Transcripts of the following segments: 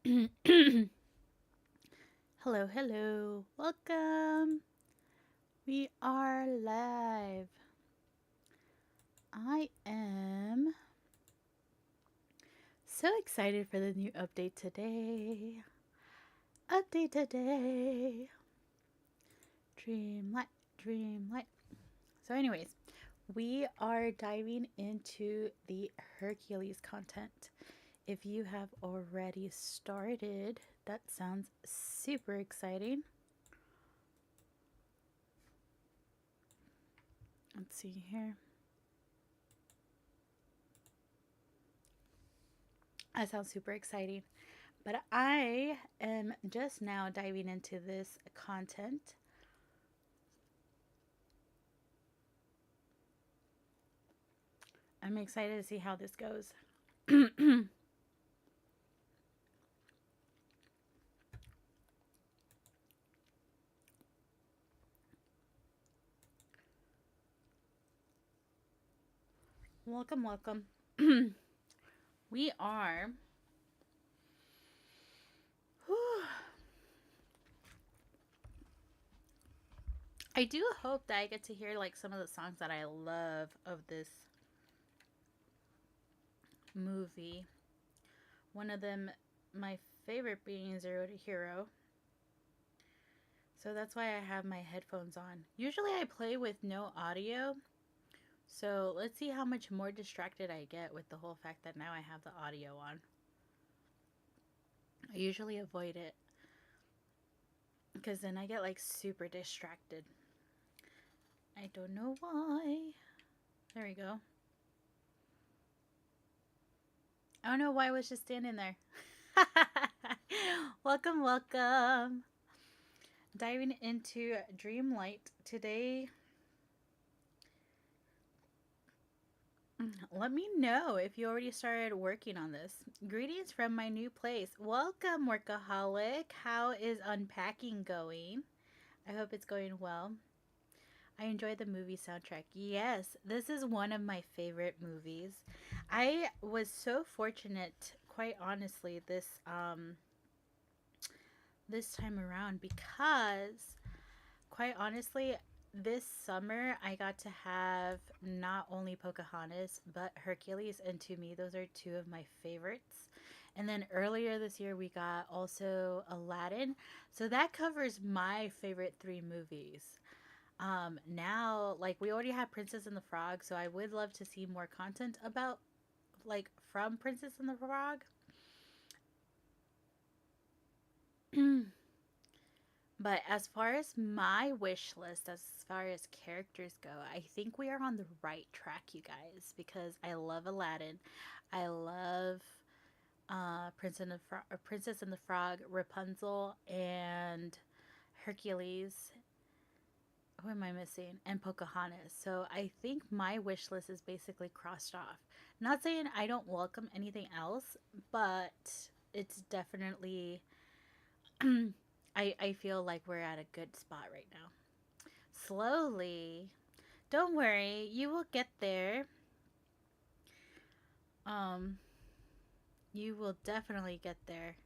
Hello, hello. Welcome. We are live. I am so excited for the new update today. Update today. Dreamlight, dreamlight. So, anyways, we are diving into the Hercules content. If you have already started, that sounds super exciting. Let's see here. That sounds super exciting. But I am just now diving into this content. I'm excited to see how this goes. Welcome, welcome. We are. Whew, I do hope that I get to hear like some of the songs that I love of this movie. One of them, my favorite being Zero to Hero. So that's why I have my headphones on. Usually I play with no audio. So let's see how much more distracted I get with the whole fact that now I have the audio on. I usually avoid it because then I get like super distracted. I don't know why. There we go. I don't know why I was just standing there. Welcome, welcome. Diving into Dreamlight today. Let me know if you already started working on this. Greetings from my new place. Welcome, workaholic. How is unpacking going? I hope it's going well. I enjoy the movie soundtrack. Yes, this is one of my favorite movies. I was so fortunate, quite honestly, this time around because quite honestly, this summer I got to have not only Pocahontas but Hercules, and to me those are two of my favorites. And then earlier this year we got also Aladdin. So that covers my favorite three movies. Now like we already have Princess and the Frog, so I would love to see more content about like from Princess and the Frog. But as far as my wish list, as far as characters go, I think we are on the right track, you guys, because I love Aladdin. I love Princess and the Frog, Rapunzel, and Hercules. Who am I missing? And Pocahontas. So I think my wish list is basically crossed off. Not saying I don't welcome anything else, but it's definitely I feel like we're at a good spot right now. Slowly. Don't worry, you will get there. Um, you will definitely get there.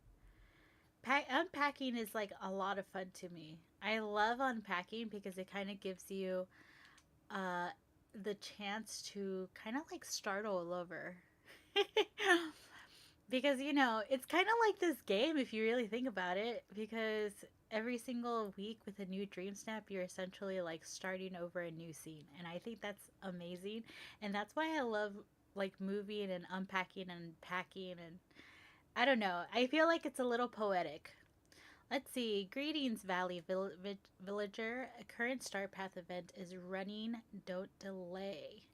Unpacking is like a lot of fun to me. I love unpacking because it kind of gives you uh the chance to kind of like start all over. Because it's kind of like this game if you really think about it, because every single week with a new dream snap you're essentially like starting over a new scene, and I think that's amazing. And that's why I love like moving and unpacking and packing, and I don't know, I feel like it's a little poetic. Let's see. Greetings, Villager. A current start path event is running. Don't delay.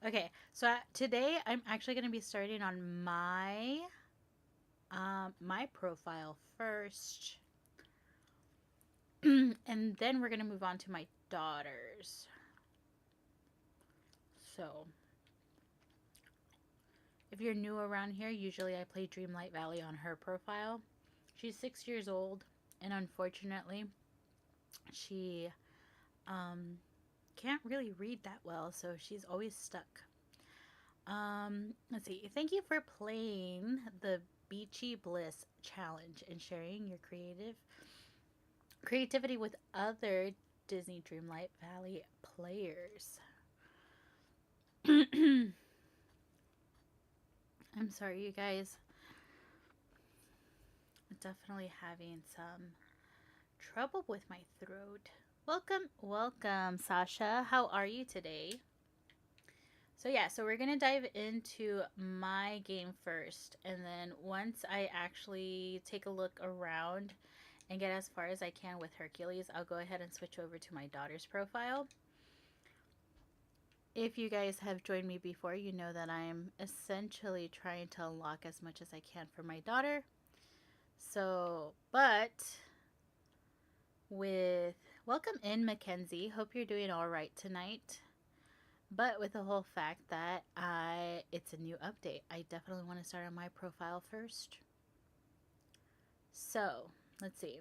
Okay, so today I'm actually going to be starting on my profile first, and then we're gonna move on to my daughters. So, if you're new around here, usually I play Dreamlight Valley on her profile. She's 6 years old, and unfortunately, she um, can't really read that well, so she's always stuck. Let's see. Thank you for playing the Beachy Bliss challenge and sharing your creativity with other Disney Dreamlight Valley players. I'm sorry, you guys. Definitely having some trouble with my throat. Welcome, welcome, Sasha. How are you today? So we're gonna dive into my game first, and then once I actually take a look around and get as far as I can with Hercules, I'll go ahead and switch over to my daughter's profile. If you guys have joined me before, you know that I'm essentially trying to unlock as much as I can for my daughter. So, but with welcome in, Mackenzie. Hope you're doing all right tonight. But with the whole fact that it's a new update, I definitely want to start on my profile first. So, let's see.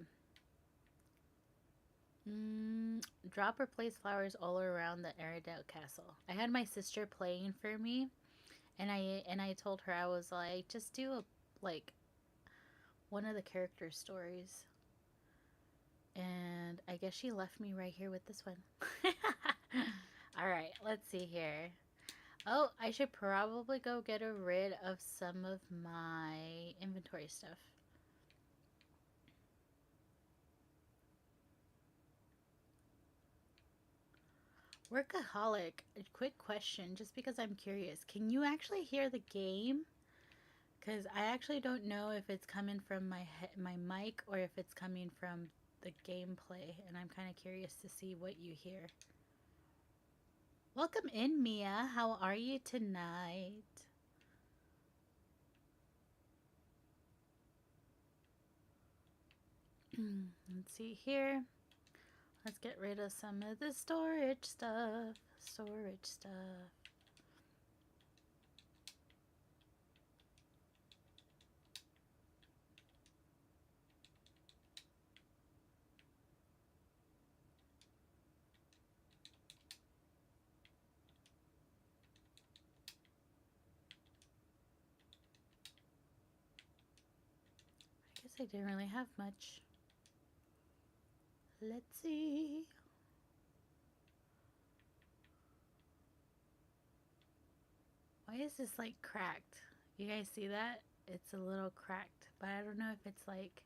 Drop or place flowers all around the Aradale Castle. I had my sister playing for me, and I told her, I was like, just do like one of the character stories. And I guess she left me right here with this one. All right, let's see here. Oh, I should probably go get rid of some of my inventory stuff. Workaholic, a quick question, just because I'm curious. Can you actually hear the game? Because I actually don't know if it's coming from my mic or if it's coming from the gameplay, and I'm kind of curious to see what you hear. Welcome in, Mia. How are you tonight? Let's see here. Let's get rid of some of the storage stuff. Storage stuff. I guess I didn't really have much. Let's see. Why is this like cracked? You guys see that? It's a little cracked, but I don't know if it's like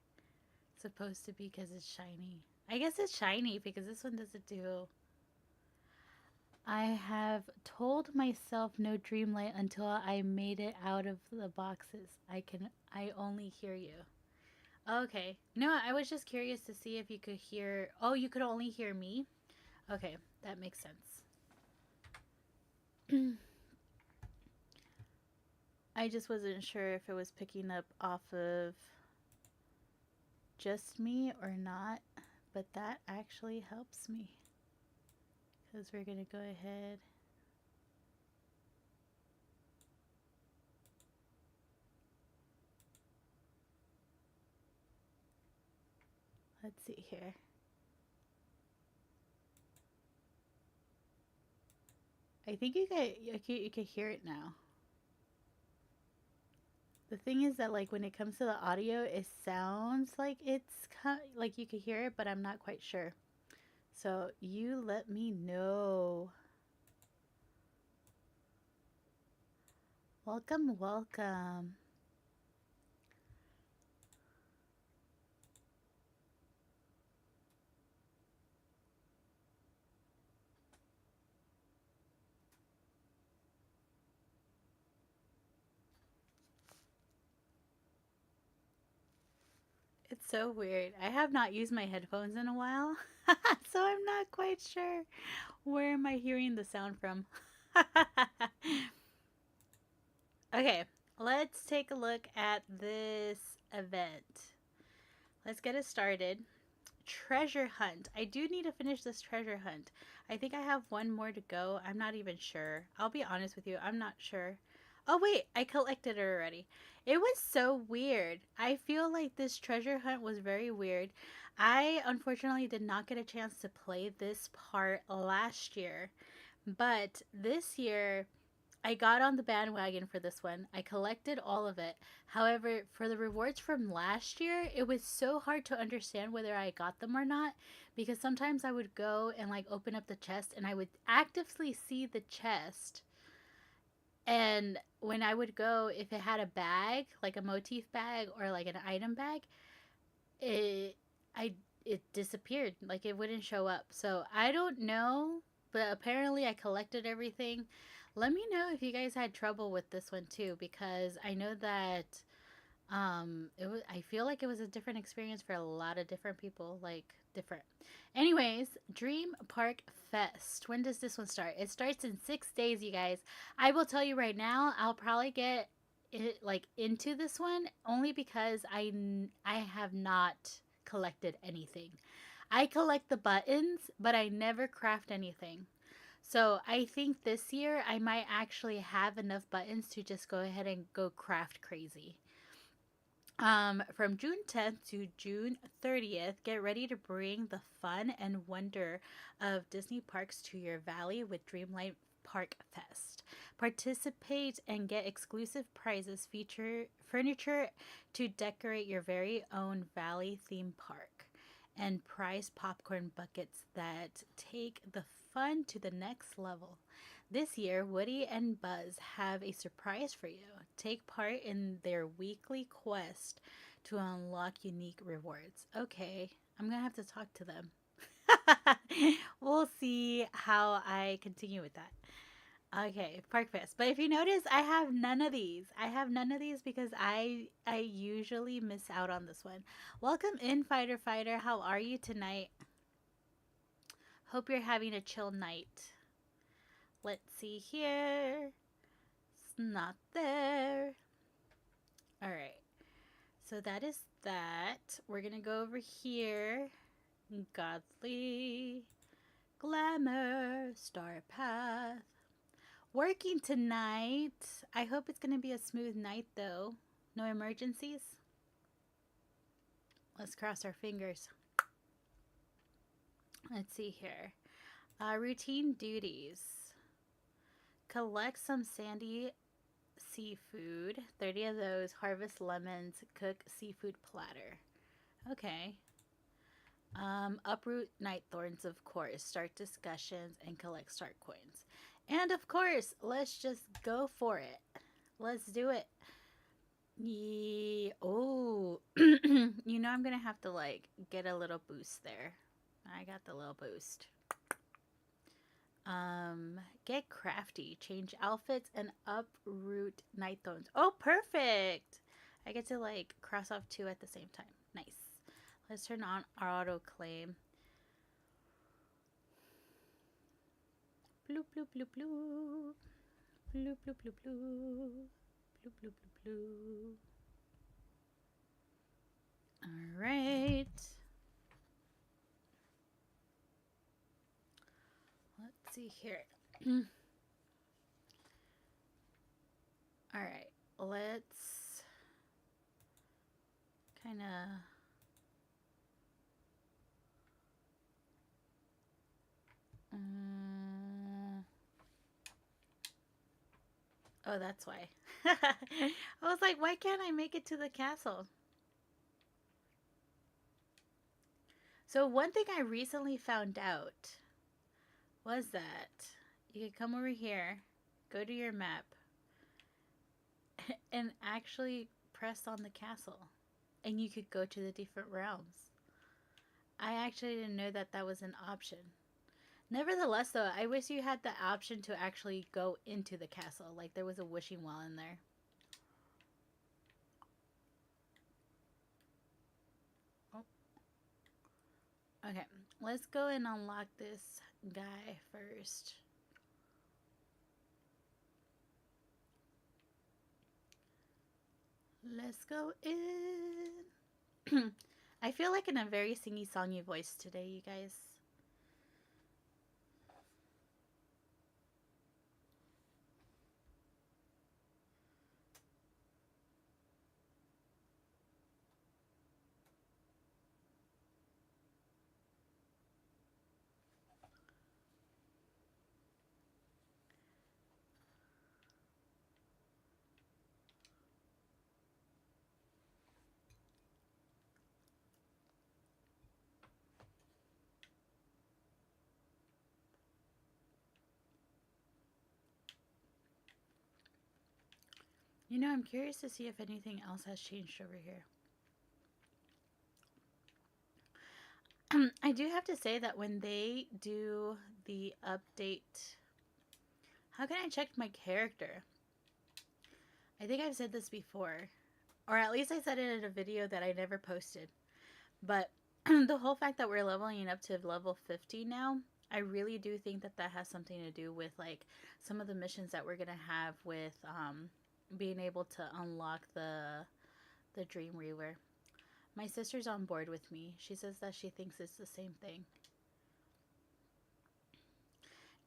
supposed to be because it's shiny. I guess it's shiny because this one doesn't do. I have told myself no dreamlight until I made it out of the boxes. I only hear you. Okay. No, I was just curious to see if you could hear. Oh, you could only hear me? Okay, that makes sense. I just wasn't sure if it was picking up off of just me or not, but that actually helps me because we're going to go ahead. Let's see here. I think you can hear it now. The thing is that like when it comes to the audio, it sounds like it's like you could hear it, but I'm not quite sure. So you let me know. Welcome, welcome. It's so weird. I have not used my headphones in a while, so I'm not quite sure where am I hearing the sound from. Okay, let's take a look at this event. Let's get it started. Treasure hunt. I do need to finish this treasure hunt. I think I have one more to go. I'm not even sure. I'll be honest with you. I'm not sure. Oh, wait. I collected it already. It was so weird. I feel like this treasure hunt was very weird. I unfortunately did not get a chance to play this part last year. But this year, I got on the bandwagon for this one. I collected all of it. However, for the rewards from last year, it was so hard to understand whether I got them or not because sometimes I would go and like open up the chest and I would actively see the chest. And when I would go, if it had a bag, like a motif bag or like an item bag, it I it disappeared. Like it wouldn't show up. So I don't know, but apparently I collected everything. Let me know if you guys had trouble with this one too, because I know that it was I feel like it was a different experience for a lot of different people, like different. Anyways, Dream Park Fest. When does this one start? It starts in 6 days, you guys. I will tell you right now, I'll probably get it like into this one only because I have not collected anything. I collect the buttons, but I never craft anything. So I think this year I might actually have enough buttons to just go ahead and go craft crazy. From June 10th to June 30th, get ready to bring the fun and wonder of Disney parks to your valley with Dreamlight Park Fest. Participate and get exclusive prizes, feature furniture to decorate your very own valley theme park, and prize popcorn buckets that take the fun to the next level. This year, Woody and Buzz have a surprise for you. Take part in their weekly quest to unlock unique rewards. Okay, I'm gonna have to talk to them. We'll see how I continue with that. Okay, Park Fest. But if you notice, I have none of these. I have none of these because I usually miss out on this one. Welcome in, Fighter Fighter. How are you tonight? Hope you're having a chill night. Let's see here. It's not there. All right. So that is that. We're going to go over here. Godly Glamour, Star Path. Working tonight. I hope it's going to be a smooth night though. No emergencies. Let's cross our fingers. Let's see here. Routine duties. Collect some sandy seafood. 30 of those. Harvest lemons. Cook seafood platter. Okay. Uproot night thorns, of course. Start discussions and collect start coins. And of course, let's just go for it. Let's do it. Yeah. Oh, you know I'm gonna have to like get a little boost there. I got the little boost. Get crafty. Change outfits and uproot night thorns. Oh, perfect. I get to like cross off two at the same time. Nice. Let's turn on our auto claim. Bloop, bloop, bloop, bloop. Bloop, bloop, bloop, bloop. Bloop, bloop, bloop, bloop. All right. Let's see here. All right. Let's kind of oh, that's why. I was like, why can't I make it to the castle? So one thing I recently found out was that you could come over here, go to your map, and actually press on the castle. And you could go to the different realms. I actually didn't know that that was an option. Nevertheless, though, I wish you had the option to actually go into the castle. Like there was a wishing well in there. Oh. Okay, let's go and unlock this guy first. Let's go in. I feel like in a very singy-songy voice today, you guys. You know, I'm curious to see if anything else has changed over here. I do have to say that when they do the update, how can I check my character? I think I've said this before, or at least I said it in a video that I never posted. But the whole fact that we're leveling up to level 50 now, I really do think that that has something to do with like some of the missions that we're gonna have with being able to unlock the Dream Reaver. My sister's on board with me. She says that she thinks it's the same thing.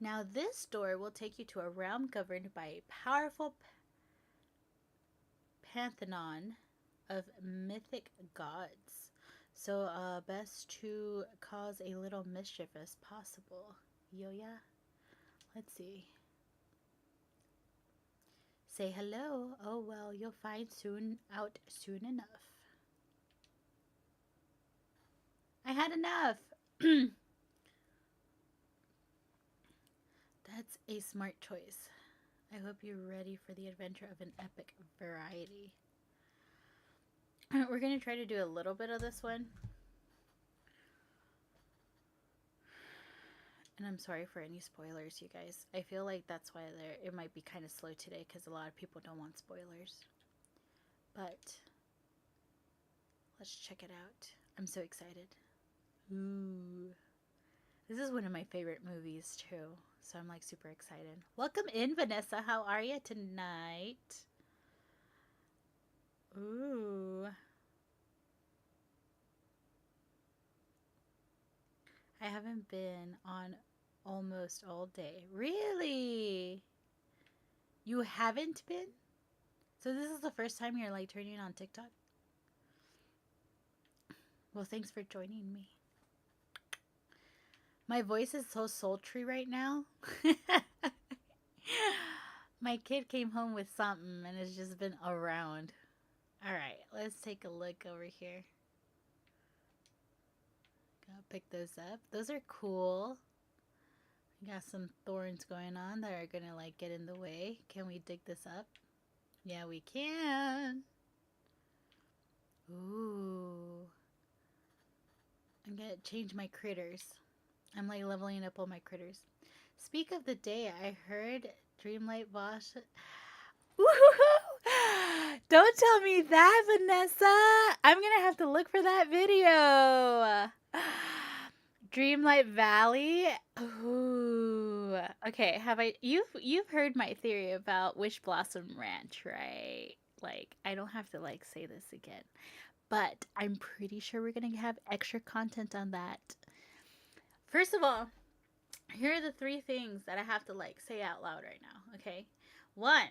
Now, this door will take you to a realm governed by a powerful pantheon of mythic gods. So, best to cause a little mischief as possible. Yo, yeah? Let's see. Say hello. Oh, well, you'll find out soon enough. I had enough. That's a smart choice. I hope you're ready for the adventure of an epic variety. We're going to try to do a little bit of this one. And I'm sorry for any spoilers, you guys. I feel like that's why it might be kind of slow today because a lot of people don't want spoilers. But let's check it out. I'm so excited. Ooh. This is one of my favorite movies too. So I'm like super excited. Welcome in, Vanessa. How are you tonight? Ooh. I haven't been on almost all day. Really? You haven't been? So this is the first time you're like turning on TikTok? Well, thanks for joining me. My voice is so sultry right now. My kid came home with something and has just been around. Alright, let's take a look over here. Gotta pick those up. Those are cool. We got some thorns going on that are gonna like get in the way. Can we dig this up? Yeah, we can. Ooh. I'm gonna change my critters. I'm like leveling up all my critters. Speak of the day, I heard Dreamlight Bosch. Woohoo! Don't tell me that, Vanessa. I'm gonna have to look for that video. Dreamlight Valley. Ooh. Okay, have you've heard my theory about Wish Blossom Ranch, right? Like I don't have to like say this again. But I'm pretty sure we're gonna have extra content on that. First of all, here are the 3 things that I have to like say out loud right now, okay? 1,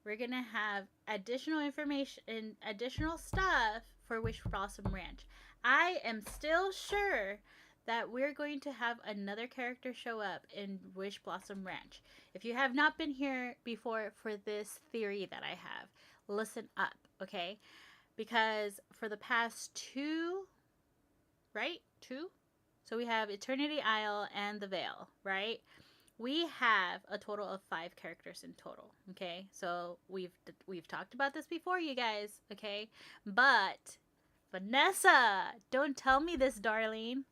we're gonna have additional information and additional stuff for Wish Blossom Ranch. I am still sure that we're going to have another character show up in Wish Blossom Ranch. If you have not been here before for this theory that I have, listen up, okay? Because for the past 2, right? 2? So we have Eternity Isle and the Veil, right? We have a total of 5 characters in total, okay? So we've talked about this before, you guys, okay? But Vanessa, don't tell me this, darling.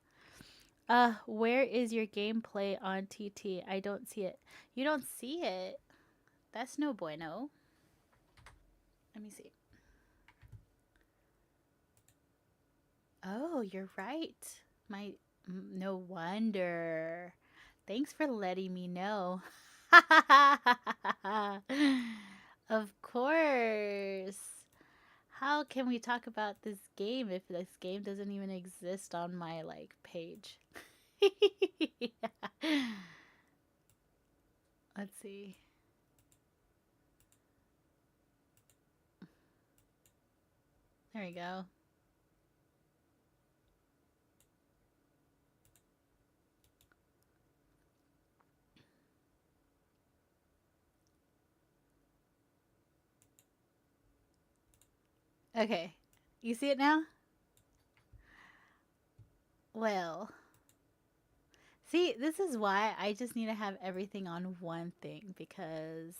Where is your gameplay on TT? I don't see it. You don't see it? That's no bueno. Let me see. Oh, you're right. No wonder. Thanks for letting me know. Of course. How can we talk about this game if this game doesn't even exist on my like page? Let's see. There we go. Okay. You see it now? Well, see, this is why I just need to have everything on one thing because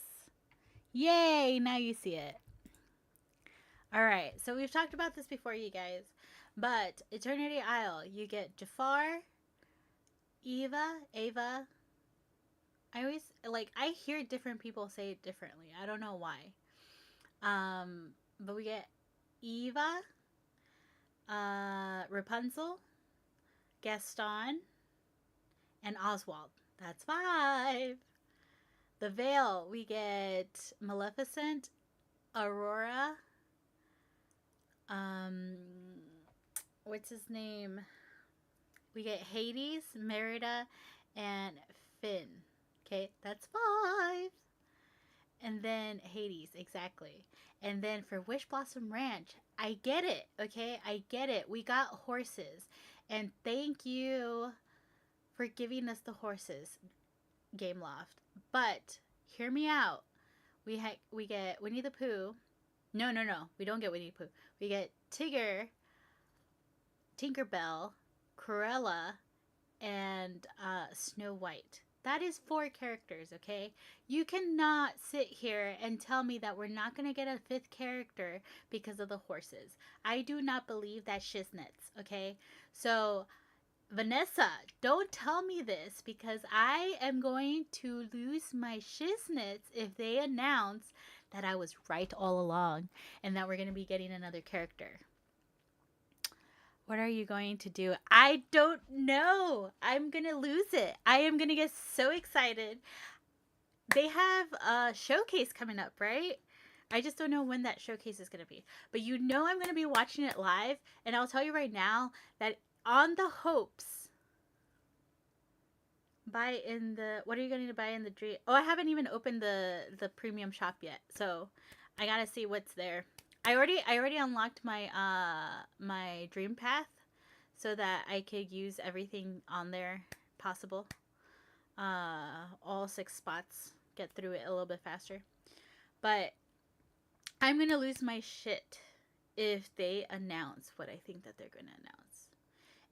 Yay! Now you see it. All right. So we've talked about this before, you guys. But Eternity Isle, you get Jafar, Ava. I always like I hear different people say it differently. I don't know why. But we get Eva, Rapunzel, Gaston, and Oswald. That's 5. The Veil, we get Maleficent, Aurora, um, what's his name? We get Hades, Merida, and Finn. Okay, that's 5. And then Hades, exactly. And then for Wish Blossom Ranch, I get it, okay? I get it. We got horses. And thank you for giving us the horses, Game Loft. But hear me out. We get Winnie the Pooh. No. We don't get Winnie the Pooh. We get Tigger, Tinkerbell, Cruella, and Snow White. That is 4 characters, okay? You cannot sit here and tell me that we're not going to get a 5th character because of the horses. I do not believe that shiznits, okay? So, Vanessa, don't tell me this because I am going to lose my shiznits if they announce that I was right all along and that we're going to be getting another character. What are you going to do? I don't know. I'm going to lose it. I am going to get so excited. They have a showcase coming up, right? I just don't know when that showcase is going to be. But you know I'm going to be watching it live. And I'll tell you right now that on the hopes, buy in the... What are you going to buy in the dream? Oh, I haven't even opened the premium shop yet. So I got to see what's there. I already unlocked my my dream path so that I could use everything on there possible. All 6 spots, get through it a little bit faster. But I'm gonna lose my shit if they announce what I think that they're gonna announce.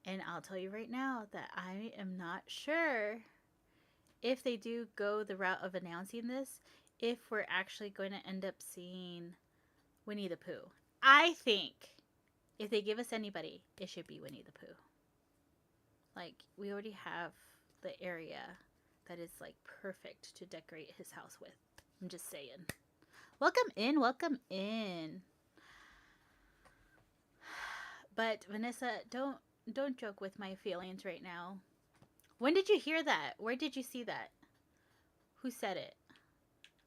And I'll tell you right now that I am not sure if they do go the route of announcing this, if we're actually going to end up seeing Winnie the Pooh. I think if they give us anybody, it should be Winnie the Pooh. Like, we already have the area that is, like, perfect to decorate his house with. I'm just saying. Welcome in, welcome in. But, Vanessa, don't joke with my feelings right now. When did you hear that? Where did you see that? Who said it?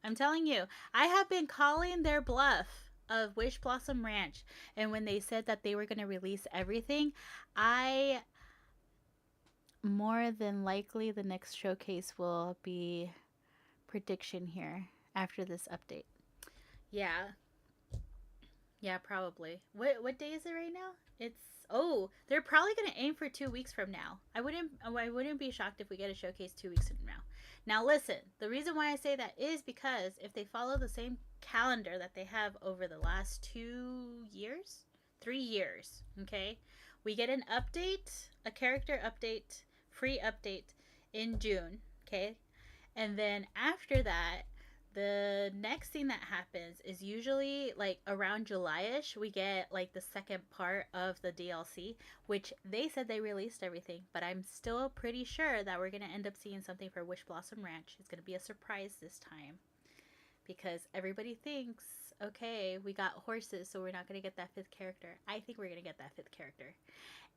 I'm telling you, I have been calling their bluff of Wish Blossom Ranch, and when they said that they were going to release everything, more than likely the next showcase will be prediction here after this update. Yeah, probably. What day is it right now? They're probably going to aim for 2 weeks from now. I wouldn't be shocked if we get a showcase 2 weeks from now. Now listen, the reason why I say that is because if they follow the same calendar that they have over the last 2 years, 3 years, okay? We get an update, a character update, free update in June, okay? And then after that, the next thing that happens is usually like around July-ish, we get like the second part of the DLC, which they said they released everything, but I'm still pretty sure that we're going to end up seeing something for Wish Blossom Ranch. It's going to be a surprise this time because everybody thinks, okay, we got horses, so we're not going to get that 5th character. I think we're going to get that 5th character.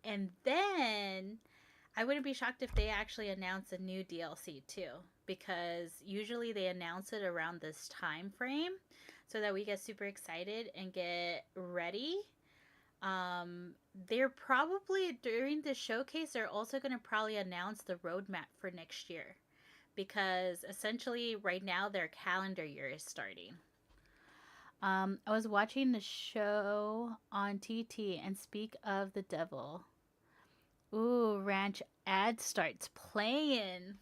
And then I wouldn't be shocked if they actually announce a new DLC too, because usually they announce it around this time frame so that we get super excited and get ready. They're probably, during the showcase, they're also going to probably announce the roadmap for next year, because essentially right now their calendar year is starting. I was watching the show on TT, and speak of the devil. Ooh, Ranch ad starts playing.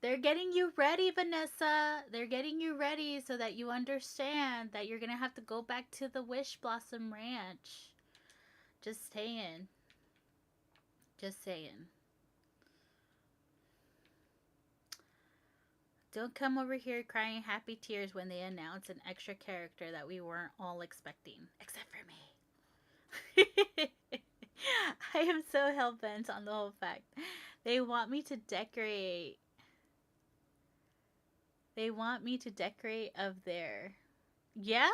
They're getting you ready, Vanessa. They're getting you ready so that you understand that you're going to have to go back to the Wish Blossom Ranch. Just saying. Just saying. Don't come over here crying happy tears when they announce an extra character that we weren't all expecting, except for me. I am so hell bent on the whole fact. They want me to decorate. They want me to decorate of their. Yeah?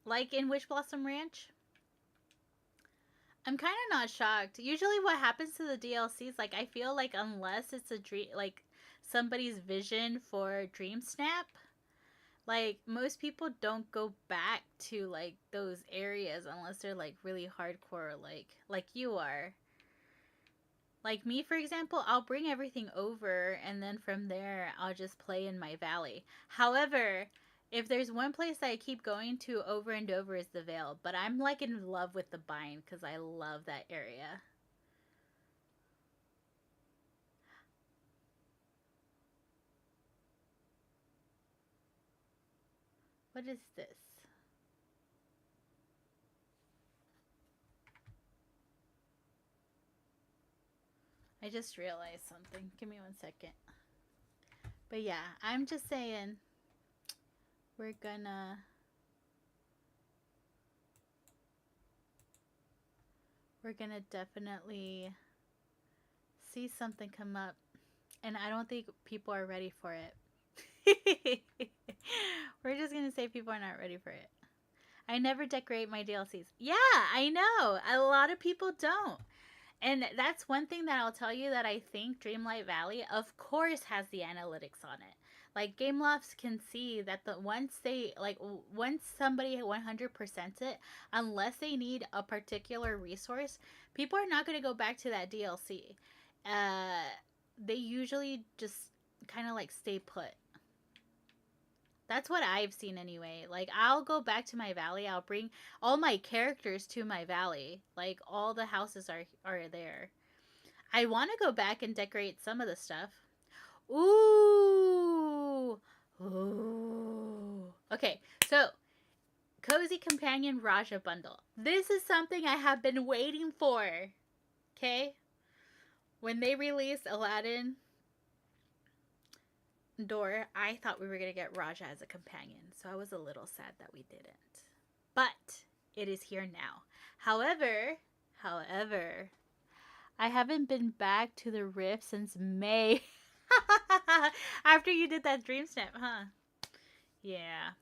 Like in Witch Blossom Ranch? I'm kind of not shocked. Usually, what happens to the DLCs, like, I feel like unless it's a dream, like, somebody's vision for Dream Snap, like, most people don't go back to, like, those areas unless they're, like, really hardcore, like you are. Like me, for example, I'll bring everything over and then from there I'll just play in my valley. However, if there's one place that I keep going to over and over is the Vale, but I'm like in love with the Bind because I love that area. What is this? I just realized something. Give me 1 second. But yeah, I'm just saying we're gonna definitely see something come up, and I don't think people are ready for it. We're just gonna say people are not ready for it. I never decorate my DLCs. Yeah, I know. A lot of people don't. And that's one thing that I'll tell you that I think Dreamlight Valley, of course, has the analytics on it. Like Gamelofts can see that once somebody 100% it, unless they need a particular resource, people are not going to go back to that DLC. They usually just kind of like stay put. That's what I've seen anyway. Like I'll go back to my valley. I'll bring all my characters to my valley. Like all the houses are there. I want to go back and decorate some of the stuff. Ooh. Ooh. Okay. So, Cozy Companion Raja bundle. This is something I have been waiting for. Okay? When they released Aladdin Door, I thought we were going to get Raja as a companion, so I was a little sad that we didn't. But it is here now. However, I haven't been back to the Rift since May. After you did that dream snap, huh? Yeah.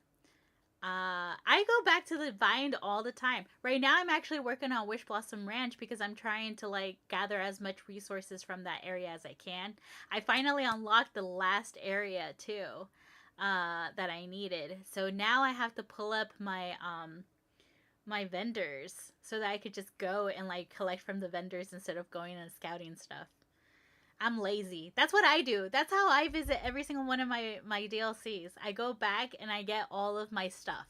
I go back to the Bind all the time. Right now, I'm actually working on Wish Blossom Ranch because I'm trying to like gather as much resources from that area as I can. I finally unlocked the last area too, that I needed. So now I have to pull up my vendors so that I could just go and like collect from the vendors instead of going and scouting stuff. I'm lazy. That's what I do. That's how I visit every single one of my DLCs. I go back and I get all of my stuff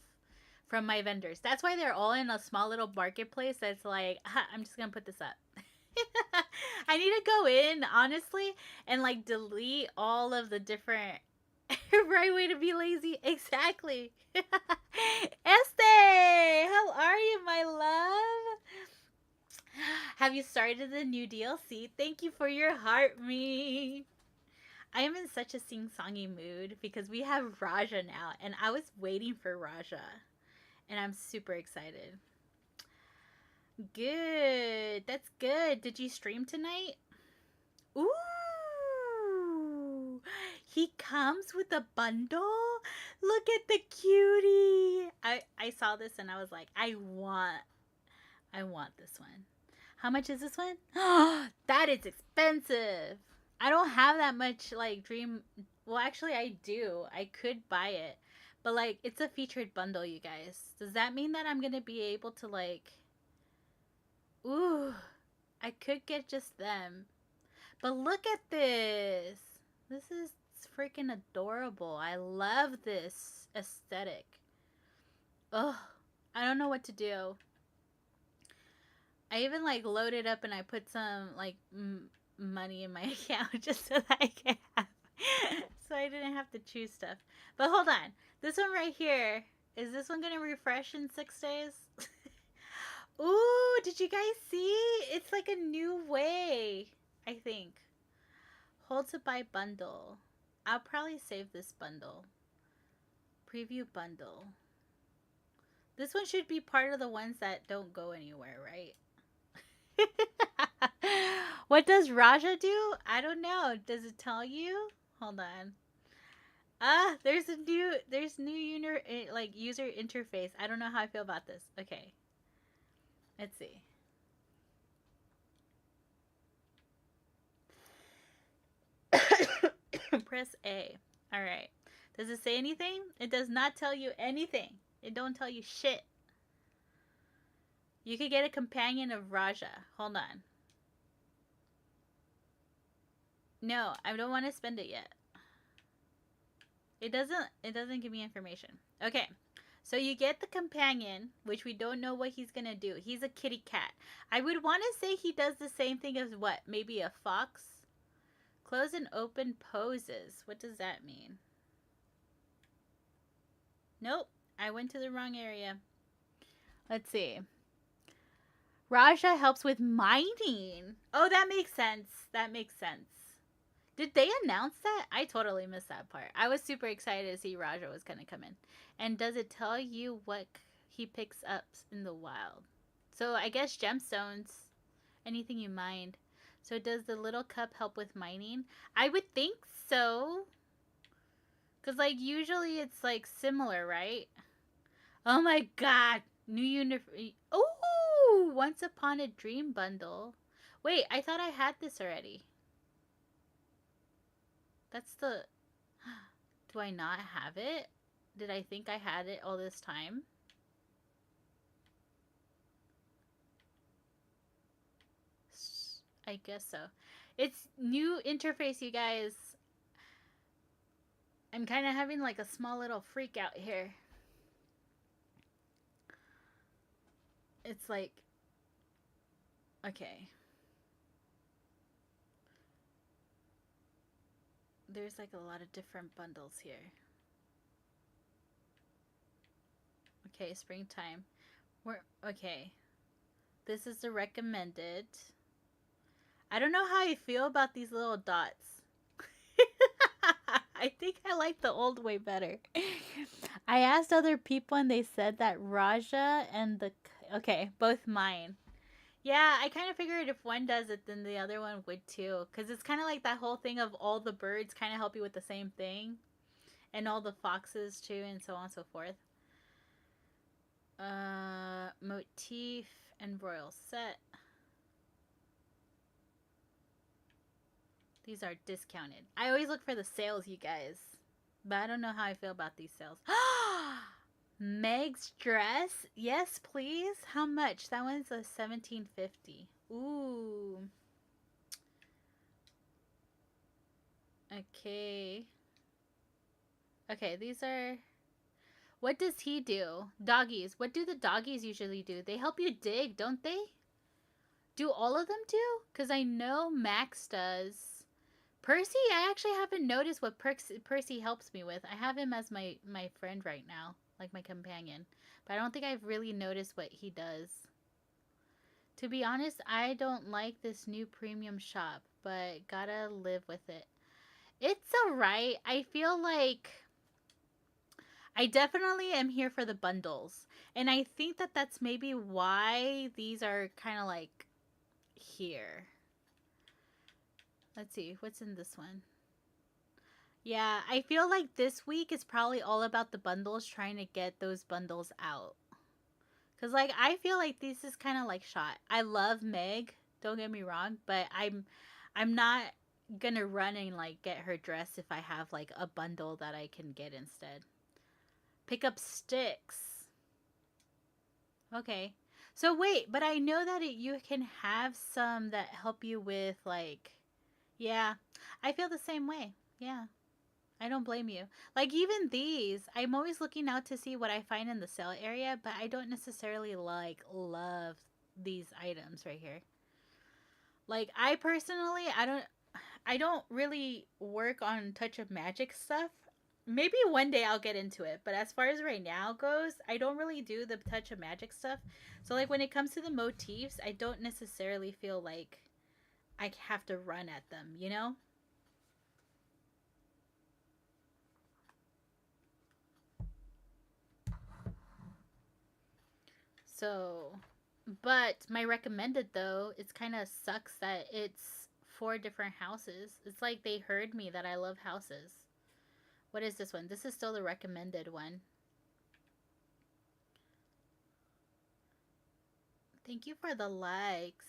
from my vendors. That's why they're all in a small little marketplace that's like, I'm just going to put this up. I need to go in, honestly, and like delete all of the different right way to be lazy. Exactly. Este, how are you, my love? Have you started the new DLC? Thank you for your heart, me. I am in such a sing-songy mood because we have Raja now, and I was waiting for Raja, and I'm super excited. Good. That's good. Did you stream tonight? Ooh. He comes with a bundle? Look at the cutie. I saw this and I was like, I want this one. How much is this one? That is expensive. I don't have that much like dream. Well, actually, I do. I could buy it, but like it's a featured bundle, you guys. Does that mean that I'm gonna be able to like? Ooh, I could get just them. But look at this. This is freaking adorable. I love this aesthetic. Ugh, I don't know what to do. I even like loaded up and I put some like money in my account just so that I can have, so I didn't have to choose stuff. But hold on, this one right here, is this one gonna refresh in 6 days? Ooh, did you guys see? It's like a new way, I think. Hold to buy bundle. I'll probably save this bundle. Preview bundle. This one should be part of the ones that don't go anywhere, right? What does Raja do? I don't know. Does it tell you? Hold on. Ah, there's new like user interface. I don't know how I feel about this. Okay. Let's see. Press A. All right. Does it say anything? It does not tell you anything. It don't tell you shit. You could get a companion of Raja. Hold on. No, I don't want to spend it yet. It doesn't give me information. Okay. So you get the companion, which we don't know what he's going to do. He's a kitty cat. I would want to say he does the same thing as what? Maybe a fox? Close and open poses. What does that mean? Nope. I went to the wrong area. Let's see. Raja helps with mining. Oh, that makes sense. That makes sense. Did they announce that? I totally missed that part. I was super excited to see Raja was going to come in. And does it tell you what he picks up in the wild? So I guess gemstones. Anything you mine. So does the little cup help with mining? I would think so. Because, like, usually it's, like, similar, right? Oh, my God. New uniform. Oh, Once Upon a Dream bundle. Wait, I thought I had this already. That's the... Do I not have it? Did I think I had it all this time? I guess so. It's new interface, you guys. I'm kind of having like a small little freak out here. It's like... Okay. There's like a lot of different bundles here. Okay, springtime. Okay. This is the recommended. I don't know how I feel about these little dots. I think I like the old way better. I asked other people and they said that Raja and the... Okay, both mine. Yeah, I kind of figured if one does it, then the other one would too. Because it's kind of like that whole thing of all the birds kind of help you with the same thing. And all the foxes too, and so on and so forth. Motif and royal set. These are discounted. I always look for the sales, you guys. But I don't know how I feel about these sales. Meg's dress? Yes, please. How much? That one's a $17.50. Ooh. Okay. Okay, these are... What does he do? Doggies. What do the doggies usually do? They help you dig, don't they? Do all of them do? Because I know Max does. Percy, I actually haven't noticed what Percy helps me with. I have him as my friend right now. Like my companion. But I don't think I've really noticed what he does. To be honest, I don't like this new premium shop. But gotta live with it. It's alright. I feel like... I definitely am here for the bundles. And I think that that's maybe why these are kind of like here. Let's see. What's in this one? Yeah, I feel like this week is probably all about the bundles, trying to get those bundles out. Because, like, I feel like this is kind of like shot. I love Meg. Don't get me wrong. But I'm not gonna run and, like, get her dress if I have, like, a bundle that I can get instead. Pick up sticks. Okay. So wait, but I know that you can have some that help you with like... Yeah, I feel the same way. Yeah. I don't blame you. Like even these, I'm always looking out to see what I find in the sale area, but I don't necessarily like love these items right here. Like I personally, I don't really work on touch of magic stuff. Maybe one day I'll get into it, but as far as right now goes, I don't really do the touch of magic stuff. So like when it comes to the motifs, I don't necessarily feel like I have to run at them, you know? So, but my recommended though, it's kind of sucks that it's 4 different houses. It's like they heard me that I love houses. What is this one? This is still the recommended one. Thank you for the likes.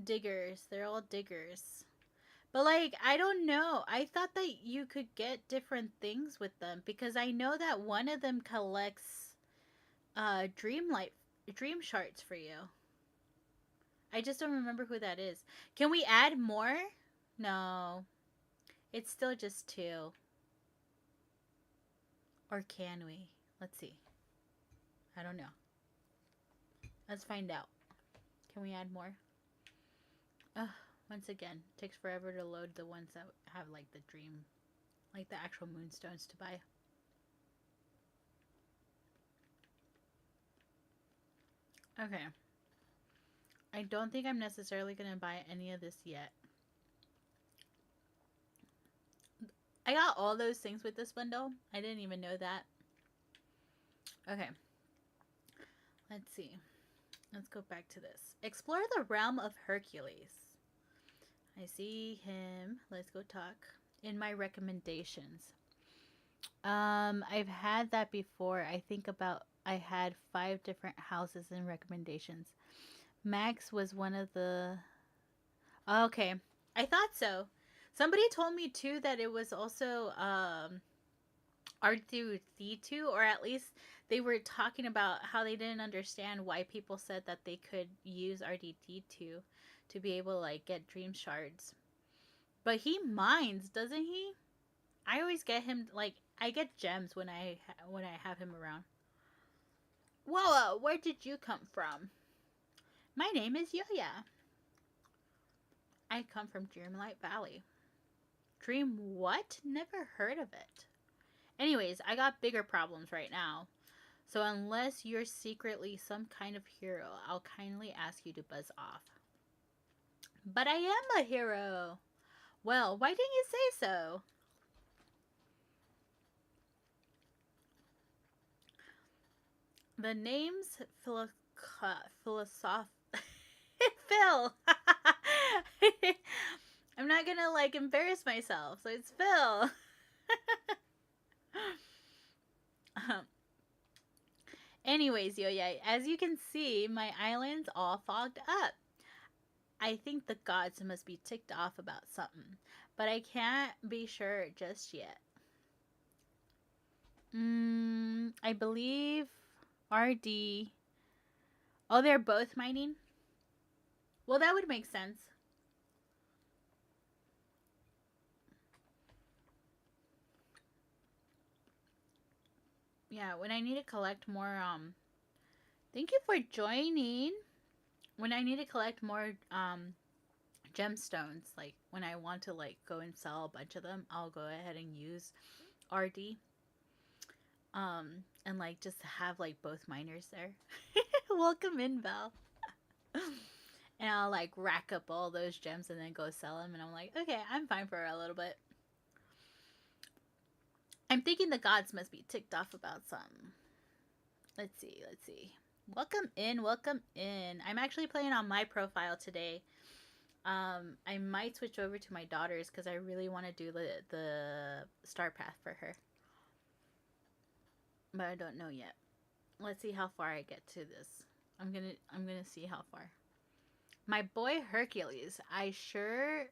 Diggers. They're all diggers. But like, I don't know. I thought that you could get different things with them because I know that one of them collects dream shards for you. I just don't remember who that is. Can we add more? No. It's still just 2. Or can we? Let's see. I don't know. Let's find out. Can we add more? Ugh, once again, takes forever to load the ones that have like the dream, like the actual moonstones to buy. Okay. I don't think I'm necessarily going to buy any of this yet. I got all those things with this bundle. I didn't even know that. Okay. Let's see. Let's go back to this. Explore the realm of Hercules. I see him. Let's go talk. In my recommendations. I've had that before. I had 5 different houses in recommendations. Max was one of the... Okay. I thought so. Somebody told me too that it was also R2D2, or at least they were talking about how they didn't understand why people said that they could use R2D2 to be able to like get dream shards. But he mines, doesn't he? I always get him like I get gems when I have him around. Whoa, where did you come from? My name is Yoya. I come from Dreamlight Valley. Dream what? Never heard of it. Anyways, I got bigger problems right now. So unless you're secretly some kind of hero, I'll kindly ask you to buzz off. But I am a hero. Well, why didn't you say so? The name's philosoph... Phil! I'm not gonna like embarrass myself, so it's Phil. Anyways, Yoya, as you can see, my island's all fogged up. I think the gods must be ticked off about something, but I can't be sure just yet. I believe RD. Oh, they're both mining? Well, that would make sense. Yeah, when I need to collect more, thank you for joining. When I need to collect more, gemstones, like when I want to like go and sell a bunch of them, I'll go ahead and use RD. And like just have like both miners there. Welcome in, Val. And I'll like rack up all those gems and then go sell them. And I'm like, okay, I'm fine for a little bit. I'm thinking the gods must be ticked off about something. Let's see. Welcome in. I'm actually playing on my profile today. I might switch over to my daughter's because I really want to do the star path for her. But I don't know yet. Let's see how far I get to this. I'm gonna see how far. My boy Hercules, I'm sure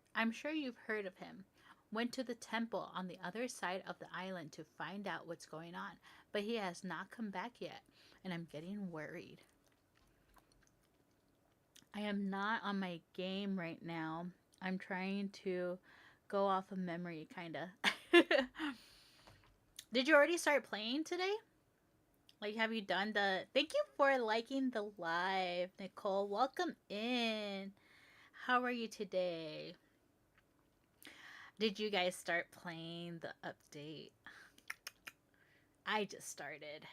you've heard of him. Went to the temple on the other side of the island to find out what's going on, but he has not come back yet, and I'm getting worried. I am not on my game right now. I'm trying to go off of memory, kinda. Did you already start playing today? Like, have you done the... Thank you for liking the live, Nicole. Welcome in. How are you today? Did you guys start playing the update? I just started.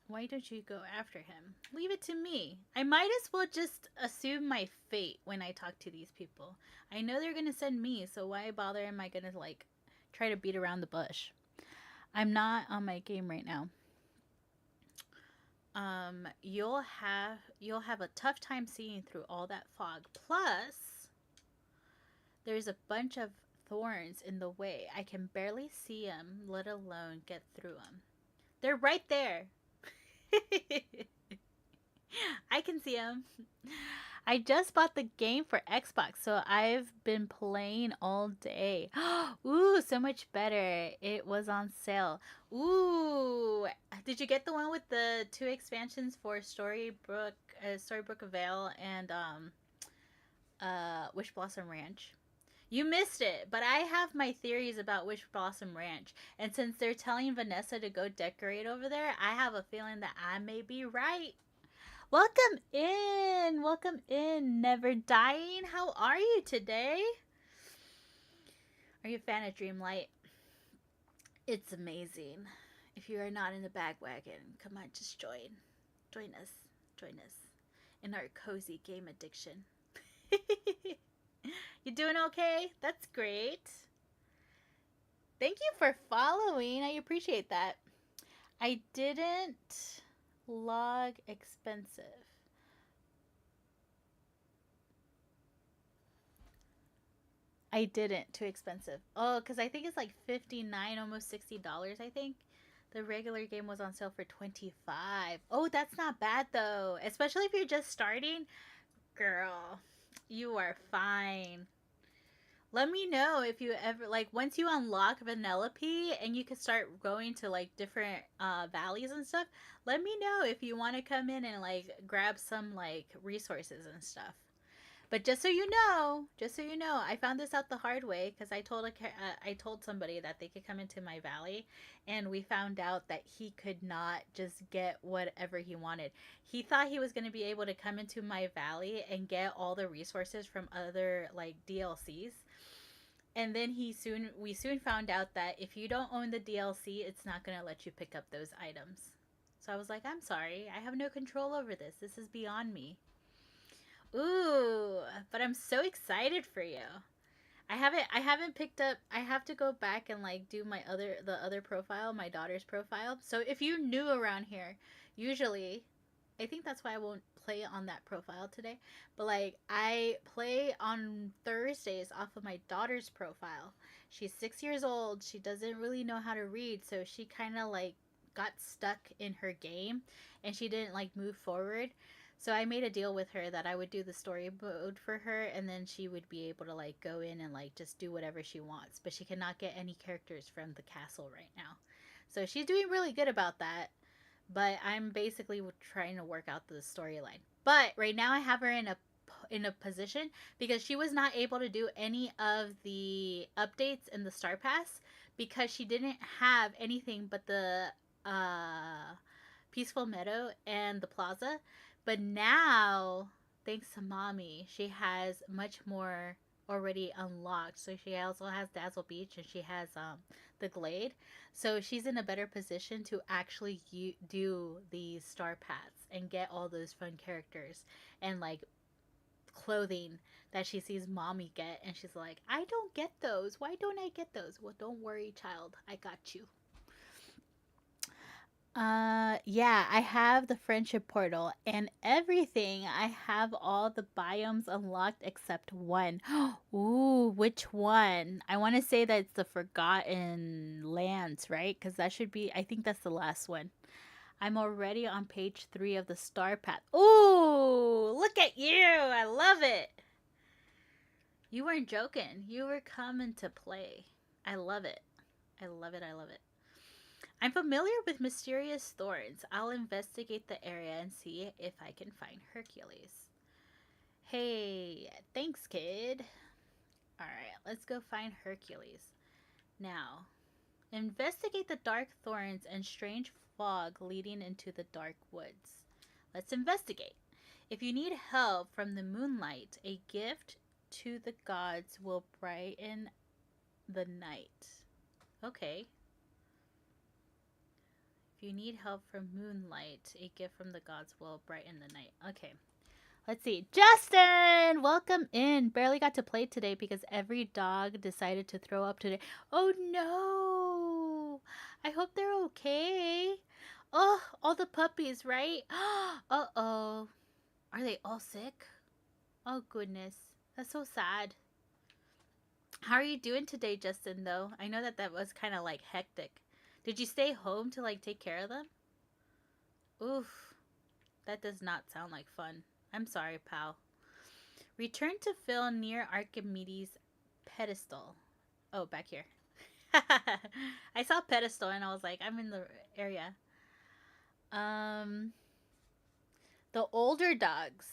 Why don't you go after him? Leave it to me. I might as well just assume my fate when I talk to these people. I know they're going to send me, so why bother am I going to, like, try to beat around the bush? I'm not on my game right now. You'll have a tough time seeing through all that fog. Plus, there's a bunch of thorns in the way. I can barely see them, let alone get through them. They're right there. I can see them. I just bought the game for Xbox, so I've been playing all day. Ooh, so much better. It was on sale. Ooh, did you get the one with the two expansions for Storybook of Vale and Wish Blossom Ranch? You missed it, but I have my theories about Wish Blossom Ranch. And since they're telling Vanessa to go decorate over there, I have a feeling that I may be right. Welcome in. Welcome in. Never dying. How are you today? Are you a fan of Dreamlight? It's amazing. If you are not in the bagwagon, come on, just join. Join us. Join us in our cozy game addiction. You doing okay? That's great. Thank you for following. I appreciate that. I didn't log expensive. I didn't. Too expensive. Oh, because I think it's like $59, almost $60, I think. The regular game was on sale for $25. Oh, that's not bad though. Especially if you're just starting. Girl, you are fine. Let me know if you ever like once you unlock Vanellope and you can start going to like different valleys and stuff. Let me know if you want to come in and like grab some like resources and stuff. But just so you know, I found this out the hard way because I told somebody that they could come into my valley, and we found out that he could not just get whatever he wanted. He thought he was going to be able to come into my valley and get all the resources from other like DLCs, and then we soon found out that if you don't own the DLC, it's not going to let you pick up those items. So I was like, I'm sorry, I have no control over this. This is beyond me. Ooh, but I'm so excited for you. I haven't picked up. I have to go back and like do the other profile, my daughter's profile. So if you're new around here, usually I think that's why I won't play on that profile today. But like I play on Thursdays off of my daughter's profile. She's 6 years old. She doesn't really know how to read, so she kind of like got stuck in her game and she didn't like move forward. So I made a deal with her that I would do the story mode for her, and then she would be able to like go in and like just do whatever she wants, but she cannot get any characters from the castle right now. So she's doing really good about that, but I'm basically trying to work out the storyline. But right now I have her in a position because she was not able to do any of the updates in the Star Pass because she didn't have anything but the Peaceful Meadow and the Plaza. But now, thanks to mommy, she has much more already unlocked. So she also has Dazzle Beach and she has the Glade. So she's in a better position to actually do the star paths and get all those fun characters and like clothing that she sees mommy get, and she's like, I don't get those. Why don't I get those? Well, don't worry, child. I got you. Yeah, I have the friendship portal and everything. I have all the biomes unlocked except one. Ooh, which one? I want to say that it's the Forgotten Lands, right? Because that should be, I think that's the last one. I'm already on page 3 of the Star Path. Ooh, look at you. I love it. You weren't joking. You were coming to play. I love it. I love it. I love it. I'm familiar with mysterious thorns. I'll investigate the area and see if I can find Hercules. Hey, thanks, kid. Alright, let's go find Hercules. Now, investigate the dark thorns and strange fog leading into the dark woods. Let's investigate. If you need help from the moonlight, a gift to the gods will brighten the night. Okay. If you need help from moonlight, a gift from the gods will brighten the night. Okay. Let's see. Justin! Welcome in. Barely got to play today because every dog decided to throw up today. Oh no! I hope they're okay. Oh, all the puppies, right? Uh-oh. Are they all sick? Oh, goodness. That's so sad. How are you doing today, Justin, though? I know that that was kind of like hectic. Did you stay home to like take care of them? Oof. That does not sound like fun. I'm sorry, pal. Return to Phil near Archimedes pedestal. Oh, back here. I saw pedestal and I was like, I'm in the area. Um, the older dogs,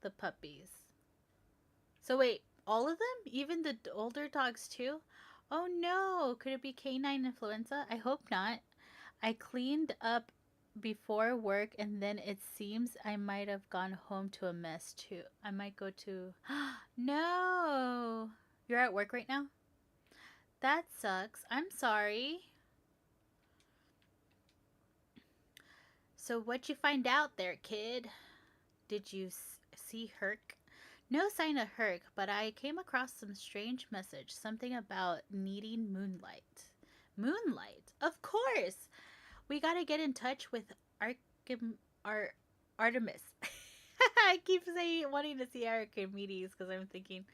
the puppies. So wait, all of them? Even the older dogs too? Oh no, could it be canine influenza? I hope not. I cleaned up before work and then it seems I might have gone home to a mess too. I might go to. No! You're at work right now? That sucks. I'm sorry. So, what'd you find out there, kid? Did you see Herc? No sign of Herc, but I came across some strange message. Something about needing moonlight. Moonlight? Of course! We gotta get in touch with Ar- Artemis. I keep saying wanting to see Archimedes because I'm thinking,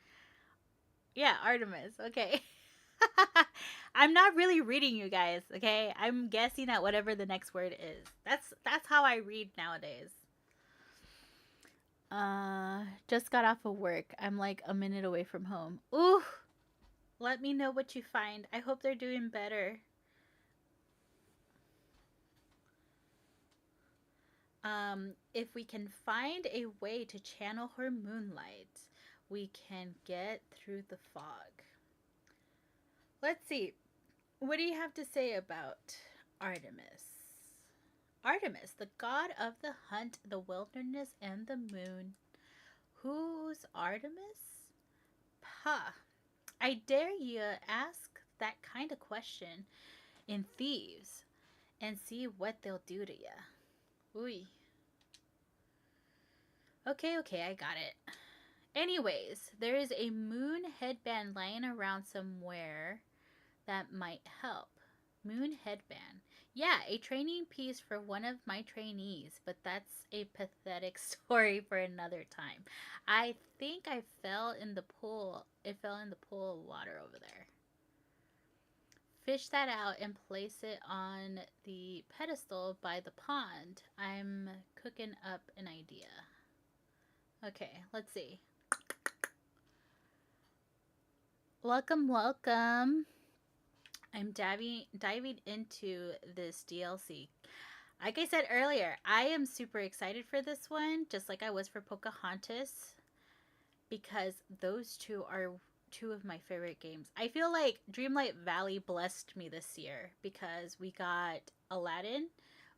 yeah, Artemis. Okay. I'm not really reading you guys, okay? I'm guessing at whatever the next word is. That's how I read nowadays. Just got off of work. I'm like a minute away from home. Ooh, let me know what you find. I hope they're doing better. If we can find a way to channel her moonlight, we can get through the fog. Let's see. What do you have to say about Artemis? Artemis, the god of the hunt, the wilderness, and the moon. Who's Artemis? Ha! I dare you ask that kind of question in Thieves and see what they'll do to you. Ooh. Okay, I got it. Anyways, there is a moon headband lying around somewhere that might help. Moon headband. Yeah, a training piece for one of my trainees, but that's a pathetic story for another time. I think I fell in the pool. It fell in the pool of water over there. Fish that out and place it on the pedestal by the pond. I'm cooking up an idea. Okay, let's see. Welcome. I'm diving into this DLC. Like I said earlier, I am super excited for this one, just like I was for Pocahontas, because those two are two of my favorite games. I feel like Dreamlight Valley blessed me this year because we got Aladdin,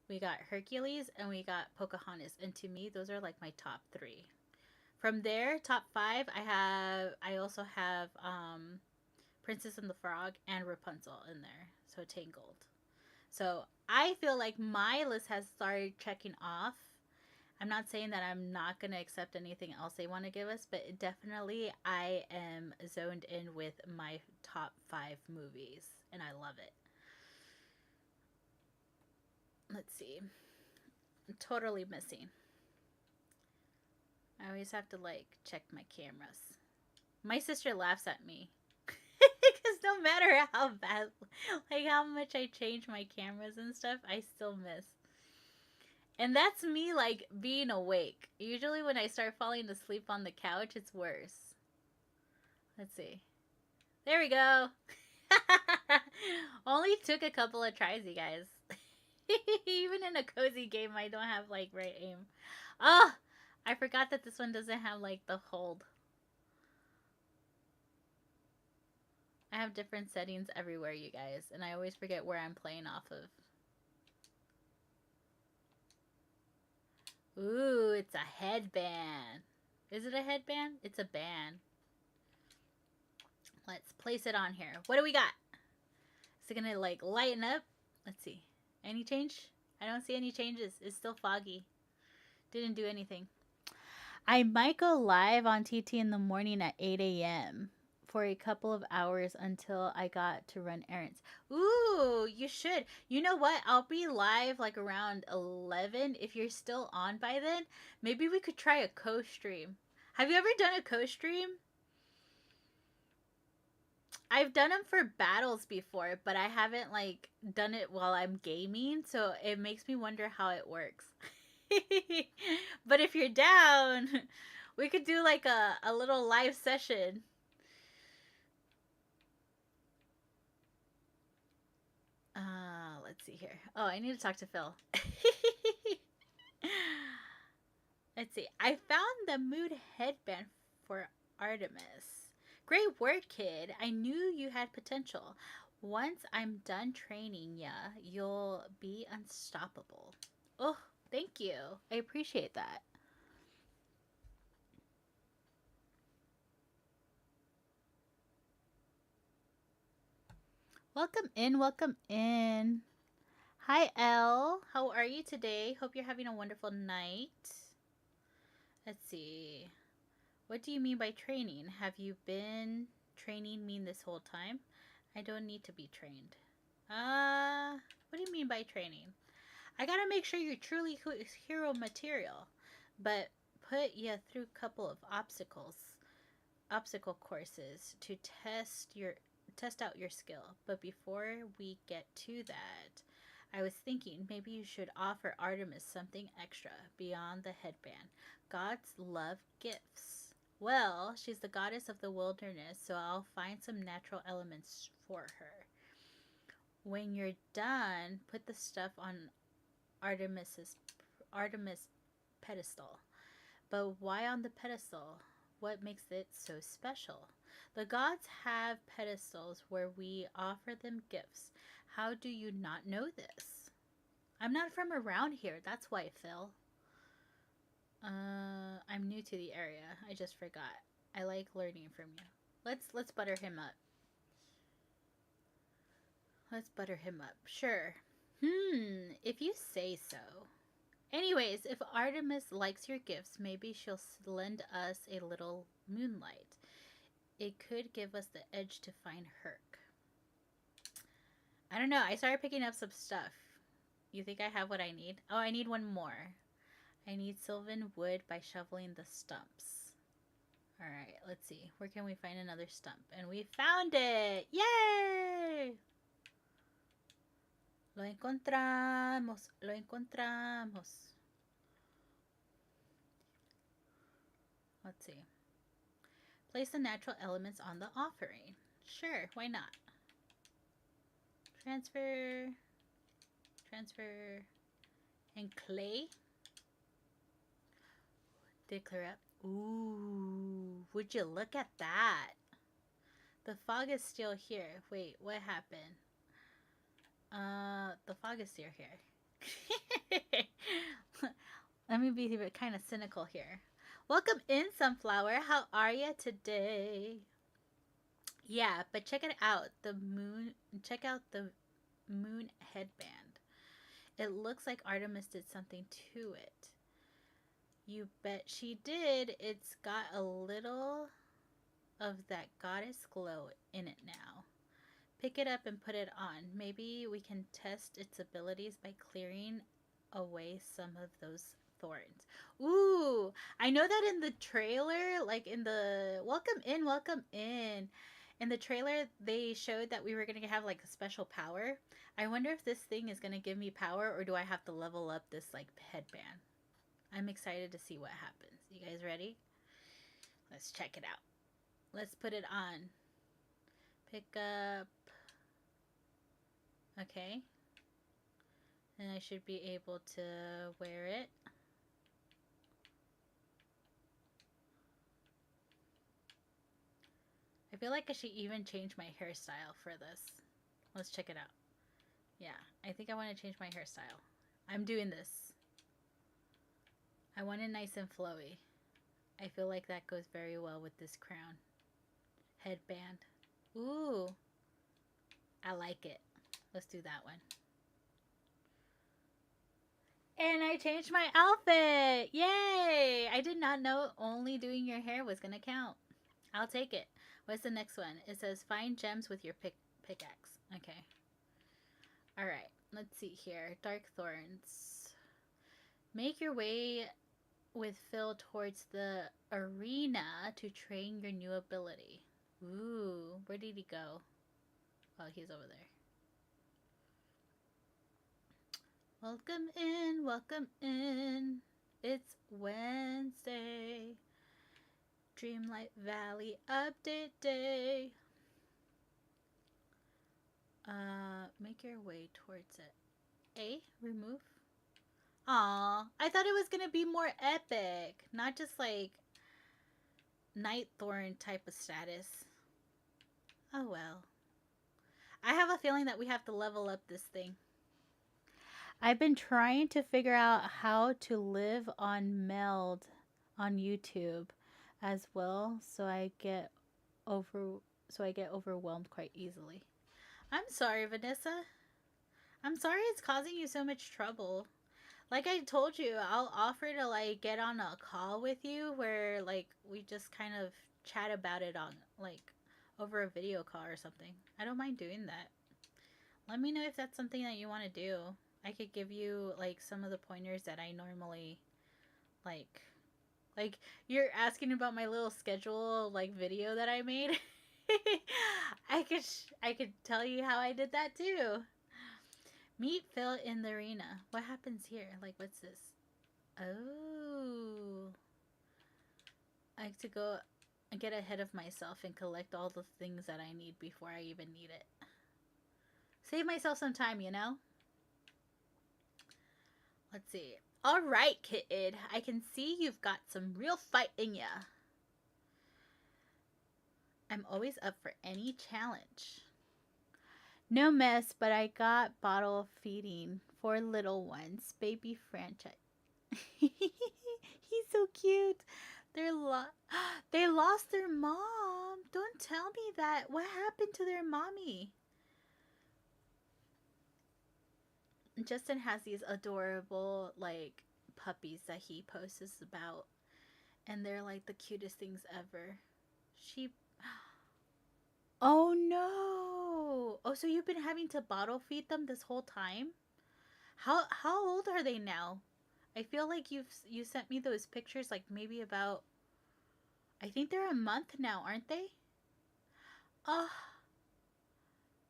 we got Hercules, and we got Pocahontas. And to me, those are like my top three. From there, top five, I also have Princess and the Frog and Rapunzel in there. So Tangled. So I feel like my list has started checking off. I'm not saying that I'm not going to accept anything else they want to give us, but definitely I am zoned in with my top five movies, and I love it. Let's see. I'm totally missing. I always have to like check my cameras. My sister laughs at me because no matter how bad, like how much I change my cameras and stuff, I still miss. And that's me like being awake. Usually when I start falling asleep on the couch, it's worse. Let's see. There we go. Only took a couple of tries, you guys. Even in a cozy game, I don't have like right aim. Oh, I forgot that this one doesn't have like the hold. I have different settings everywhere, you guys, and I always forget where I'm playing off of. Ooh, it's a headband. Is it a headband? It's a band. Let's place it on here. What do we got? Is it gonna like lighten up? Let's see. Any change? I don't see any changes. It's still foggy. Didn't do anything. I might go live on TT in the morning at 8 a.m. for a couple of hours until I got to run errands. Ooh, you should. You know what? I'll be live like around 11. If you're still on by then, maybe we could try a co-stream. Have you ever done a co-stream? I've done them for battles before, but I haven't like done it while I'm gaming, so it makes me wonder how it works. But if you're down, we could do like a little live session. Let's see here. Oh, I need to talk to Phil. Let's see. I found the mood headband for Artemis. Great work, kid. I knew you had potential. Once I'm done training ya, you'll be unstoppable. Oh, thank you. I appreciate that. Welcome in, welcome in. Hi, Elle. How are you today? Hope you're having a wonderful night. Let's see. What do you mean by training? Have you been training me this whole time? I don't need to be trained. What do you mean by training? I gotta make sure you're truly hero material, but put you through a couple of obstacle courses to test out your skill. But before we get to that, I was thinking maybe you should offer Artemis something extra beyond the headband. Gods love gifts. Well, she's the goddess of the wilderness, so I'll find some natural elements for her. When you're done, put the stuff on Artemis pedestal. But why on the pedestal? What makes it so special? The gods have pedestals where we offer them gifts. How do you not know this? I'm not from around here, that's why, Phil. I'm new to the area. I just forgot. I like learning from you. Let's butter him up. Let's butter him up. Sure. If you say so. Anyways, if Artemis likes your gifts, maybe she'll lend us a little moonlight. It could give us the edge to find Herc. I don't know. I started picking up some stuff. You think I have what I need? Oh, I need one more. I need sylvan wood by shoveling the stumps. Alright, let's see. Where can we find another stump? And we found it! Yay! Lo encontramos. Lo encontramos. Let's see. Place the natural elements on the offering. Sure, why not? Transfer. Transfer. And clay. Declare up. Ooh, would you look at that? The fog is still here. Wait, what happened? The fog is still here. Let me be kind of cynical here. Welcome in, Sunflower. How are you today? Yeah, but check it out. Check out the moon headband. It looks like Artemis did something to it. You bet she did. It's got a little of that goddess glow in it now. Pick it up and put it on. Maybe we can test its abilities by clearing away some of those thorns. Ooh, I know that in the trailer, like in the welcome in, welcome in. In the trailer, they showed that we were going to have like a special power. I wonder if this thing is going to give me power, or do I have to level up this like headband? I'm excited to see what happens. You guys ready? Let's check it out. Let's put it on. Pick up. Okay. And I should be able to wear it. I feel like I should even change my hairstyle for this. Let's check it out. Yeah, I think I want to change my hairstyle. I'm doing this. I want it nice and flowy. I feel like that goes very well with this crown. Headband. Ooh. I like it. Let's do that one. And I changed my outfit! Yay! I did not know only doing your hair was gonna count. I'll take it. What's the next one? It says find gems with your pickaxe. Okay. All right. Let's see here. Dark thorns. Make your way with Phil towards the arena to train your new ability. Ooh, where did he go? Oh, he's over there. Welcome in, welcome in. It's Wednesday. Dreamlight Valley update day. Make your way towards it. A, remove. Aw, I thought it was gonna be more epic, not just like Nightthorn type of status. Oh well. I have a feeling that we have to level up this thing. I've been trying to figure out how to live on Meld on YouTube as well, so I get overwhelmed quite easily. I'm sorry, Vanessa. I'm sorry it's causing you so much trouble. Like I told you, I'll offer to like get on a call with you where like we just kind of chat about it on like over a video call or something. I don't mind doing that. Let me know if that's something that you want to do. I could give you like some of the pointers that I normally like. Like you're asking about my little schedule like video that I made. I could tell you how I did that too. Meet Phil in the arena. What happens here? Like what's this? Oh. I have to go and get ahead of myself and collect all the things that I need before I even need it. Save myself some time, you know? Let's see. All right, kid. I can see you've got some real fight in ya. I'm always up for any challenge. No mess, but I got bottle feeding for little ones. Baby franchise. He's so cute. They lost their mom. Don't tell me that. What happened to their mommy? Justin has these adorable like puppies that he posts about, and they're like the cutest things ever. She Oh no. Oh, so you've been having to bottle feed them this whole time? How old are they now? I feel like you sent me those pictures like maybe about I think they're a month now, aren't they? Oh,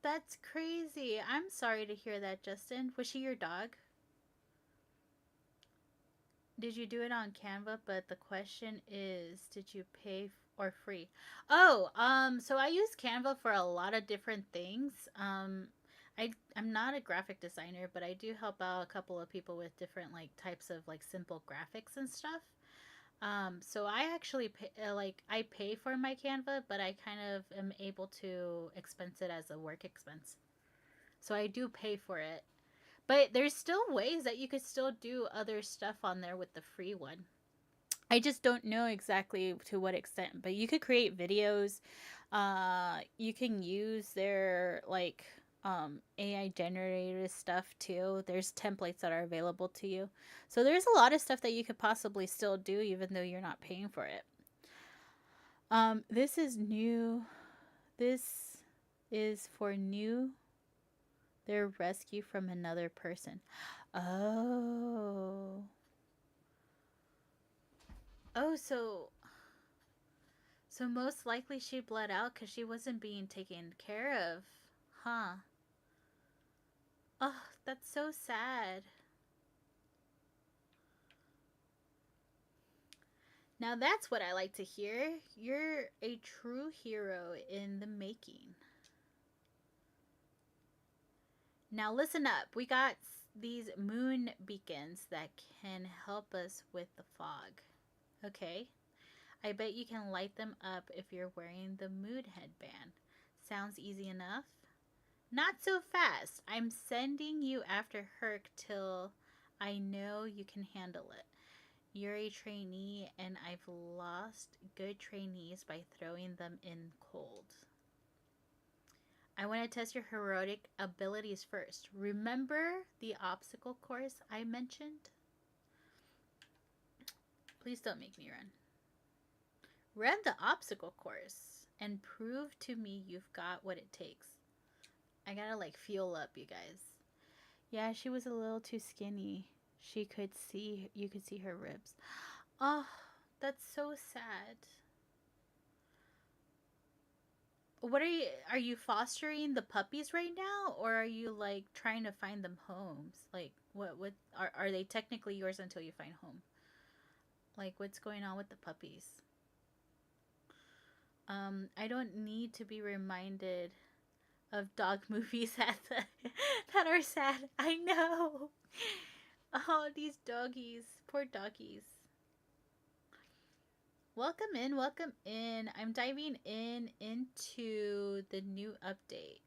that's crazy. I'm sorry to hear that, Justin. Was she your dog? Did you do it on Canva? But the question is, did you pay or free? Oh, so I use Canva for a lot of different things. I'm not a graphic designer, but I do help out a couple of people with different like types of like simple graphics and stuff. So I actually pay, I pay for my Canva, but I kind of am able to expense it as a work expense. So I do pay for it. But there's still ways that you could still do other stuff on there with the free one. I just don't know exactly to what extent, but you could create videos. You can use their like AI generated stuff too. There's templates that are available to you. So there's a lot of stuff that you could possibly still do even though you're not paying for it. This is new. This is for new. Their rescue from another person. Oh. Oh, so most likely she bled out because she wasn't being taken care of. Huh. Oh, that's so sad. Now that's what I like to hear. You're a true hero in the making. Now listen up. We got these moon beacons that can help us with the fog. Okay? I bet you can light them up if you're wearing the mood headband. Sounds easy enough? Not so fast. I'm sending you after Herc till I know you can handle it. You're a trainee, and I've lost good trainees by throwing them in cold. I want to test your heroic abilities first. Remember the obstacle course I mentioned? Please don't make me run. Run the obstacle course. and prove to me you've got what it takes. I gotta like fuel up, you guys. Yeah, she was a little too skinny. You could see her ribs. Oh, that's so sad. Are you fostering the puppies right now, or are you like trying to find them homes? Like what are they technically yours until you find home? Like what's going on with the puppies? I don't need to be reminded of dog movies that are sad. I know. Oh, these doggies, poor doggies. Welcome in, welcome in. I'm diving into the new update.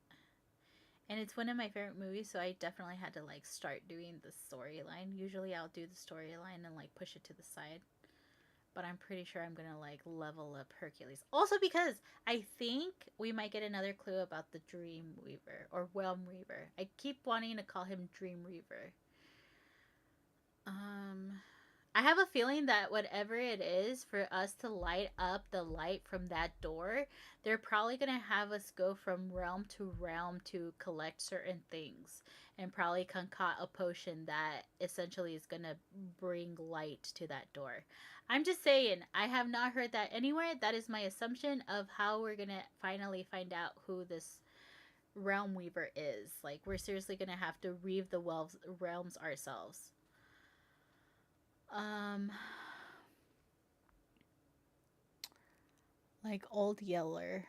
And it's one of my favorite movies, so I definitely had to like start doing the storyline. Usually I'll do the storyline and like push it to the side. But I'm pretty sure I'm gonna like level up Hercules. Also because I think we might get another clue about the Dream Weaver or Realm Weaver. I keep wanting to call him Dream Weaver. Um I have a feeling that whatever it is for us to light up the light from that door, they're probably going to have us go from realm to collect certain things and probably concoct a potion that essentially is going to bring light to that door. I'm just saying, I have not heard that anywhere. That is my assumption of how we're going to finally find out who this realm weaver is. Like, we're seriously going to have to weave the realms ourselves. Um, like Old Yeller.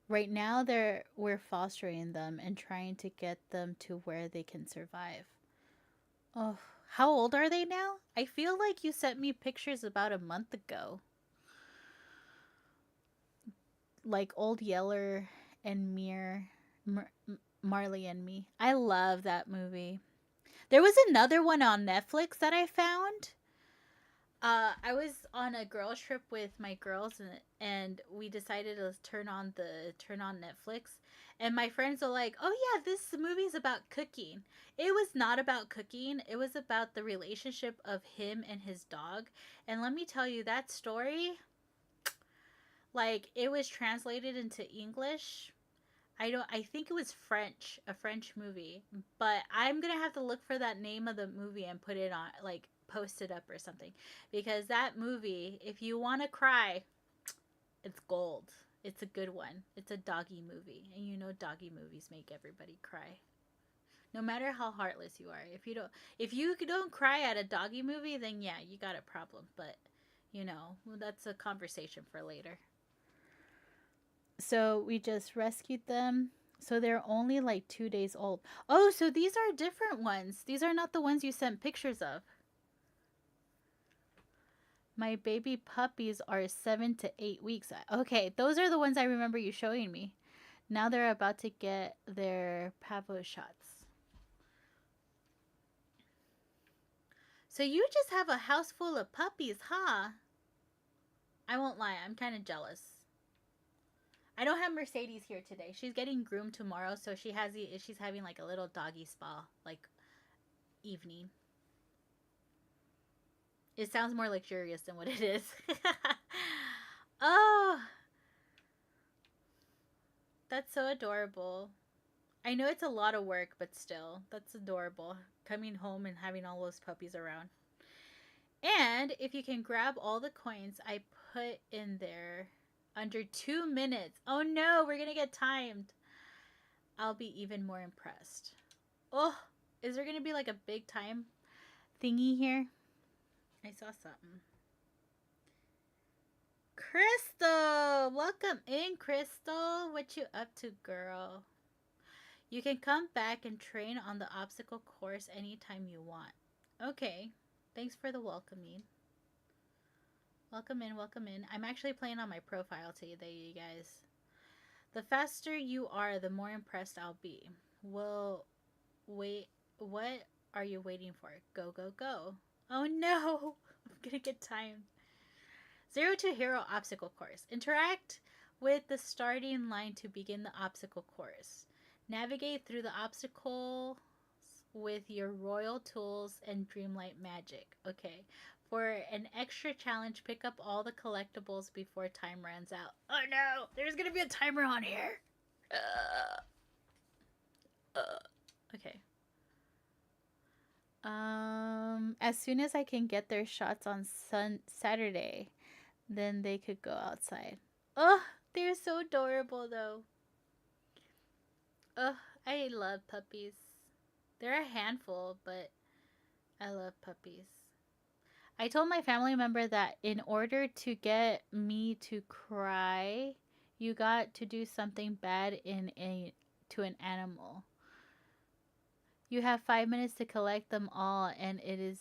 Right now we're fostering them and trying to get them to where they can survive. Oh, how old are they now? I feel like you sent me pictures about a month ago. Like Old Yeller and Marley and Me. I love that movie. There was another one on Netflix that I found. I was on a girls trip with my girls, and we decided to turn on Netflix, and my friends are like, "Oh yeah, this movie is about cooking." It was not about cooking. It was about the relationship of him and his dog. And let me tell you, that story, like, it was translated into English. I think it was French, a French movie, but I'm going to have to look for that name of the movie and put it on, like, post it up or something, because that movie, if you want to cry, it's gold. It's a good one. It's a doggy movie, and you know doggy movies make everybody cry. No matter how heartless you are. If you don't cry at a doggy movie, then yeah, you got a problem, but that's a conversation for later. So we just rescued them. So they're only like 2 days old. Oh, so these are different ones. These are not the ones you sent pictures of. My baby puppies are 7 to 8 weeks. Okay, those are the ones I remember you showing me. Now they're about to get their pavo shots. So you just have a house full of puppies, huh? I won't lie, I'm kind of jealous. I don't have Mercedes here today. She's getting groomed tomorrow, so she's having like a little doggy spa like evening. It sounds more luxurious than what it is. Oh, that's so adorable. I know it's a lot of work, but still, that's adorable. Coming home and having all those puppies around. And if you can grab all the coins I put in there under 2 minutes. Oh no, we're going to get timed. I'll be even more impressed. Oh, is there going to be like a big time thingy here? I saw something. Crystal! Welcome in, Crystal. What you up to, girl? You can come back and train on the obstacle course anytime you want. Okay. Thanks for the welcoming. Welcome in, welcome in. I'm actually playing on my profile today, you guys. The faster you are, the more impressed I'll be. Well, wait, what are you waiting for? Go, go, go. Oh no! I'm gonna get timed. 0 to Hero Obstacle Course. Interact with the starting line to begin the obstacle course. Navigate through the obstacles with your royal tools and dreamlight magic. Okay. For an extra challenge, pick up all the collectibles before time runs out. Oh no, there's gonna be a timer on here. Okay. As soon as I can get their shots on Saturday, then they could go outside. Oh, they're so adorable though. Oh, I love puppies. They're a handful, but I love puppies. I told my family member that in order to get me to cry, you got to do something bad to an animal. You have 5 minutes to collect them all, and it is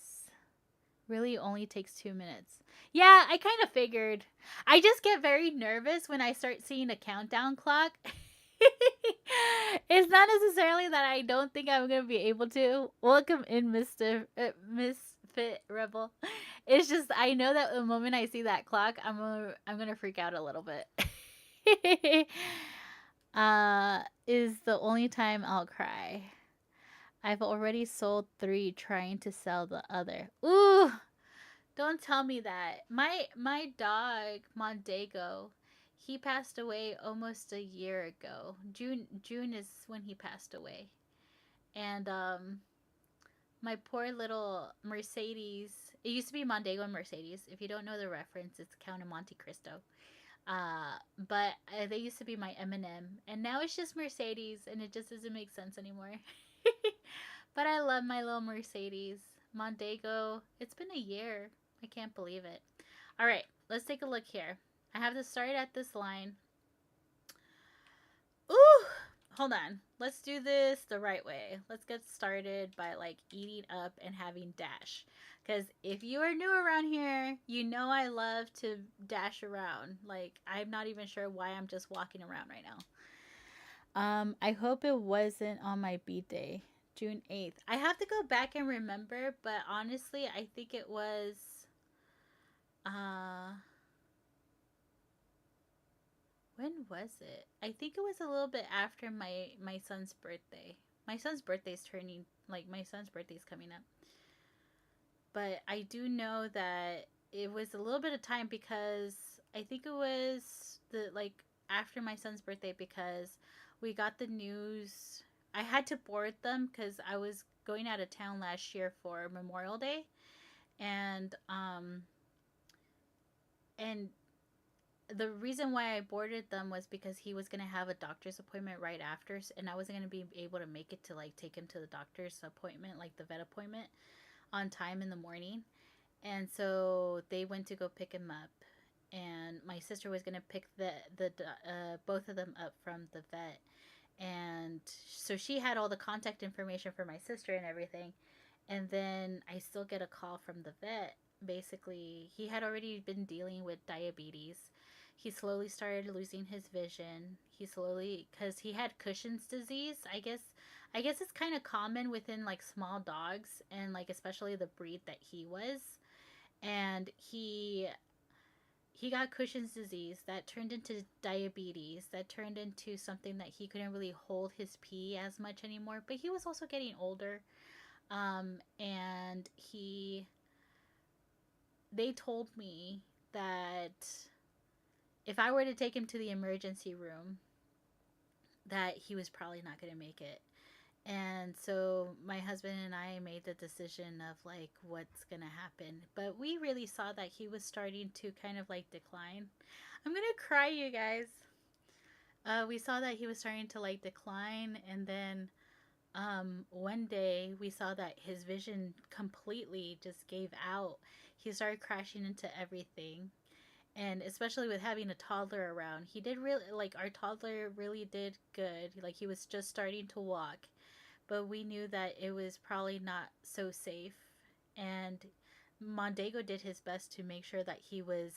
really only takes 2 minutes. Yeah, I kind of figured. I just get very nervous when I start seeing a countdown clock. It's not necessarily that I don't think I'm gonna be able to. Welcome in, Misfit Rebel. It's just I know that the moment I see that clock, I'm gonna freak out a little bit. Is the only time I'll cry. I've already sold 3 trying to sell the other. Ooh, don't tell me that. My dog Mondego, he passed away almost a year ago. June is when he passed away. And my poor little Mercedes. It used to be Mondego and Mercedes. If you don't know the reference, it's Count of Monte Cristo. But they used to be my M&M, and now it's just Mercedes, and it just doesn't make sense anymore. But I love my little Mercedes. Mondego. It's been a year. I can't believe it. All right, let's take a look here. I have to start at this line. Ooh, hold on. Let's do this the right way. Let's get started by like eating up and having dash. Because if you are new around here, you know I love to dash around. Like, I'm not even sure why I'm just walking around right now. I hope it wasn't on my beat day, June 8th. I have to go back and remember, but honestly, I think it was uh when was it? I think it was a little bit after my son's birthday. My son's birthday's turning like my son's birthday's coming up. But I do know that it was a little bit of time because I think it was the like after my son's birthday because we got the news. I had to board them because I was going out of town last year for Memorial Day, and and the reason why I boarded them was because he was gonna have a doctor's appointment right after, and I wasn't gonna be able to make it to like take him to the doctor's appointment, like the vet appointment, on time in the morning. And so they went to go pick him up, and my sister was gonna pick the both of them up from the vet, and so she had all the contact information for my sister and everything. And then I still get a call from the vet. Basically, he had already been dealing with diabetes. He slowly started losing his vision. He slowly, because he had Cushing's disease. I guess it's kind of common within like small dogs, and like especially the breed that he was. And he got Cushing's disease that turned into diabetes, that turned into something that he couldn't really hold his pee as much anymore. But he was also getting older. And they told me that if I were to take him to the emergency room, that he was probably not going to make it. And so my husband and I made the decision of like what's going to happen. But we really saw that he was starting to kind of like decline. I'm going to cry, you guys. We saw that he was starting to like decline, and then one day we saw that his vision completely just gave out. He started crashing into everything. And especially with having a toddler around, he did really like our toddler really did good. Like he was just starting to walk, but we knew that it was probably not so safe. And Mondego did his best to make sure that he was,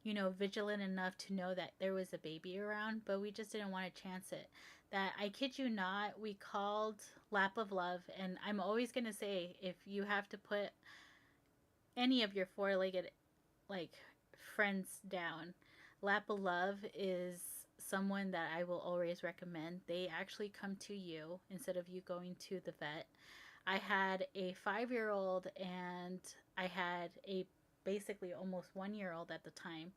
vigilant enough to know that there was a baby around, but we just didn't want to chance it. That I kid you not, we called Lap of Love, and I'm always gonna say if you have to put any of your four-legged like friends down, Lap of Love is someone that I will always recommend. They actually come to you instead of you going to the vet. I had a 5 year old and I had a basically almost 1 year old at the time.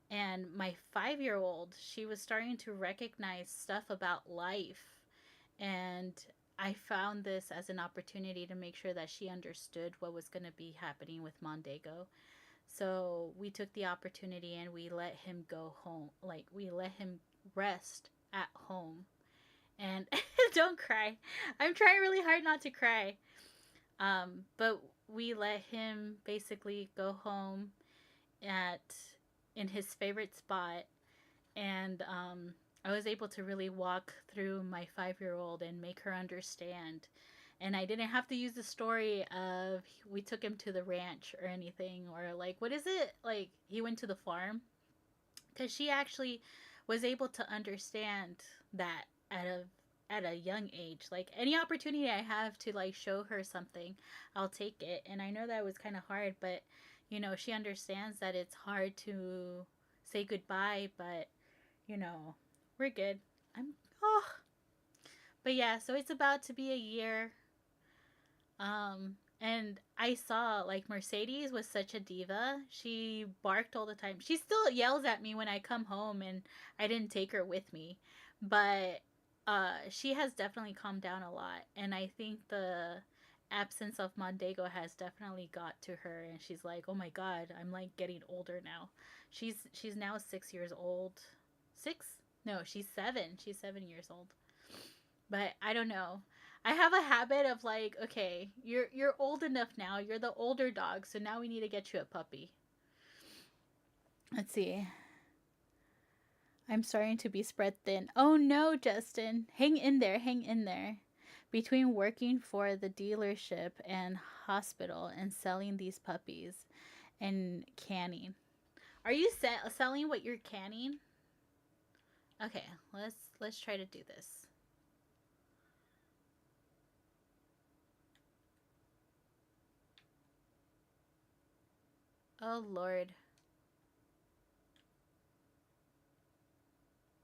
And my 5 year old, she was starting to recognize stuff about life. And I found this as an opportunity to make sure that she understood what was going to be happening with Mondego. So we took the opportunity and we let him go home. Like, we let him rest at home. And don't cry. I'm trying really hard not to cry. But we let him basically go home at in his favorite spot, and I was able to really walk through my 5 year old and make her understand. And I didn't have to use the story of we took him to the ranch or anything, or like, what is it? Like, he went to the farm. Because she actually was able to understand that at a young age. Like, any opportunity I have to like show her something, I'll take it. And I know that was kind of hard, but she understands that it's hard to say goodbye, but we're good. I'm oh, but yeah, so it's about to be a year. And I saw like Mercedes was such a diva. She barked all the time. She still yells at me when I come home and I didn't take her with me. But she has definitely calmed down a lot. And I think the absence of Mondego has definitely got to her, and she's like, "Oh my god, I'm like getting older now." She's now 6 years old. 6? No, she's 7. She's 7 years old. But I don't know. I have a habit of like, okay, you're old enough now. You're the older dog, so now we need to get you a puppy. Let's see. I'm starting to be spread thin. Oh no, Justin. Hang in there, hang in there. Between working for the dealership and hospital and selling these puppies and canning. Are you selling what you're canning? Okay, let's try to do this. Oh Lord.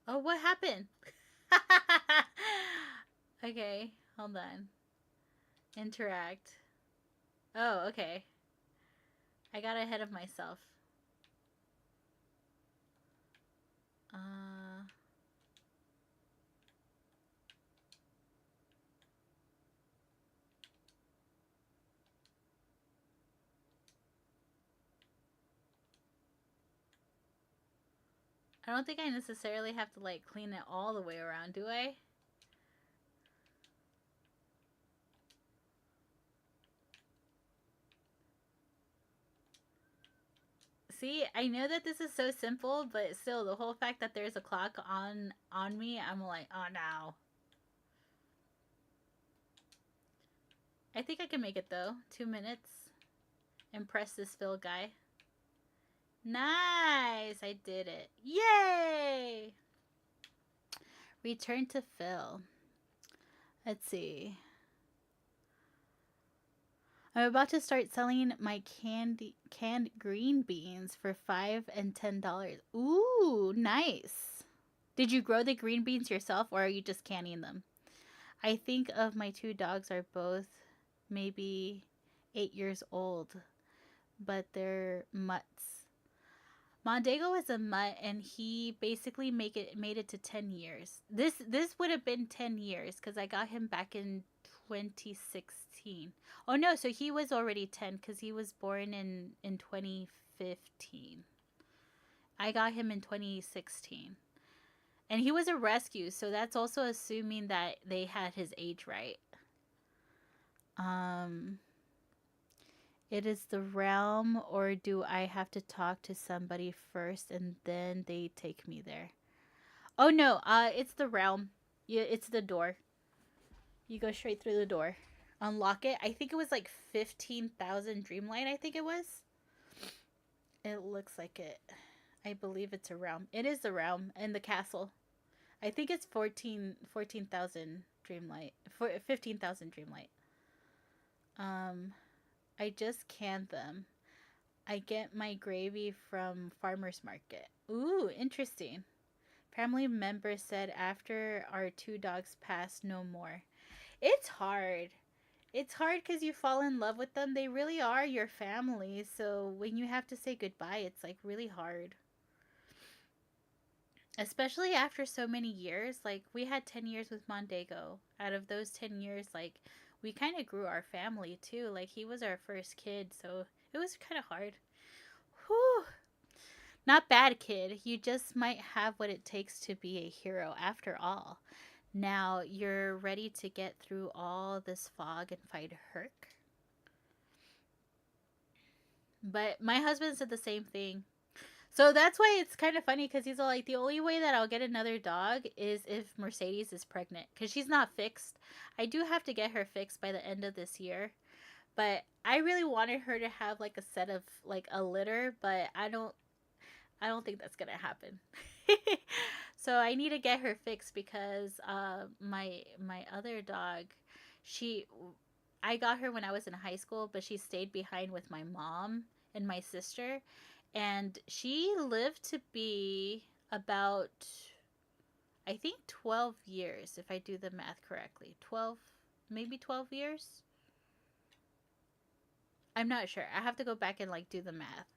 Oh, what happened? Okay, hold on. Interact. Oh, okay. I got ahead of myself. Uh, I don't think I necessarily have to like clean it all the way around, do I? See, I know that this is so simple, but still, the whole fact that there's a clock on me, I'm like, oh no. I think I can make it though. 2 minutes. Impress this Phil guy. Nice! I did it. Yay! Return to Phil. Let's see. I'm about to start selling my canned green beans for $5 and $10. Ooh, nice. Did you grow the green beans yourself, or are you just canning them? I think of my two dogs are both maybe 8 years old, but they're mutts. Mondego is a mutt, and he basically made it to 10 years. This would have been 10 years because I got him back in 2016. Oh no, so he was already 10 because he was born in 2015. I got him in 2016, and he was a rescue, so that's also assuming that they had his age right. Um, it is the realm, or do I have to talk to somebody first and then they take me there? Oh no, it's the realm. Yeah, it's the door. You go straight through the door. Unlock it. I think it was like 15,000 Dreamlight, I think it was. It looks like it. I believe it's a realm. It is the realm and the castle. I think it's 14,000 Dreamlight. 15,000 Dreamlight. I just canned them. I get my gravy from farmer's market. Ooh, interesting. Family members said after our two dogs passed, no more. It's hard. It's hard because you fall in love with them. They really are your family. So when you have to say goodbye, it's like really hard. Especially after so many years. Like we had 10 years with Mondego. Out of those 10 years, like we kind of grew our family too. Like he was our first kid. So it was kind of hard. Whew. Not bad, kid. You just might have what it takes to be a hero after all. Now you're ready to get through all this fog and fight Herc. But my husband said the same thing. So that's why it's kind of funny because he's all like, the only way that I'll get another dog is if Mercedes is pregnant because she's not fixed. I do have to get her fixed by the end of this year. But I really wanted her to have like a set of like a litter, but I don't think that's gonna happen. So I need to get her fixed because my other dog, she I got her when I was in high school, but she stayed behind with my mom and my sister, and she lived to be about, I think, 12 years if I do the math correctly. 12, maybe 12 years. I'm not sure. I have to go back and like do the math.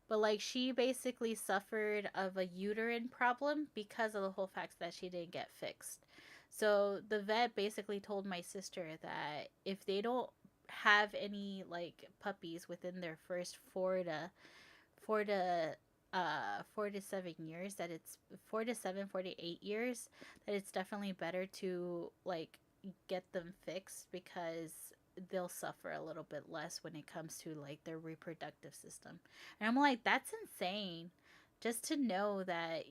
But like she basically suffered of a uterine problem because of the whole fact that she didn't get fixed. So the vet basically told my sister that if they don't have any like puppies within their first 4 to 7 years, that it's 4 to 7, 4 to 8 years, that it's definitely better to like get them fixed because they'll suffer a little bit less when it comes to like their reproductive system. And I'm like, that's insane. Just to know that,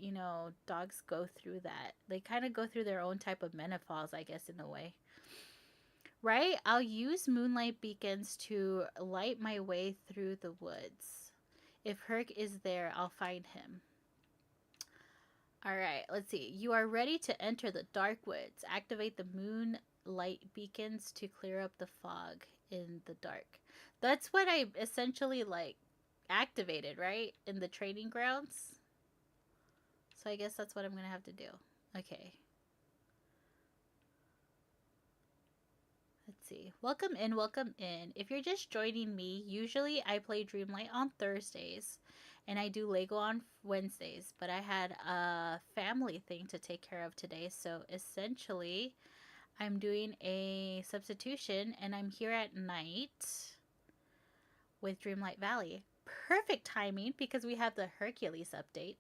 dogs go through that. They kind of go through their own type of menopause, I guess, in a way. Right? I'll use moonlight beacons to light my way through the woods. If Herc is there, I'll find him. All right, let's see. You are ready to enter the dark woods. Activate the moonlight beacons to clear up the fog in the dark. That's what I essentially like activated, right? In the training grounds. So I guess that's what I'm going to have to do. Okay. Let's see. Welcome in, welcome in. If you're just joining me, usually I play Dreamlight on Thursdays and I do Lego on Wednesdays, but I had a family thing to take care of today, so essentially I'm doing a substitution and I'm here at night with Dreamlight Valley. Perfect timing because we have the Hercules update.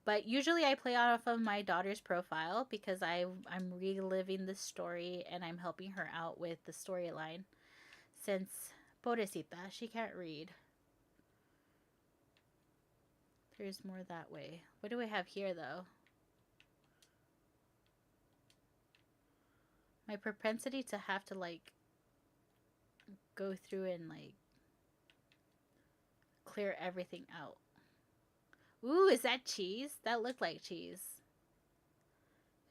But usually I play off of my daughter's profile because I'm reliving the story and I'm helping her out with the storyline since pobrecita, she can't read. There's more that way. What do we have here though? My propensity to have to like go through and like clear everything out. Ooh, is that cheese? That looked like cheese.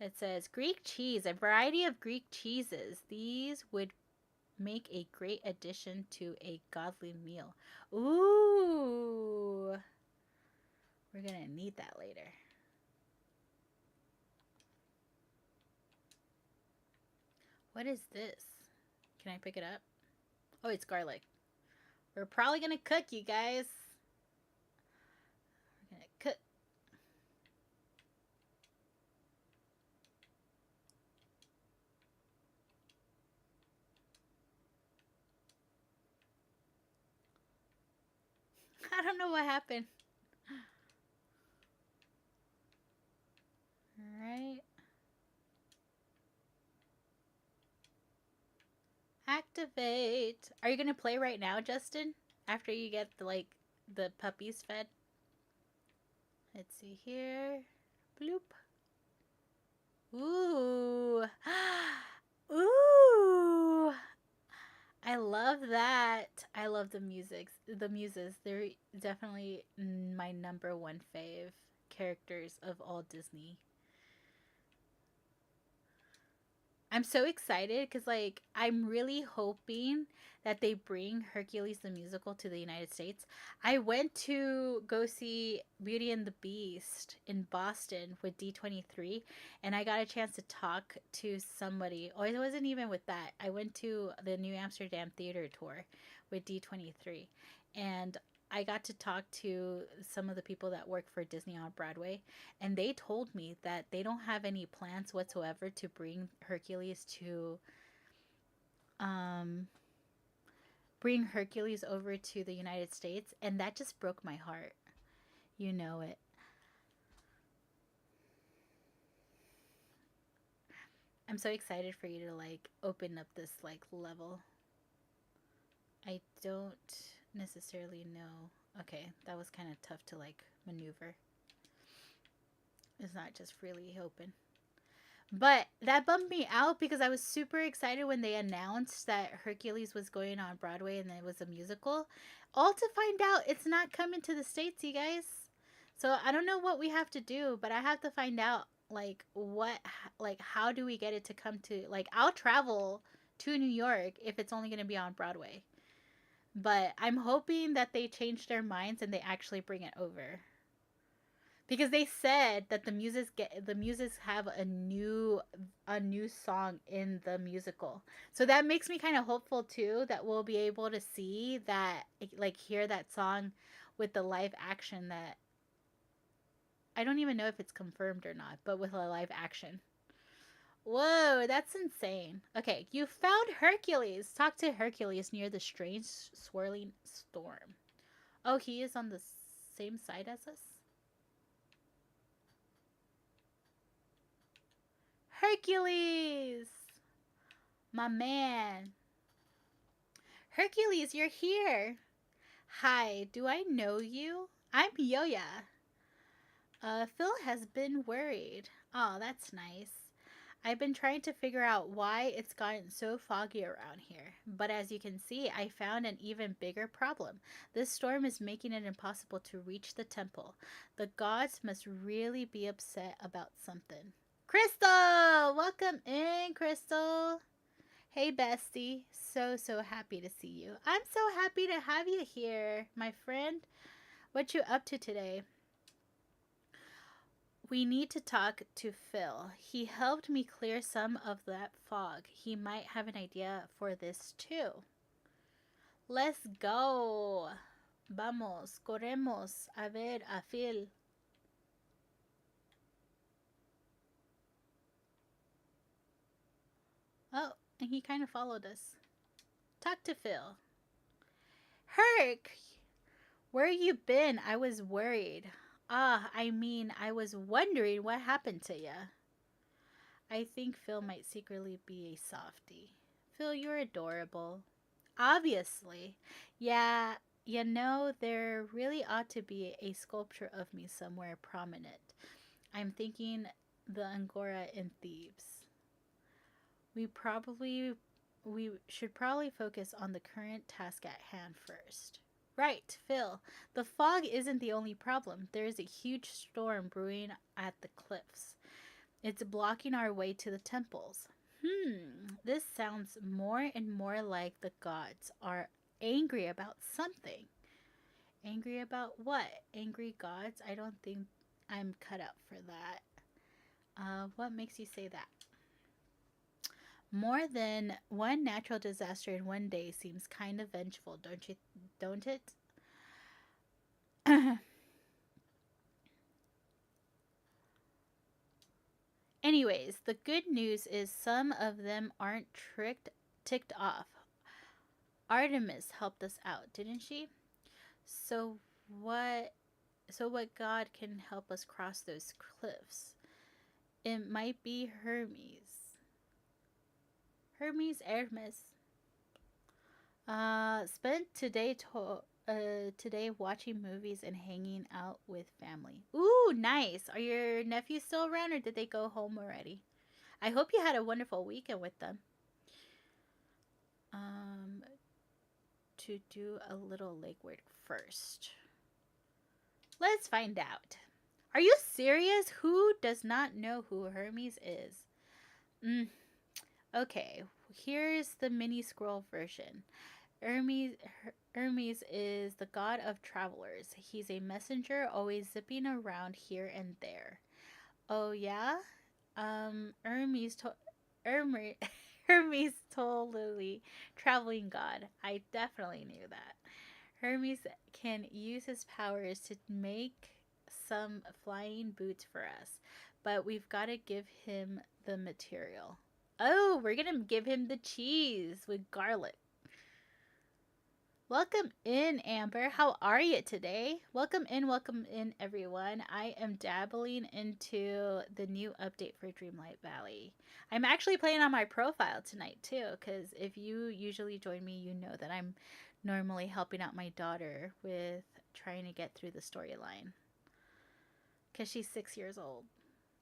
It says Greek cheese, a variety of Greek cheeses. These would make a great addition to a godly meal. Ooh. We're going to need that later. What is this? Can I pick it up? Oh, it's garlic. We're probably going to cook, you guys. We're going to cook. I don't know what happened. Alright. Activate. Are you going to play right now, Justin? After you get the puppies fed? Let's see here. Bloop. Ooh. Ooh. I love that. I love the music. The muses. They're definitely my number one fave characters of all Disney. I'm so excited because, like, I'm really hoping that they bring Hercules the musical to the United States. I went to go see Beauty and the Beast in Boston with D23, and I got a chance to talk to somebody. Oh, it wasn't even with that. I went to the New Amsterdam Theater Tour with D23, and I got to talk to some of the people that work for Disney on Broadway, and they told me that they don't have any plans whatsoever to um bring Hercules over to the United States, and that just broke my heart. You know it. I'm so excited for you to like open up this like level. I don't necessarily know. Okay, that was kind of tough to like maneuver. It's not just freely open. But that bummed me out because I was super excited when they announced that Hercules was going on Broadway and it was a musical. All to find out it's not coming to the States, you guys. So I don't know what we have to do, but I have to find out like what like how do we get it to come to like I'll travel to New York if it's only going to be on Broadway. But I'm hoping that they change their minds and they actually bring it over because they said that the musics have a new song in the musical, so that makes me kind of hopeful too that we'll be able to see that like hear that song with the live action. That I don't even know if it's confirmed or not, but with a live action. Whoa, that's insane. Okay, you found Hercules. Talk to Hercules near the strange swirling storm. Oh, he is on the same side as us. Hercules! My man. Hercules, you're here. Hi, do I know you? I'm Yoya. Phil has been worried. Oh, that's nice. I've been trying to figure out why it's gotten so foggy around here. But as you can see, I found an even bigger problem. This storm is making it impossible to reach the temple. The gods must really be upset about something. Crystal! Welcome in, Crystal. Hey, bestie. So happy to see you. I'm so happy to have you here, my friend. What you up to today? We need to talk to Phil. He helped me clear some of that fog. He might have an idea for this too. Let's go. Vamos, corremos a ver a Phil. Oh, and he kind of followed us. Talk to Phil. Herc, where you been? I was worried. I was wondering what happened to ya. I think Phil might secretly be a softie. Phil, you're adorable. Obviously. Yeah, you know, there really ought to be a sculpture of me somewhere prominent. I'm thinking the Angora in Thebes. We probably we should probably focus on the current task at hand first. Right, Phil. The fog isn't the only problem. There is a huge storm brewing at the cliffs. It's blocking our way to the temples. This sounds more and more like the gods are angry about something. Angry about what? Angry gods? I don't think I'm cut out for that. What makes you say that? More than one natural disaster in one day seems kind of vengeful, don't you? Don't it? Anyways, the good news is some of them aren't ticked off. Artemis helped us out, didn't she? So what what god can help us cross those cliffs? It might be Hermes. Hermes. Spent today watching movies and hanging out with family. Ooh, nice. Are your nephews still around or did they go home already? I hope you had a wonderful weekend with them. Um, to do a little legwork first. Let's find out. Are you serious? Who does not know who Hermes is? Mm, Okay, here's the mini scroll version. Hermes is the god of travelers. He's a messenger, always zipping around here and there. Oh yeah, Hermes to Hermes Hermes totally traveling god. I definitely knew that. Hermes can use his powers to make some flying boots for us, but we've got to give him the material. Oh, we're gonna give him the cheese with garlic. Welcome in, Amber. How are you today? Welcome in, everyone. I am dabbling into the new update for Dreamlight Valley. I'm actually playing on my profile tonight, too, because if you usually join me, you know that I'm normally helping out my daughter with trying to get through the storyline. Because she's 6 years old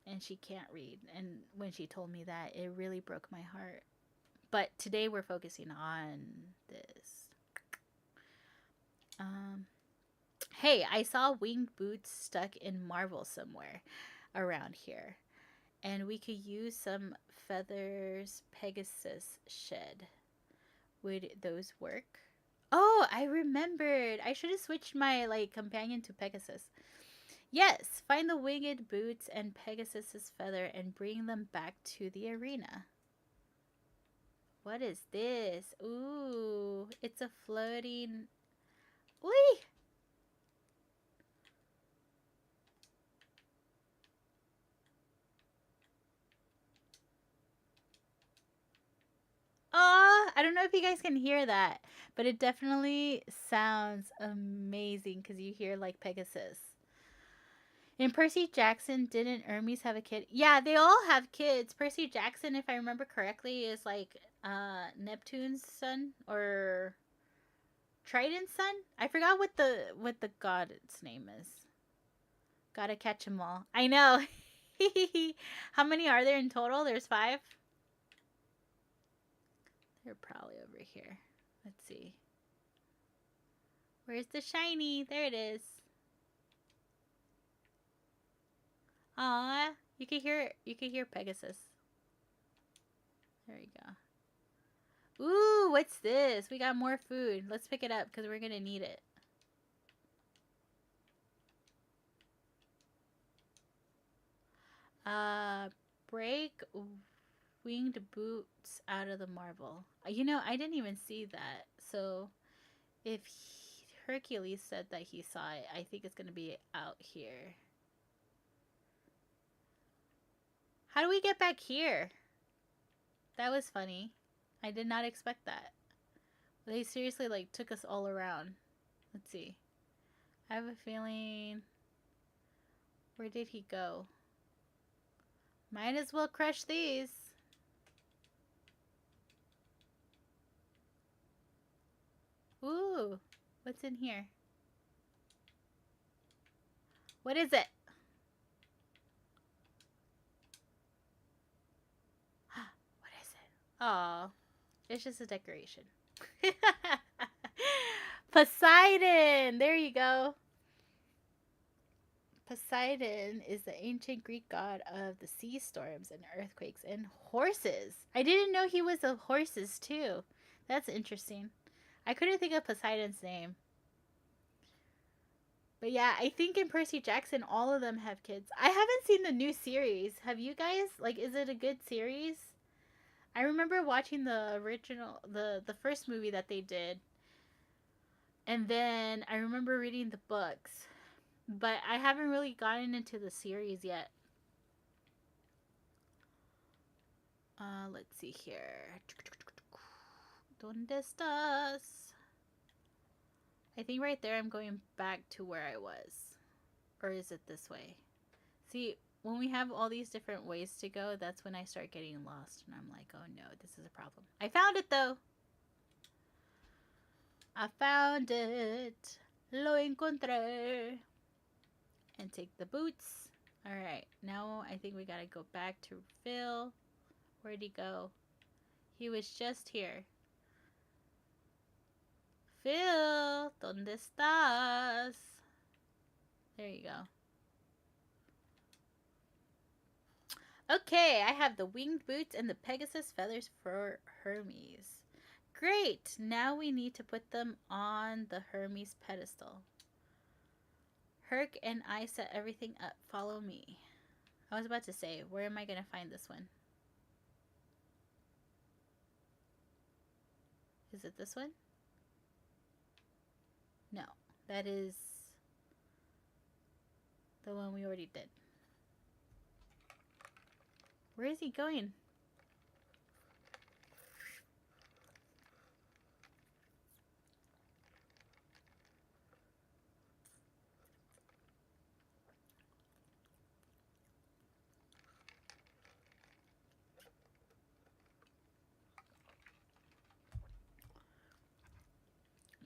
and she can't read. And when she told me that, it really broke my heart. But today we're focusing on this. Hey, I saw winged boots stuck in marble somewhere around here. And we could use some feathers Pegasus shed. Would those work? Oh, I remembered. I should have switched my companion to Pegasus. Yes, find the winged boots and Pegasus's feather and bring them back to the arena. What is this? Ooh, it's a floating. Wee! Oh, I don't know if you guys can hear that, but it definitely sounds amazing because you hear like Pegasus. In Percy Jackson, didn't Hermes have a kid? Yeah, they all have kids. Percy Jackson, if I remember correctly, is like Neptune's son or Triton's son. I forgot what the god's name is. Gotta catch 'em all. I know. How many are there in total? There's 5. They're probably over here. Let's see. Where's the shiny? There it is. Aw, you could hear Pegasus. There you go. Ooh, what's this? We got more food. Let's pick it up because we're gonna need it. Uh, break winged boots out of the marble. You know, I didn't even see that. So, if Hercules said that he saw it, I think it's gonna be out here. How do we get back here? That was funny. I did not expect that. They seriously took us all around. Let's see. I have a feeling. Where did he go? Might as well crush these. Ooh, what's in here? What is it? What is it? Oh, it's just a decoration. Poseidon! There you go. Poseidon is the ancient Greek god of the sea storms and earthquakes and horses. I didn't know he was of horses too. That's interesting. I couldn't think of Poseidon's name. But yeah, I think in Percy Jackson, all of them have kids. I haven't seen the new series. Have you guys? Is it a good series? I remember watching the original, the first movie that they did. And then I remember reading the books. But I haven't really gotten into the series yet. Let's see here. ¿Dónde estás? I think right there I'm going back to where I was. Or is it this way? See, when we have all these different ways to go, that's when I start getting lost. And I'm like, oh no, this is a problem. I found it though. I found it. Lo encontré. And take the boots. Alright, now I think we gotta go back to Phil. Where'd he go? He was just here. Phil, ¿dónde estás? There you go. Okay, I have the winged boots and the Pegasus feathers for Hermes. Great! Now we need to put them on the Hermes pedestal. Herc and I set everything up. Follow me. I was about to say, where am I going to find this one? Is it this one? No, that is the one we already did. Where is he going?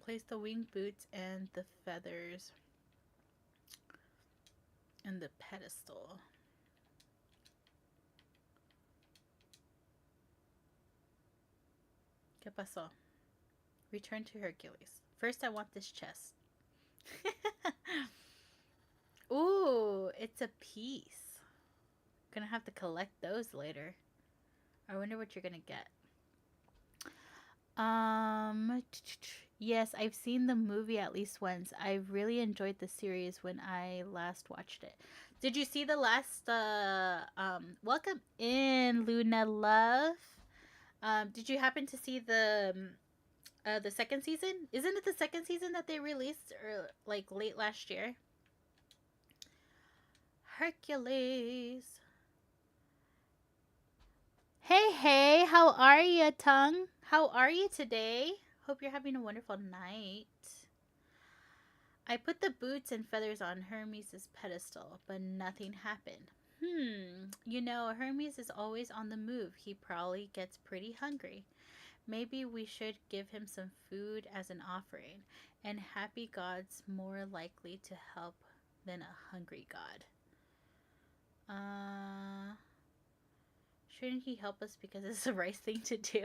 Place the winged boots and the feathers in the pedestal. ¿Qué pasó? Return to Hercules. First, I want this chest. Ooh, it's a piece. Gonna have to collect those later. I wonder what you're gonna get. Yes, I've seen the movie at least once. I really enjoyed the series when I last watched it. Did you see the last welcome in Luna Love? Did you happen to see the second season? Isn't it the second season that they released or like late last year? Hercules. Hey, hey, how are you, Tongue? How are you today? Hope you're having a wonderful night. I put the boots and feathers on Hermes' pedestal, but nothing happened. You know, Hermes is always on the move. He probably gets pretty hungry. Maybe we should give him some food as an offering, and happy god's more likely to help than a hungry god. Shouldn't he help us because it's the right thing to do?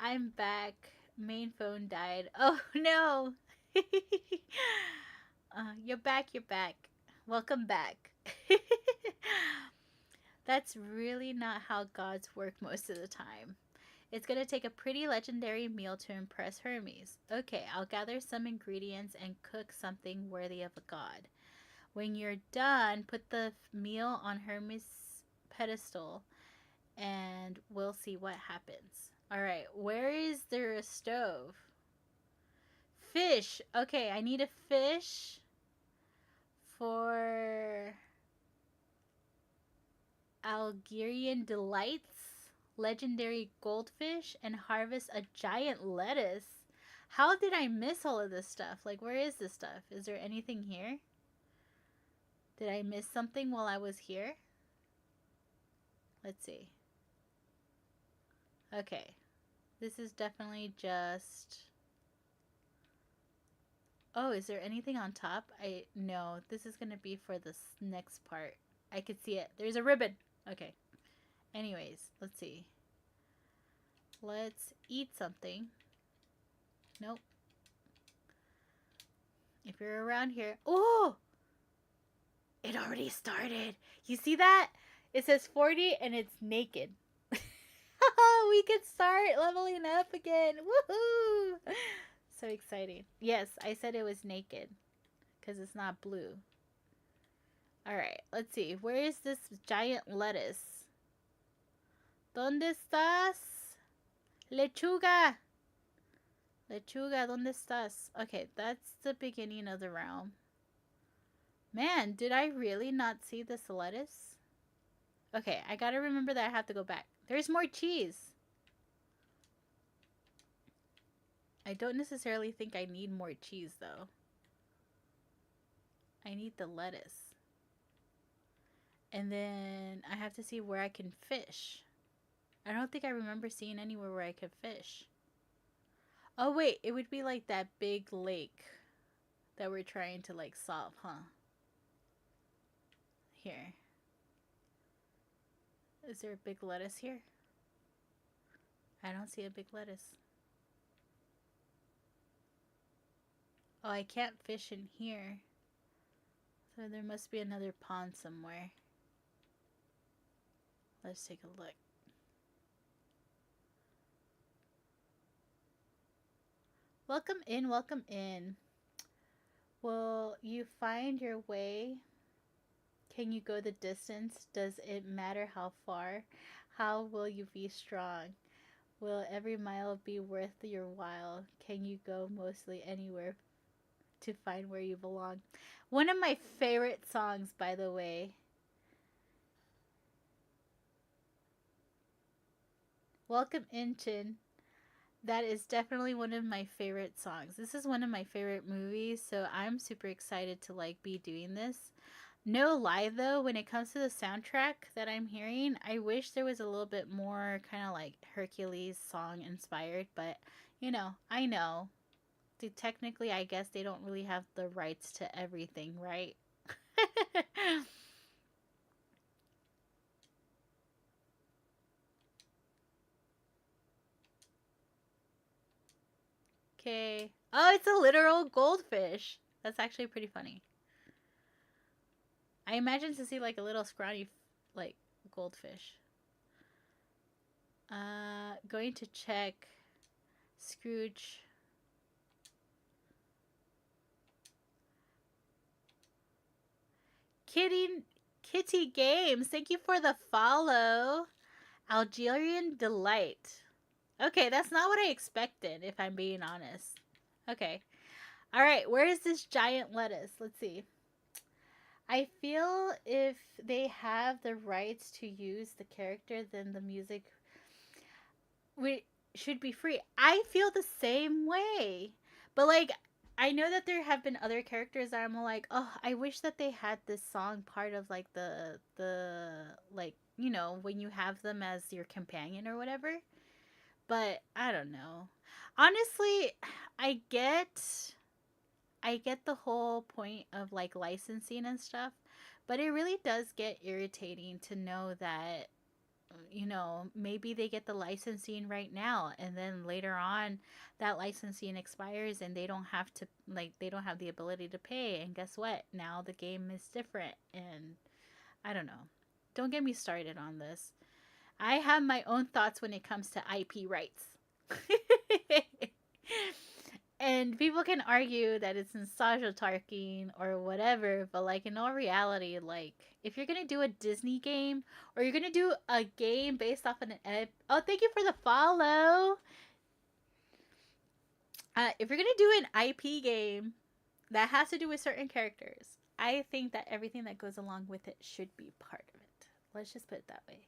I'm back. Main phone died. Oh no! You're back, you're back. Welcome back. That's really not how gods work most of the time. It's gonna take a pretty legendary meal to impress Hermes. Okay, I'll gather some ingredients and cook something worthy of a god. When you're done, put the meal on Hermes' pedestal and we'll see what happens. Alright, where is there a stove? Fish! Okay, I need a fish for Algerian Delights, legendary goldfish, and harvest a giant lettuce. How did I miss all of this stuff? Like, where is this stuff? Is there anything here? Did I miss something while I was here? Let's see. Okay. This is definitely just... Oh, is there anything on top? No, this is going to be for this next part. I could see it. There's a ribbon. Okay. Anyways, let's see. Let's eat something. Nope. If you're around here... Oh! It already started. You see that? It says 40 and it's naked. We could start leveling up again. Woohoo! So exciting. Yes, I said it was naked because it's not blue. Alright, let's see. Where is this giant lettuce? ¿Dónde estás? Lechuga! Lechuga, ¿dónde estás? Okay, that's the beginning of the realm. Man, did I really not see this lettuce? Okay, I gotta remember that I have to go back. There's more cheese. I don't necessarily think I need more cheese, though. I need the lettuce. And then I have to see where I can fish. I don't think I remember seeing anywhere where I could fish. Oh, wait. It would be like that big lake that we're trying to, like, solve, huh? Here. Is there a big lettuce here? I don't see a big lettuce. Oh, I can't fish in here. So there must be another pond somewhere. Let's take a look. Welcome in, welcome in. Will you find your way? Can you go the distance? Does it matter how far? How will you be strong? Will every mile be worth your while? Can you go mostly anywhere to find where you belong? One of my favorite songs, by the way. Welcome in, Chin. That is definitely one of my favorite songs. This is one of my favorite movies, so I'm super excited to like be doing this. No lie though, when it comes to the soundtrack that I'm hearing, I wish there was a little bit more kind of like Hercules song inspired, but I know. Technically, I guess they don't really have the rights to everything, right? Okay. Oh, it's a literal goldfish. That's actually pretty funny. I imagine to see like a little scrawny like goldfish. Going to check Scrooge. Kitty Games. Thank you for the follow. Algerian Delight. Okay, that's not what I expected, if I'm being honest. Okay. All right, where is this giant lettuce? Let's see. I feel if they have the rights to use the character, then the music we should be free. I feel the same way. But like I know that there have been other characters that I'm like, "Oh, I wish that they had this song part of like the like, when you have them as your companion or whatever." But I don't know. Honestly, I get I get the whole point of like licensing and stuff, but it really does get irritating to know that maybe they get the licensing right now and then later on that licensing expires and they don't have to like they don't have the ability to pay, and guess what? Now the game is different, and I don't know. Don't get me started on this. I have my own thoughts when it comes to IP rights. And people can argue that it's nostalgia talking or whatever, but like in all reality, like if you're gonna do a Disney game or you're gonna do a game based off of oh, thank you for the follow. If you're gonna do an IP game that has to do with certain characters, I think that everything that goes along with it should be part of it. Let's just put it that way.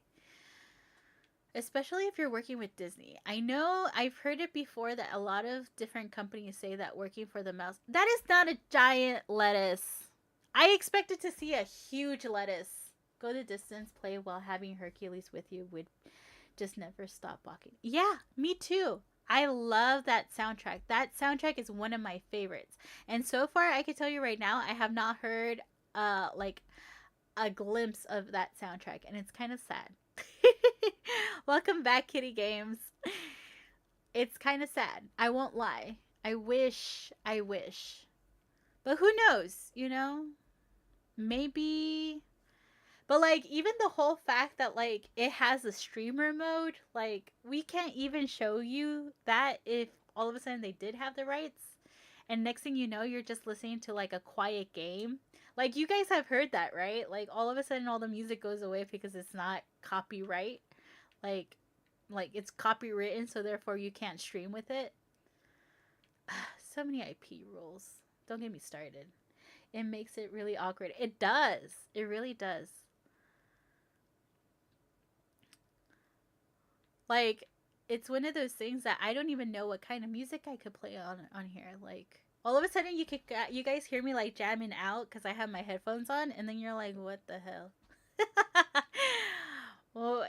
Especially if you're working with Disney. I know I've heard it before that a lot of different companies say that working for the mouse. That is not a giant lettuce. I expected to see a huge lettuce. Go the distance, play while having Hercules with you would just never stop walking. Yeah, me too. I love that soundtrack. That soundtrack is one of my favorites. And so far, I can tell you right now, I have not heard like a glimpse of that soundtrack, and it's kind of sad. Welcome back, Kitty Games. It's kind of sad. I won't lie. I wish. But who knows, Maybe. But like even the whole fact that like it has a streamer mode, like we can't even show you that if all of a sudden they did have the rights. And next thing you know, you're just listening to like a quiet game. Like you guys have heard that, right? Like all of a sudden all the music goes away because it's not copyright. Like it's copywritten, so therefore you can't stream with it. So many IP rules. Don't get me started. It makes it really awkward. It does. It really does. Like it's one of those things that I don't even know what kind of music I could play on here. Like all of a sudden you guys hear me like jamming out because I have my headphones on, and then you're like, what the hell? Well,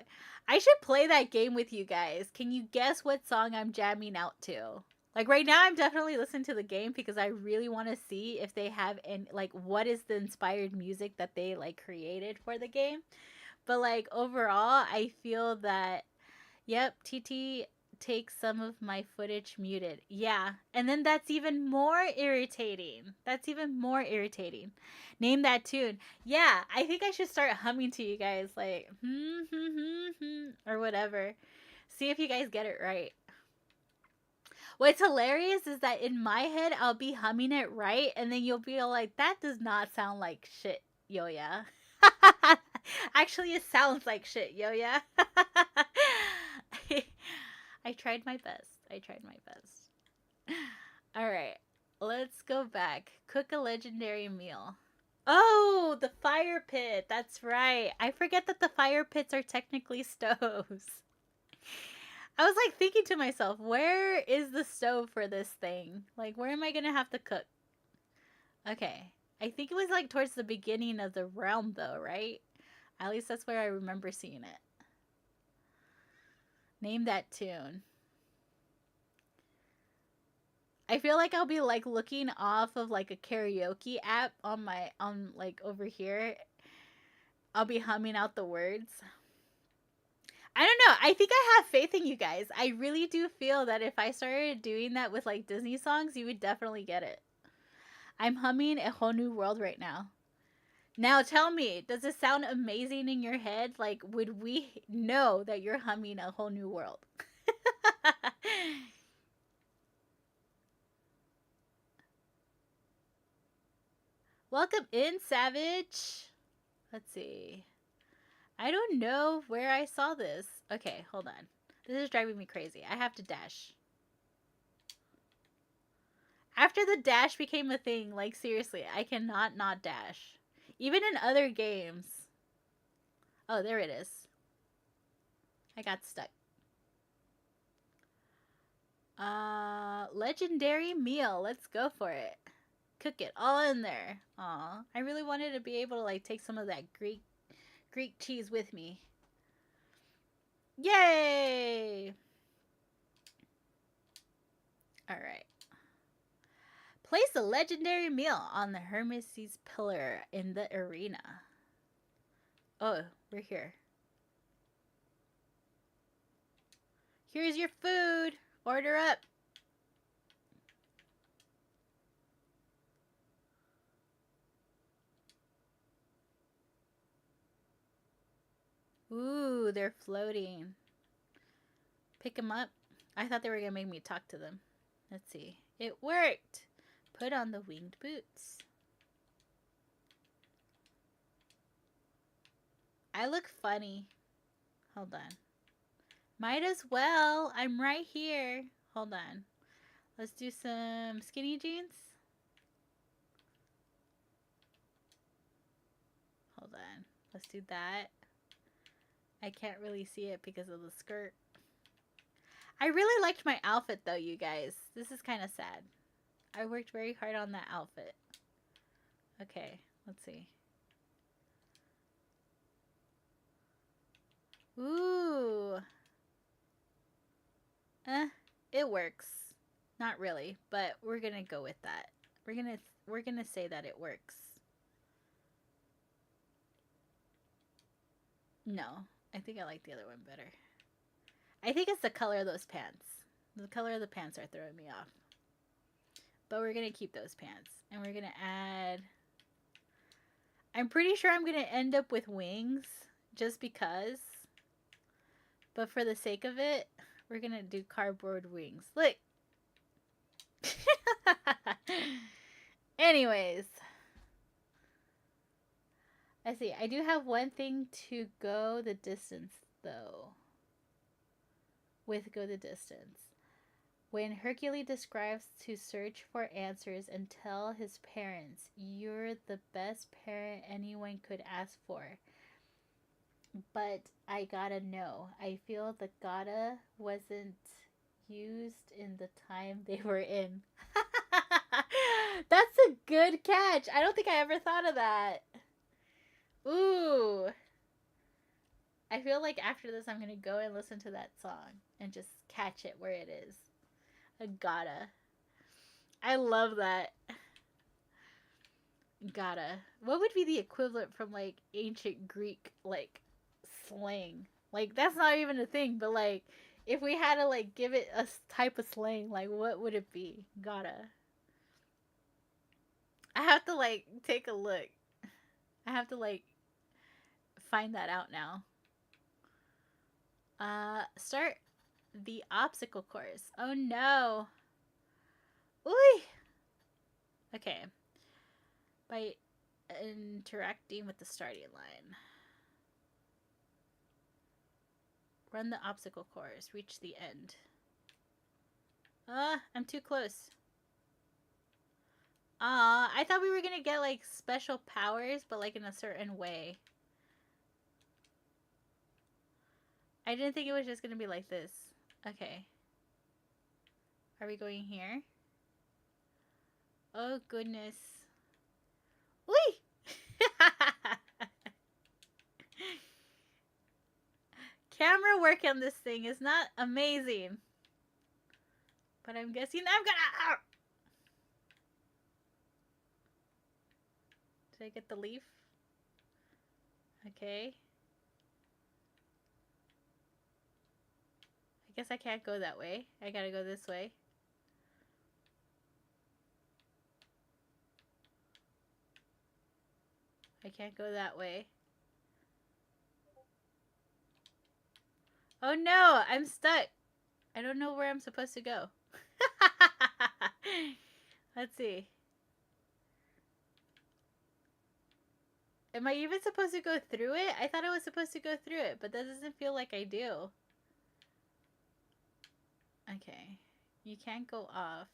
I should play that game with you guys. Can you guess what song I'm jamming out to? Like right now, I'm definitely listening to the game because I really want to see if they have any like what is the inspired music that they like created for the game. But like overall, I feel that yep, take some of my footage muted. Yeah. And then that's even more irritating. That's even more irritating. Name that tune. Yeah, I think I should start humming to you guys like or whatever. See if you guys get it right. What's hilarious is that in my head I'll be humming it right and then you'll be like, that does not sound like shit, Yo-Ya. Actually, it sounds like shit, Yo-Ya. I tried my best. I tried my best. All right, let's go back. Cook a legendary meal. Oh, the fire pit. That's right. I forget that the fire pits are technically stoves. I was like thinking to myself, where is the stove for this thing? Like, where am I going to have to cook? Okay. I think it was like towards the beginning of the realm, though, right? At least that's where I remember seeing it. Name that tune. I feel like I'll be like looking off of like a karaoke app on like over here. I'll be humming out the words. I don't know. I think I have faith in you guys. I really do feel that if I started doing that with like Disney songs, you would definitely get it. I'm humming A Whole New World right now. Now tell me, does it sound amazing in your head? Like, would we know that you're humming A Whole New World? Welcome in, Savage. Let's see. I don't know where I saw this. Okay, hold on. This is driving me crazy. I have to dash. After the dash became a thing, like seriously, I cannot not dash. Even in other games. Oh, there it is. I got stuck. Legendary meal. Let's go for it. Cook it all in there. Aw, I really wanted to be able to like take some of that Greek cheese with me. Yay! All right. Place a legendary meal on the Hercules pillar in the arena. Oh, we're here. Here's your food. Order up. Ooh, they're floating. Pick them up. I thought they were going to make me talk to them. Let's see. It worked. Put on the winged boots. I look funny. Hold on. Might as well. I'm right here. Hold on. Let's do some skinny jeans. Hold on. Let's do that. I can't really see it because of the skirt. I really liked my outfit though, you guys. This is kind of sad. I worked very hard on that outfit. Okay, let's see. Ooh. It works. Not really, but we're gonna go with that. We're gonna say that it works. No, I think I like the other one better. I think it's the color of those pants. The color of the pants are throwing me off. But we're gonna keep those pants. And we're gonna add... I'm pretty sure I'm gonna end up with wings. Just because. But for the sake of it, we're gonna do cardboard wings. Look! Anyways. I see. I do have one thing to go the distance, though. With go the distance. When Hercules describes to search for answers and tell his parents, you're the best parent anyone could ask for. But I gotta know. I feel the gotta wasn't used in the time they were in. That's a good catch. I don't think I ever thought of that. Ooh. I feel like after this I'm going to go and listen to that song and just catch it where it is. A gotta. I love that. Gotta. What would be the equivalent from like ancient Greek like slang? Like that's not even a thing, but like if we had to like give it a type of slang, like what would it be? Gotta. I have to like take a look. I have to like find that out now. Start the obstacle course. Oh no. Ooh. Okay. By interacting with the starting line. Run the obstacle course. Reach the end. I'm too close. I thought we were gonna get like special powers, but like in a certain way. I didn't think it was just gonna be like this. Okay. Are we going here? Oh goodness. Whee! Camera work on this thing is not amazing. But I'm guessing I'm gonna... Did I get the leaf? Okay. I guess I can't go that way. I gotta go this way. I can't go that way. Oh no, I'm stuck. I don't know where I'm supposed to go. Let's see. Am I even supposed to go through it? I thought I was supposed to go through it, but that doesn't feel like I do. Okay. You can't go off.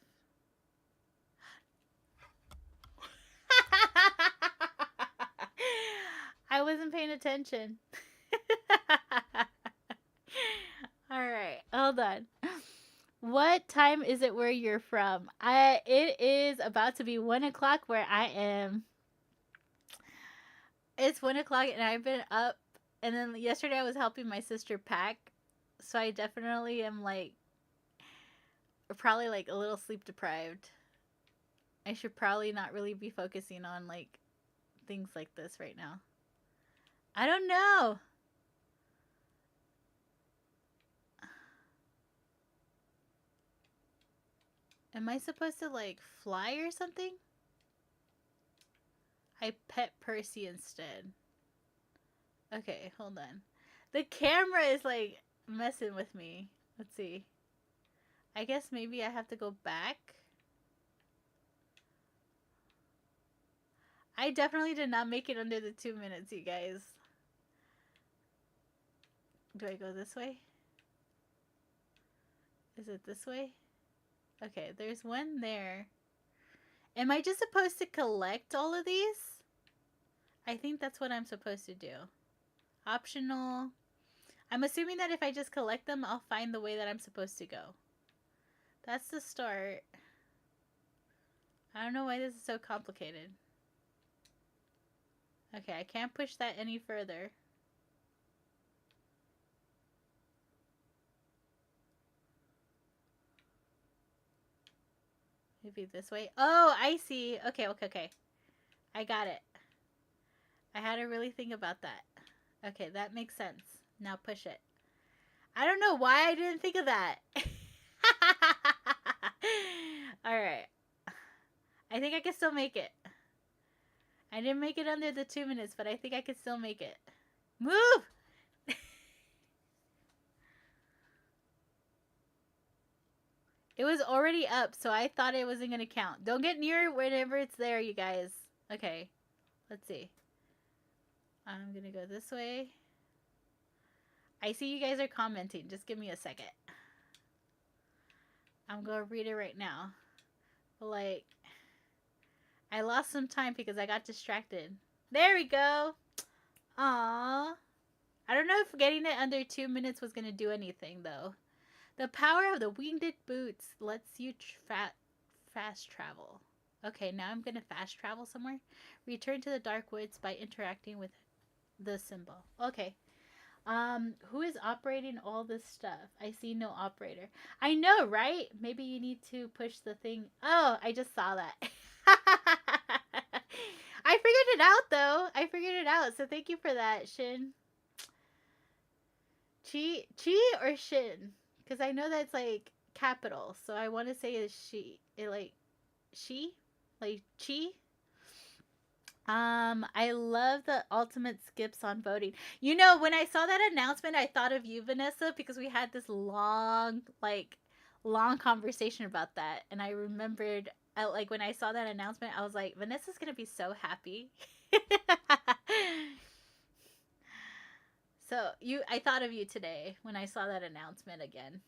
I wasn't paying attention. Alright, hold on. What time is it where you're from? It is about to be 1 o'clock where I am. It's 1 o'clock and I've been up. And then yesterday I was helping my sister pack. So I definitely am like, probably like a little sleep deprived. I should probably not really be focusing on like things like this right now. I don't know. Am I supposed to like fly or something? I pet Percy instead. Okay, hold on. The camera is like messing with me. Let's see. I guess maybe I have to go back. I definitely did not make it under the 2 minutes, you guys. Do I go this way? Is it this way? Okay, there's one there. Am I just supposed to collect all of these? I think that's what I'm supposed to do. Optional. I'm assuming that if I just collect them, I'll find the way that I'm supposed to go. That's the start. I don't know why this is so complicated. Okay, I can't push that any further. Maybe this way. Oh, I see. Okay. I got it. I had to really think about that. Okay, that makes sense. Now push it. I don't know why I didn't think of that. Alright. I think I can still make it. I didn't make it under the 2 minutes, but I think I can still make it. Move! It was already up, so I thought it wasn't going to count. Don't get near whenever it's there, you guys. Okay. Let's see. I'm going to go this way. I see you guys are commenting. Just give me a second. I'm going to read it right now. But, like, I lost some time because I got distracted. There we go. Aww. I don't know if getting it under 2 minutes was going to do anything, though. The power of the winged boots lets you fast travel. Okay, now I'm going to fast travel somewhere. Return to the dark woods by interacting with the symbol. Okay. Who is operating all this stuff? I see no operator. I know, right? Maybe you need to push the thing. Oh, I just saw that. I figured it out, though. I figured it out. So thank you for that, Shin. Chi or Shin? Because I know that's like capital, so I want to say is she. It like she, like chi. I love the ultimate skips on voting. You know, when I saw that announcement, I thought of you, Vanessa, because we had this long conversation about that, and I remembered, like when I saw that announcement, I was like, Vanessa's gonna be so happy. So I thought of you today when I saw that announcement again.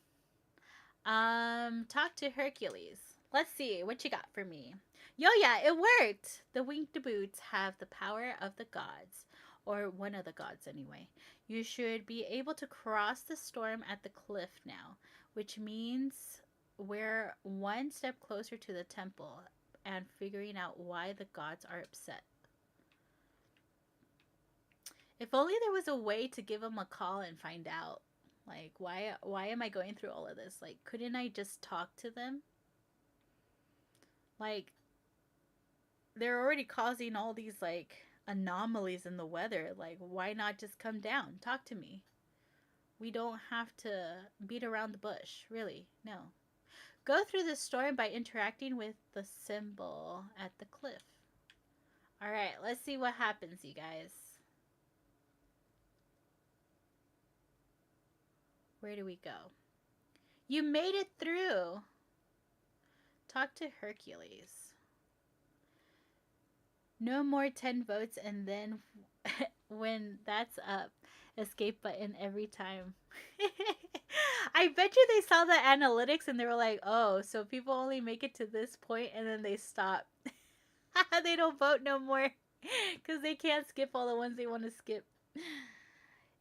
Talk to Hercules. Let's see what you got for me. Yo, yeah, it worked. The winged boots have the power of the gods, or one of the gods anyway. You should be able to cross the storm at the cliff now, which means we're one step closer to the temple and figuring out why the gods are upset. If only there was a way to give them a call and find out. Like, why am I going through all of this? Like, couldn't I just talk to them? Like, they're already causing all these like anomalies in the weather. Like, why not just come down? Talk to me. We don't have to beat around the bush, really. No. Go through the storm by interacting with the symbol at the cliff. All right, let's see what happens, you guys. Where do we go? You made it through. Talk to Hercules. No more 10 votes, and then when that's up, escape button every time. I bet you they saw the analytics and they were like, oh, so people only make it to this point and then they stop. They don't vote no more because they can't skip all the ones they want to skip.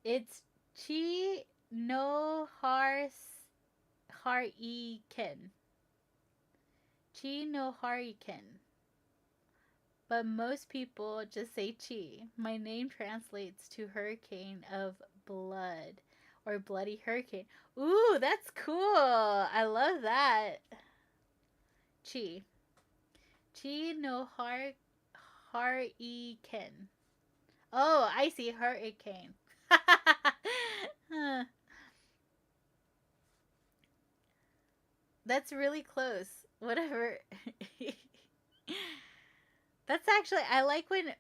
It's Chi no Hariken. Chi no Hariken. But most people just say Chi. My name translates to hurricane of blood or bloody hurricane. Ooh, that's cool. I love that. Chi. Chi no hurricane. Oh, I see hurricane. That's really close. Whatever. That's actually I like when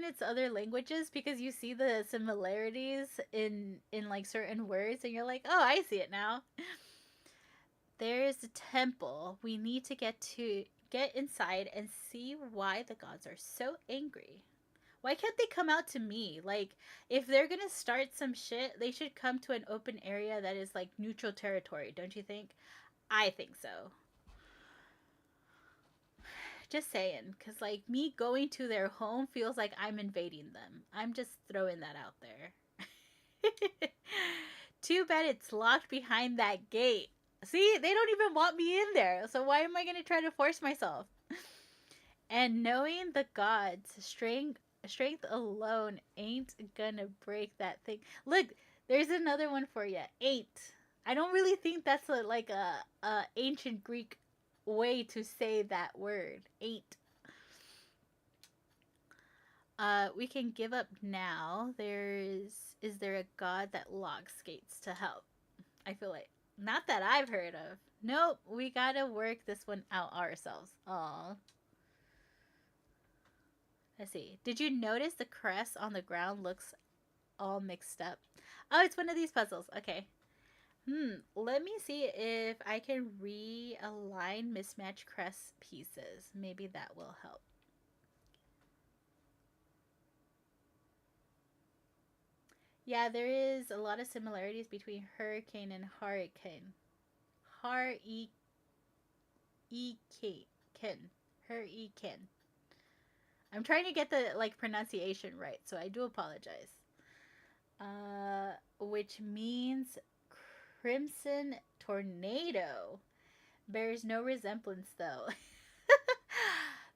it's other languages because you see the similarities in like certain words and you're like, "Oh, I see it now." There's a temple. We need to get inside and see why the gods are so angry. Why can't they come out to me? Like, if they're going to start some shit, they should come to an open area that is like neutral territory, don't you think? I think so. Just saying, because like me going to their home feels like I'm invading them. I'm just throwing that out there. Too bad it's locked behind that gate. See, they don't even want me in there. So why am I going to try to force myself? And knowing the gods, strength alone ain't gonna break that thing. Look, there's another one for you. Ain't. I don't really think that's like a ancient Greek way to say that word. Ain't. We can give up now. Is there a god that locks gates to help? I feel like not that I've heard of. Nope, we gotta work this one out ourselves. Aw. Let's see. Did you notice the crest on the ground looks all mixed up? Oh, it's one of these puzzles. Okay. Let me see if I can realign mismatched crest pieces. Maybe that will help. Yeah, there is a lot of similarities between hurricane and hurricane. Hurricane. Hurricane. I'm trying to get the like pronunciation right, so I do apologize. Which means crimson tornado. Bears no resemblance though.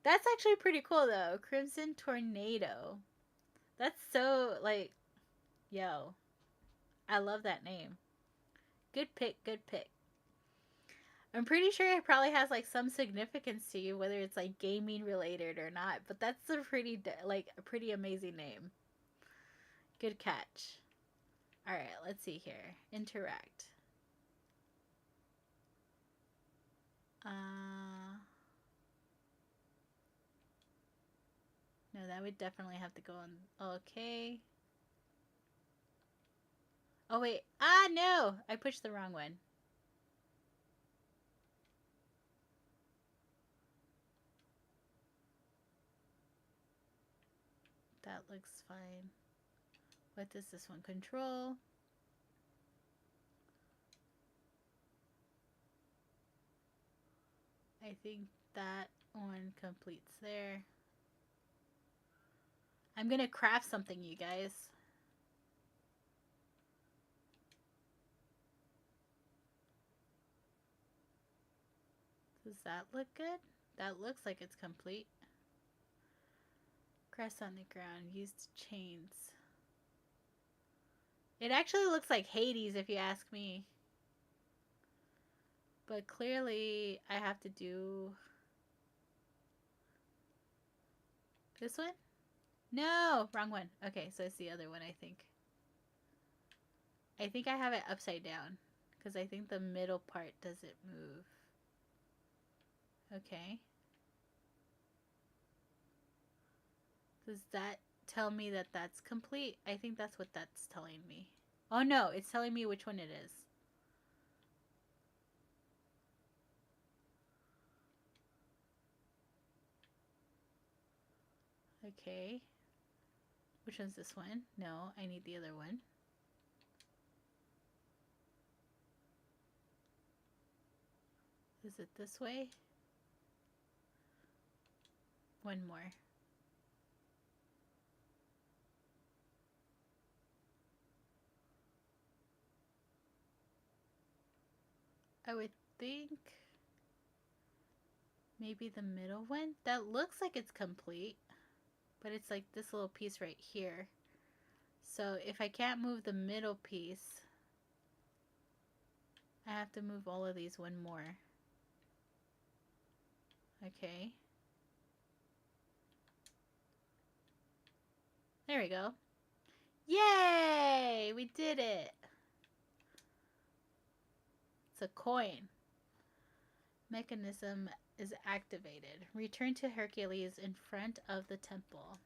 That's actually pretty cool though. Crimson tornado. That's so like, yo, I love that name. Good pick, good pick. I'm pretty sure it probably has like some significance to you, whether it's like gaming related or not. But that's a pretty amazing name. Good catch. All right, let's see here. Interact. Uh, no, that would definitely have to go on. Okay. Oh, wait. Ah, no! I pushed the wrong one. That looks fine. What does this one control? I think that one completes there. I'm gonna craft something, you guys. Does that look good? That looks like it's complete. Grass on the ground. Used chains. It actually looks like Hades if you ask me. But clearly I have to do this one? No! Wrong one. Okay, so it's the other one, I think. I think I have it upside down. Because I think the middle part doesn't move. Okay. Does that tell me that that's complete? I think that's what that's telling me. Oh no, it's telling me which one it is. Okay. Which one's this one? No, I need the other one. Is it this way? One more. I would think maybe the middle one. That looks like it's complete, but it's like this little piece right here. So if I can't move the middle piece, I have to move all of these one more. Okay. There we go. Yay! We did it! It's a coin. Mechanism is activated. Return to Hercules in front of the temple.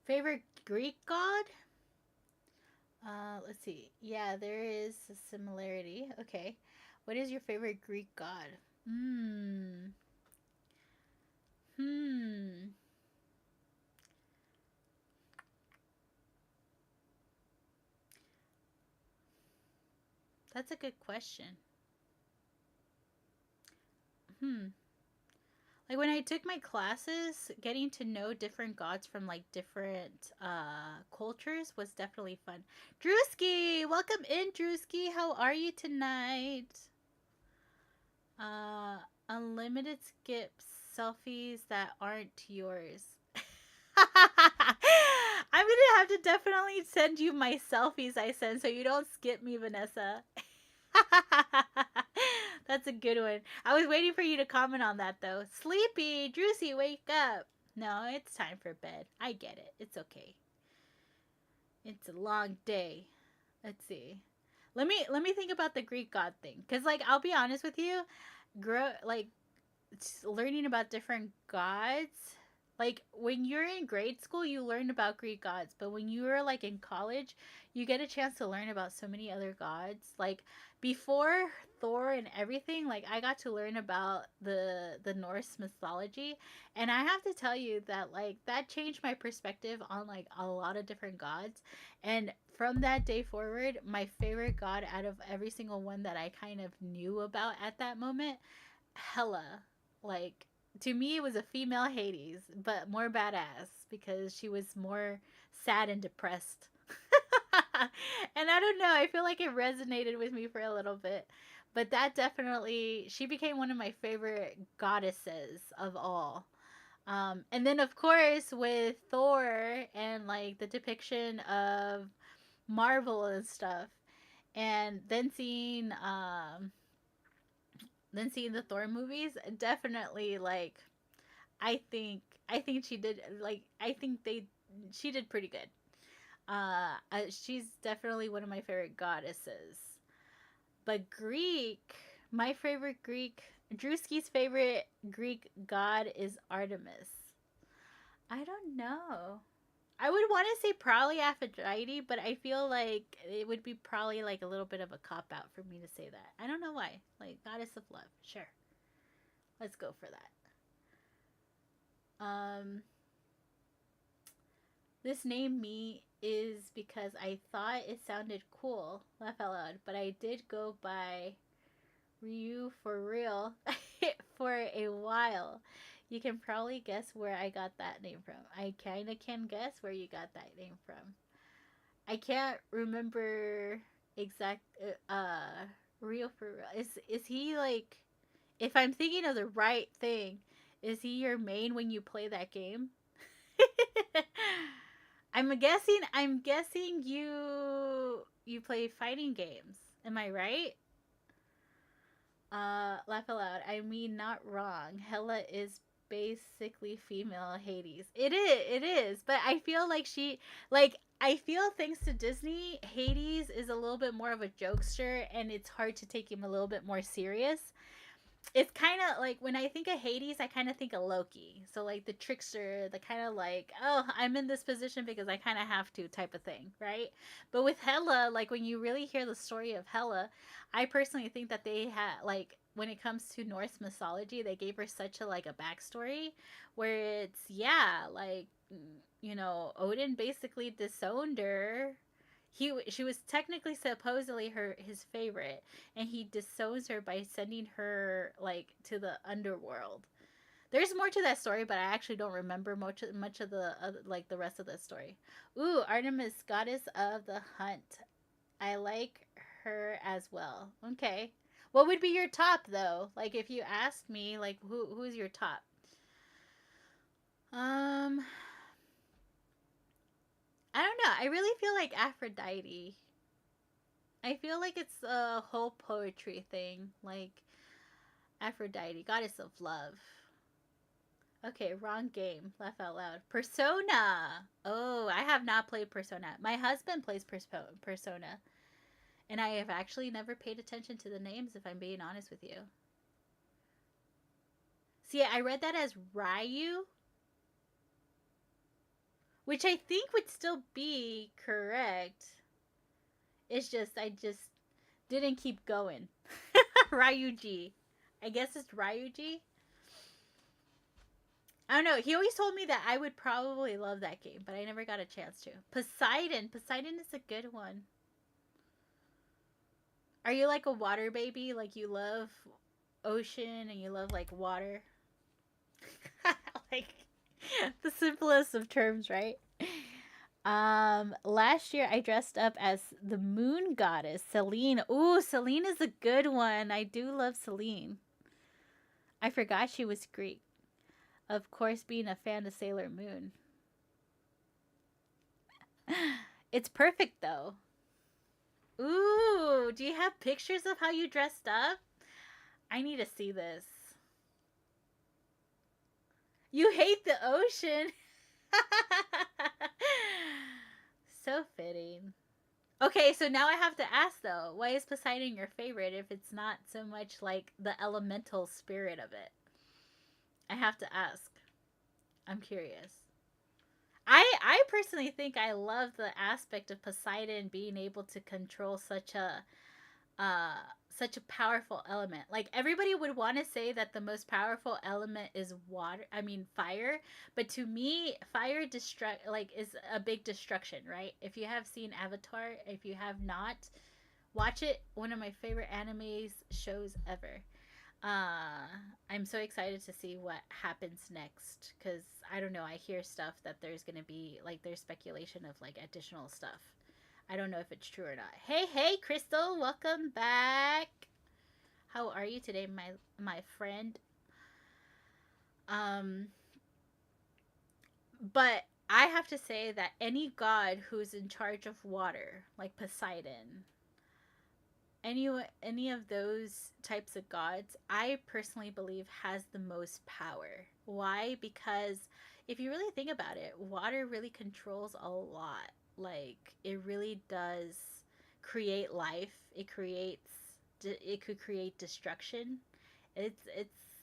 Favorite Greek god? Let's see. Yeah, there is a similarity. Okay. What is your favorite Greek god? Hmm. Hmm. That's a good question. Hmm. Like when I took my classes, getting to know different gods from like different cultures was definitely fun. Drewski, welcome in, Drewski. How are you tonight? Uh, unlimited skips, selfies that aren't yours. I'm gonna have to definitely send you my selfies I send so you don't skip me, Vanessa. That's a good one. I was waiting for you to comment on that though. Sleepy, Drewsy, wake up. No, it's time for bed. I get it. It's okay. It's a long day. Let's see. Let me think about the Greek god thing, cuz like I'll be honest with you, learning about different gods, like when you're in grade school you learn about Greek gods, but when you're like in college you get a chance to learn about so many other gods. Like before Thor and everything, like I got to learn about the Norse mythology, and I have to tell you that like that changed my perspective on like a lot of different gods. And from that day forward, my favorite god out of every single one that I kind of knew about at that moment, Hela, like to me it was a female Hades, but more badass because she was more sad and depressed. And I don't know, I feel like it resonated with me for a little bit. But that definitely, she became one of my favorite goddesses of all. And then of course with Thor and like the depiction of Marvel and stuff, and then seeing the Thor movies, definitely like I think she did, like I think they she did pretty good. She's definitely one of my favorite goddesses. But Greek, my favorite Greek, Drewski's favorite Greek god is Artemis. I don't know. I would want to say probably Aphrodite, but I feel like it would be probably like a little bit of a cop out for me to say that. I don't know why. Like goddess of love, sure. Let's go for that. This name me is because I thought it sounded cool, laugh out loud, but I did go by Ryu for real for a while. You can probably guess where I got that name from. I kind of can guess where you got that name from. I can't remember exact Ryu for real. Is he like, if I'm thinking of the right thing, is he your main when you play that game? I'm guessing you play fighting games. Am I right? Laugh aloud. I mean, not wrong. Hela is basically female Hades. It is. But I feel like I feel thanks to Disney, Hades is a little bit more of a jokester, and it's hard to take him a little bit more serious. It's kind of like when I think of Hades, I kind of think of Loki. So like the trickster, the kind of like, oh, I'm in this position because I kind of have to type of thing, right? But with Hela, like when you really hear the story of Hela, I personally think that they had like when it comes to Norse mythology, they gave her such a like a backstory where it's yeah, like Odin basically disowned her. She was technically supposedly his favorite, and he disowns her by sending her like to the underworld. There's more to that story, but I actually don't remember much of the like the rest of the story. Ooh, Artemis, goddess of the hunt. I like her as well. Okay, what would be your top though? Like if you asked me, like who's your top? Um, I don't know. I really feel like Aphrodite. I feel like it's a whole poetry thing, like Aphrodite, goddess of love. Okay, wrong game. Laugh out loud. Persona. Oh, I have not played Persona. My husband plays Persona, and I have actually never paid attention to the names, if I'm being honest with you. See, I read that as Ryu, which I think would still be correct. It's just, I just didn't keep going. Ryuji. I guess it's Ryuji. I don't know. He always told me that I would probably love that game, but I never got a chance to. Poseidon. Poseidon is a good one. Are you like a water baby? Like you love ocean and you love like water? Like the simplest of terms, right? Last year I dressed up as the moon goddess, Selene. Ooh, Selene is a good one. I do love Selene. I forgot she was Greek. Of course, being a fan of Sailor Moon. It's perfect though. Ooh, do you have pictures of how you dressed up? I need to see this. You hate the ocean. So fitting. Okay, so now I have to ask though, why is Poseidon your favorite if it's not so much like the elemental spirit of it? I have to ask. I'm curious. I personally think I love the aspect of Poseidon being able to control uh such a powerful element. Like everybody would want to say that the most powerful element is water, I mean fire, but to me fire destruct like is a big destruction, right? If you have seen Avatar, if you have not, watch it. One of my favorite animes shows ever. uh I'm so excited to see what happens next because I don't know, I hear stuff that there's gonna be like there's speculation of like additional stuff. I don't know if it's true or not. Hey Crystal, welcome back. How are you today, my friend? um but I have to say that any god who's in charge of water like Poseidon, any of those types of gods, I personally believe has the most power. Why? Because if you really think about it, water really controls a lot. like it really does create life. It could create destruction. It's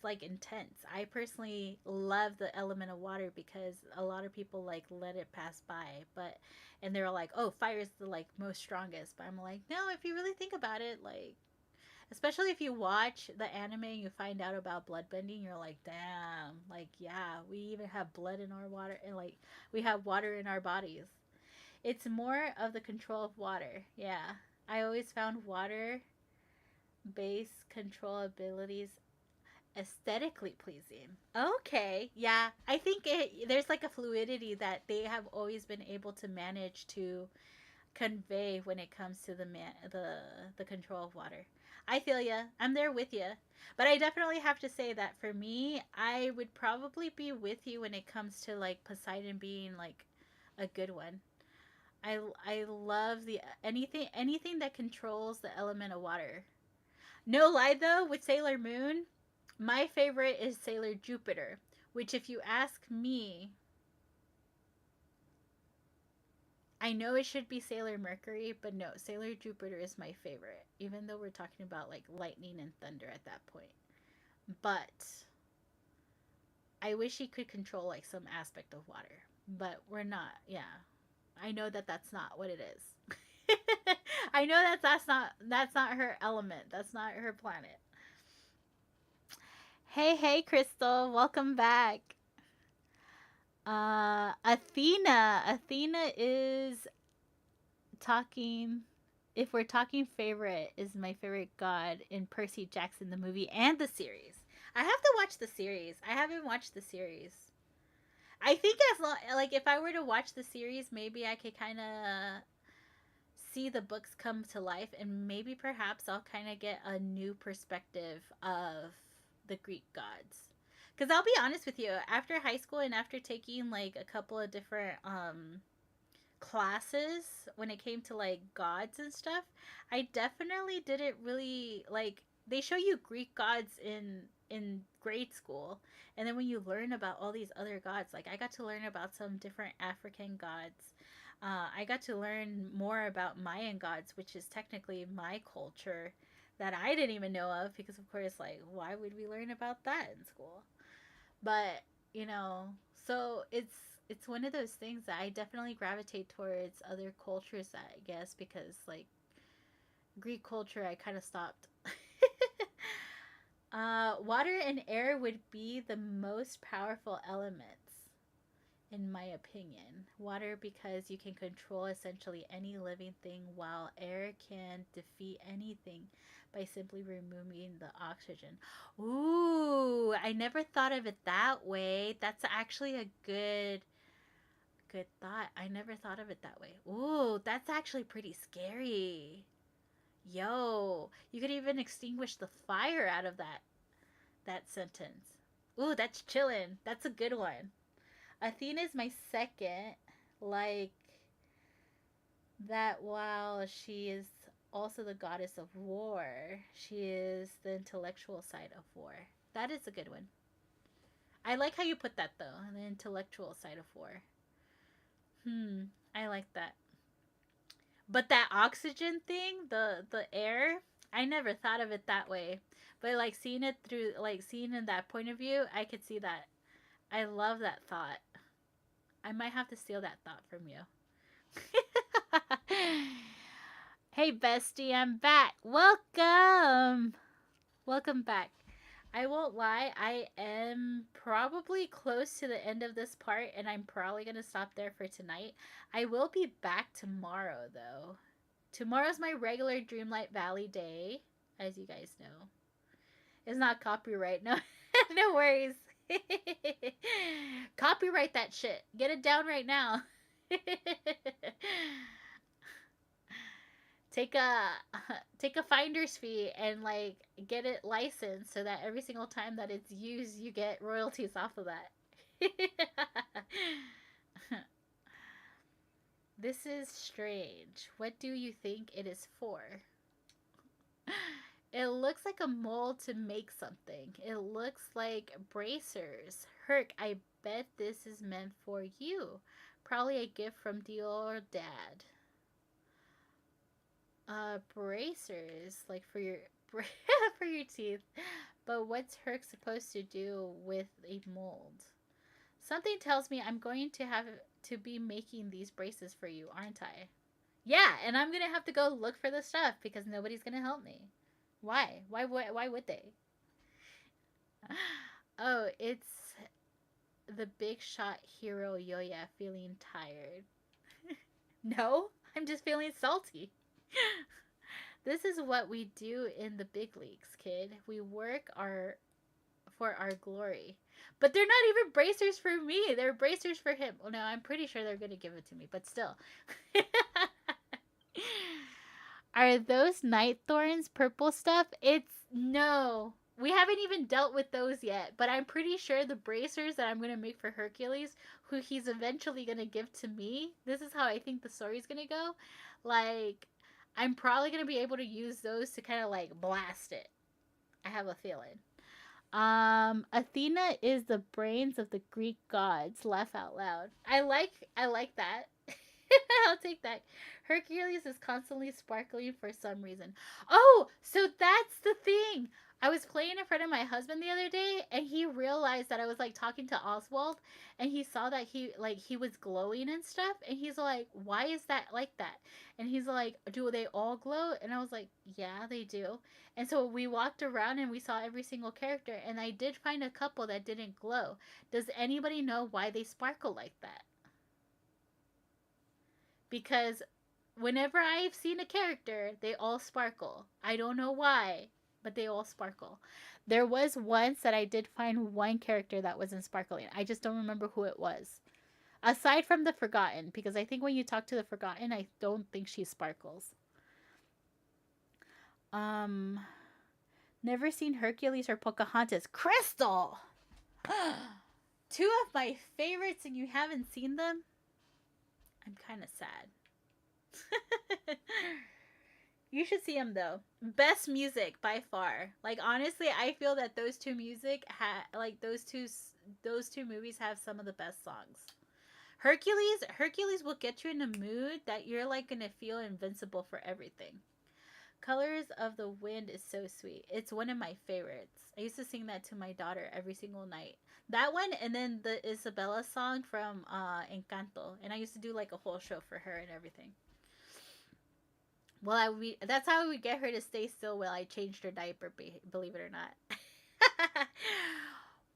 like intense. I personally love the element of water because a lot of people like let it pass by, but and they're like, "Oh, fire is the like most strongest." But I'm like, "No, if you really think about it, like especially if you watch the anime and you find out about bloodbending, you're like, damn, like, yeah, we even have blood in our water, and like, we have water in our bodies. It's more of the control of water. Yeah. I always found water based control abilities aesthetically pleasing. Okay. Yeah. I think there's like a fluidity that they have always been able to manage to convey when it comes to the control of water. I feel ya. I'm there with ya. But I definitely have to say that for me, I would probably be with you when it comes to like Poseidon being like a good one. I love the anything that controls the element of water. No lie though, with Sailor Moon, my favorite is Sailor Jupiter, which if you ask me, I know it should be Sailor Mercury, but no, Sailor Jupiter is my favorite, even though we're talking about like lightning and thunder at that point. But I wish he could control like some aspect of water, but we're not. Yeah, I know that that's not what it is. I know that that's not her element. That's not her planet. Hey, Crystal, welcome back. Athena is talking. If we're talking favorite, is my favorite god in Percy Jackson the movie and the series. I have to watch the series. I haven't watched the series. I think as long like if I were to watch the series, maybe I could kind of see the books come to life, and maybe perhaps I'll kind of get a new perspective of the Greek gods. Because I'll be honest with you, after high school and after taking like a couple of different classes when it came to like gods and stuff, I definitely didn't really like they show you Greek gods in grade school, and then when you learn about all these other gods, like I got to learn about some different African gods. I got to learn more about Mayan gods, which is technically my culture that I didn't even know of because of course like why would we learn about that in school? But you know, so it's one of those things that I definitely gravitate towards other cultures, I guess, because like Greek culture I kind of stopped. Water and air would be the most powerful elements in my opinion. Water because you can control essentially any living thing, while air can defeat anything by simply removing the oxygen. Ooh, I never thought of it that way. That's actually a good thought. I never thought of it that way. Ooh, that's actually pretty scary. Yo, you could even extinguish the fire out of that sentence. Ooh, that's chillin'. That's a good one. Athena is my second. Like that while she is also the goddess of war, she is the intellectual side of war. That is a good one. I like how you put that though, the intellectual side of war. I like that. But that oxygen thing, the air, I never thought of it that way. But like seeing it through like seeing in that point of view, I could see that. I love that thought. I might have to steal that thought from you. Hey, bestie, I'm back. Welcome. Welcome back. I won't lie, I am probably close to the end of this part, and I'm probably going to stop there for tonight. I will be back tomorrow, though. Tomorrow's my regular Dreamlight Valley day, as you guys know. It's not copyright, no, no worries. Copyright that shit. Get it down right now. take a take a finder's fee and like get it licensed so that every single time that it's used you get royalties off of that. This is strange. What do you think it is for? It looks like a mold to make something. It looks like bracers. Herc, I bet this is meant for you. Probably a gift from your dad. Bracers, like for your for your teeth. But what's Herc supposed to do with a mold? Something tells me I'm going to have to be making these braces for you, aren't I? Yeah, and I'm gonna have to go look for the stuff because nobody's gonna help me. Why? Why would they? Oh, it's the big shot hero Yoya feeling tired. No, I'm just feeling salty. This is what we do in the big leagues, kid. We work our for our glory. But they're not even bracers for me. They're bracers for him. Well, no, I'm pretty sure they're going to give it to me, but still. Are those night thorns purple stuff? It's no. We haven't even dealt with those yet, but I'm pretty sure the bracers that I'm going to make for Hercules, who he's eventually going to give to me, this is how I think the story's going to go. Like, I'm probably going to be able to use those to kind of like blast it. I have a feeling. Athena is the brains of the Greek gods. Laugh out loud. I like that. I'll take that. Hercules is constantly sparkling for some reason. Oh, so that's the thing. I was playing in front of my husband the other day and he realized that I was like talking to Oswald and he saw that he was glowing and stuff and he's like, "Why is that like that?" And he's like, "Do they all glow?" And I was like, "Yeah, they do." And so we walked around and we saw every single character and I did find a couple that didn't glow. Does anybody know why they sparkle like that? Because whenever I've seen a character, they all sparkle. I don't know why, but they all sparkle. There was once that I did find one character that wasn't sparkling. I just don't remember who it was. Aside from the Forgotten, because I think when you talk to the Forgotten, I don't think she sparkles. Um, Never seen Hercules or Pocahontas. Crystal! Two of my favorites, and you haven't seen them? I'm kind of sad. You should see them though. Best music by far. Like honestly, I feel that those two music like those two movies have some of the best songs. Hercules will get you in a mood that you're like gonna feel invincible for everything. Colors of the Wind is so sweet. It's one of my favorites. I used to sing that to my daughter every single night. That one and then the Isabella song from Encanto. And I used to do like a whole show for her and everything. Well, that's how we get her to stay still while I changed her diaper, believe it or not.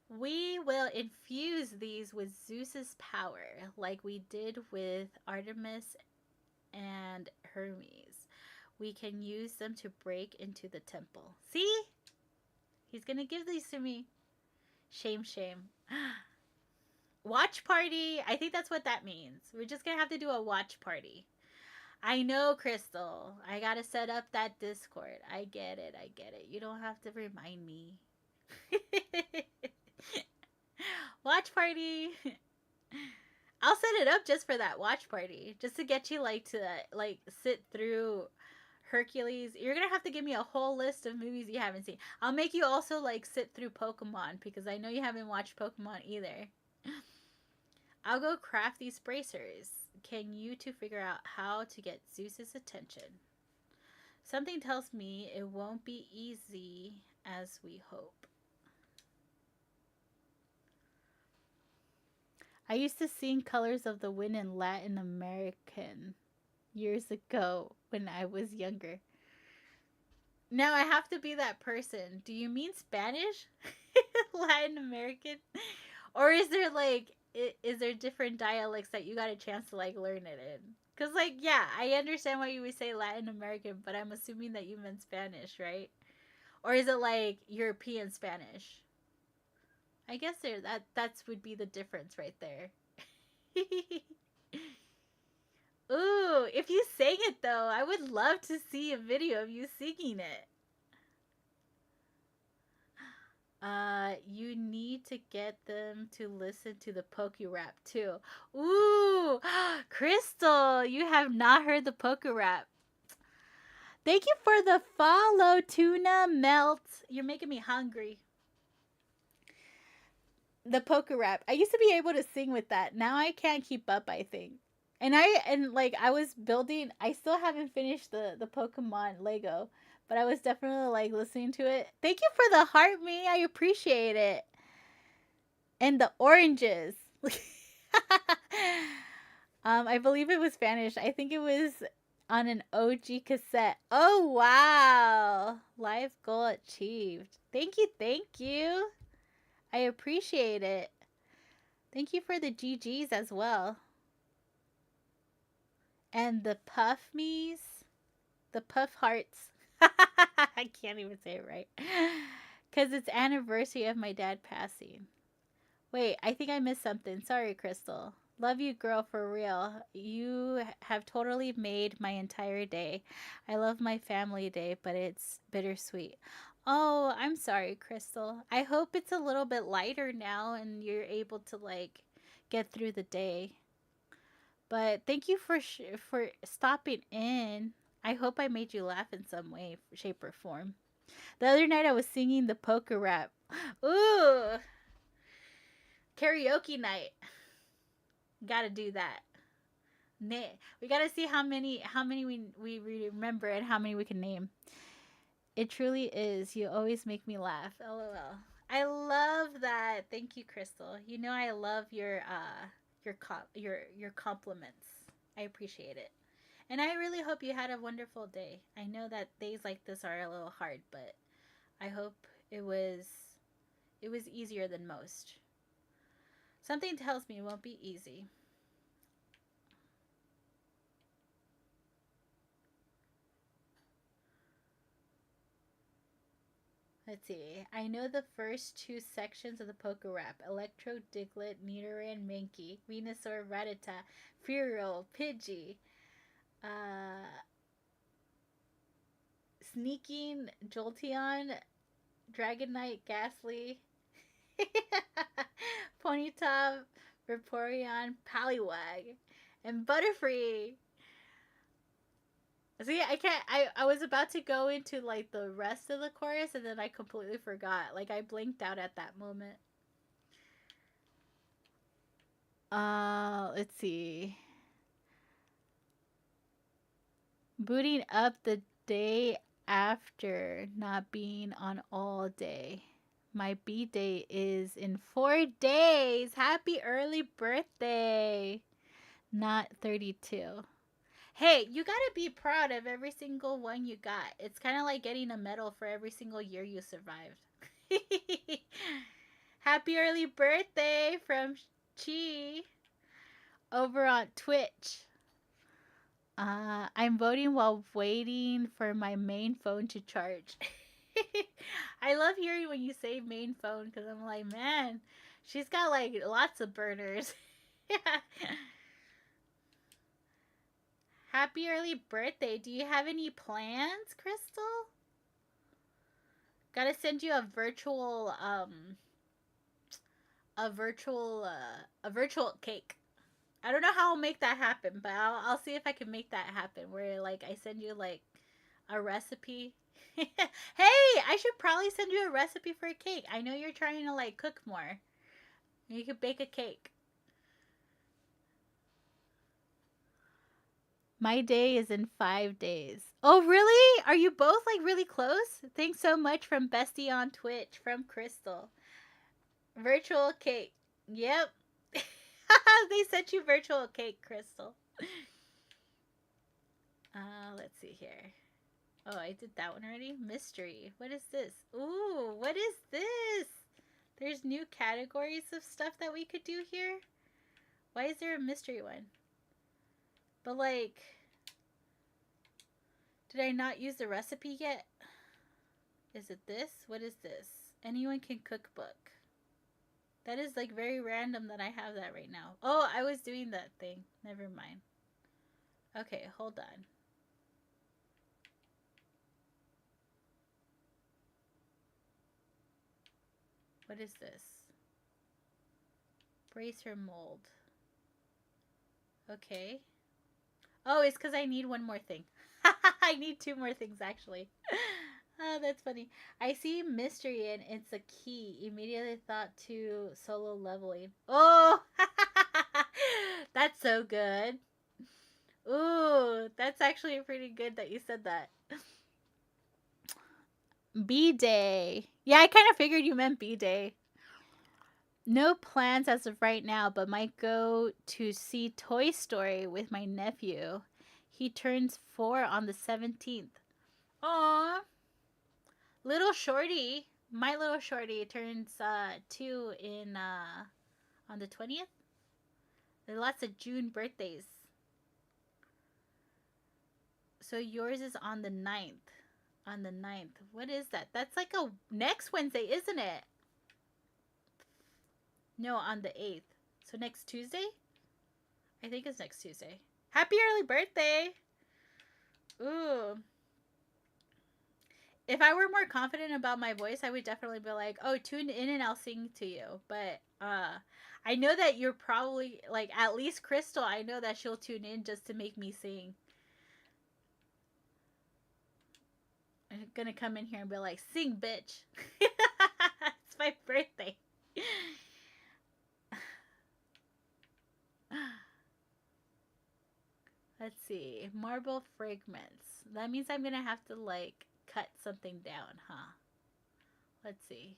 We will infuse these with Zeus's power like we did with Artemis and Hermes. We can use them to break into the temple. See? He's gonna give these to me. Shame, shame. Watch party. I think that's what that means. We're just gonna have to do a watch party. I know, Crystal. I gotta set up that Discord. I get it. I get it. You don't have to remind me. Watch party. I'll set it up just for that watch party, just to get you like to like sit through Hercules. You're gonna have to give me a whole list of movies you haven't seen. I'll make you also like sit through Pokemon because I know you haven't watched Pokemon either. I'll go craft these bracers. Can you two figure out how to get Zeus's attention? Something tells me it won't be easy as we hope. I used to sing Colors of the Wind in Latin American years ago when I was younger. Now I have to be that person. Do you mean Spanish? Latin American? Or is there like is there different dialects that you got a chance to like learn it in? Cuz like yeah, I understand why you would say Latin American, but I'm assuming that you meant Spanish, right? Or is it like European Spanish? I guess that's would be the difference right there. Ooh, if you sang it though, I would love to see a video of you singing it. You need to get them to listen to the Poke Rap too. Ooh, Crystal, you have not heard the Poke Rap. Thank you for the follow, Tuna Melt. You're making me hungry. The poker rap. I used to be able to sing with that. Now I can't keep up, I think. And like I was building, I still haven't finished the Pokemon Lego, but I was definitely like listening to it. Thank you for the heart, me. I appreciate it. And the oranges. I believe it was Spanish. I think it was on an OG cassette. Oh wow. Life goal achieved. Thank you, thank you. I appreciate it. Thank you for the GGs as well. And the puff me's, the puff hearts. I can't even say it right. Because it's anniversary of my dad passing. Wait, I think I missed something. Sorry, Crystal. Love you, girl, for real. You have totally made my entire day. I love my family day, but it's bittersweet. Oh, I'm sorry, Crystal. I hope it's a little bit lighter now and you're able to like get through the day. But thank you for stopping in. I hope I made you laugh in some way, shape, or form. The other night I was singing the poker rap. Ooh, karaoke night. Gotta do that. We gotta see how many we remember and how many we can name. It truly is. You always make me laugh. LOL. I love that. Thank you, Crystal. You know I love your compliments. I appreciate it. And I really hope you had a wonderful day. I know that days like this are a little hard, but I hope it was it was easier than most. Something tells me it won't be easy. Let's see. I know the first two sections of the poker rap: Electro, Diglett, Nidoran, Mankey, Venusaur, Rattata, Fearow, Pidgey, uh, Sneaking, Jolteon, Dragonite, Ghastly, Ponyta, Vaporeon, Poliwag, and Butterfree. See, I can't. I was about to go into like the rest of the chorus and then I completely forgot. Like I blinked out at that moment. Let's see. Booting up the day after not being on all day. My B day is in 4 days. Happy early birthday. Not 32. Hey, you gotta be proud of every single one you got. It's kind of like getting a medal for every single year you survived. Happy early birthday from Chi over on Twitch. I'm voting while waiting for my main phone to charge. I love hearing when you say main phone because I'm like, man, she's got like lots of burners. Happy early birthday. Do you have any plans, Crystal? Gotta send you a virtual cake. I don't know how I'll make that happen, but I'll see if I can make that happen. Where like I send you like a recipe. Hey, I should probably send you a recipe for a cake. I know you're trying to like cook more. You could bake a cake. My day is in 5 days. Oh, really? Are you both like really close? Thanks so much from Bestie on Twitch from Crystal. Virtual cake. Yep. They sent you virtual cake, Crystal. Let's see here. Oh, I did that one already. Mystery. What is this? Ooh, what is this? There's new categories of stuff that we could do here. Why is there a mystery one? But like, did I not use the recipe yet? Is it this? What is this? Anyone can cookbook. That is like very random that I have that right now. Oh, I was doing that thing. Never mind. Okay, hold on. What is this? Bracer mold. Okay. Oh, it's because I need one more thing. I need two more things actually. Oh, that's funny. I see mystery and it's a key. Immediately thought to solo leveling. Oh, that's so good. Ooh, that's actually pretty good that you said that. B Day. Yeah, I kind of figured you meant B Day. No plans as of right now, but might go to see Toy Story with my nephew. He turns 4 on the 17th. Aww. Little Shorty. My little Shorty turns 2 in on the 20th. There's lots of June birthdays. So yours is on the 9th. On the 9th. What is that? That's like a next Wednesday, isn't it? No, on the 8th. So next Tuesday? I think it's next Tuesday. Happy early birthday! Ooh. If I were more confident about my voice, I would definitely be like, "Oh, tune in and I'll sing to you." But I know that you're probably like at least Crystal, I know that she'll tune in just to make me sing. I'm gonna come in here and be like, "Sing, bitch." It's my birthday. Let's see. Marble fragments. That means I'm gonna have to like cut something down, huh? Let's see.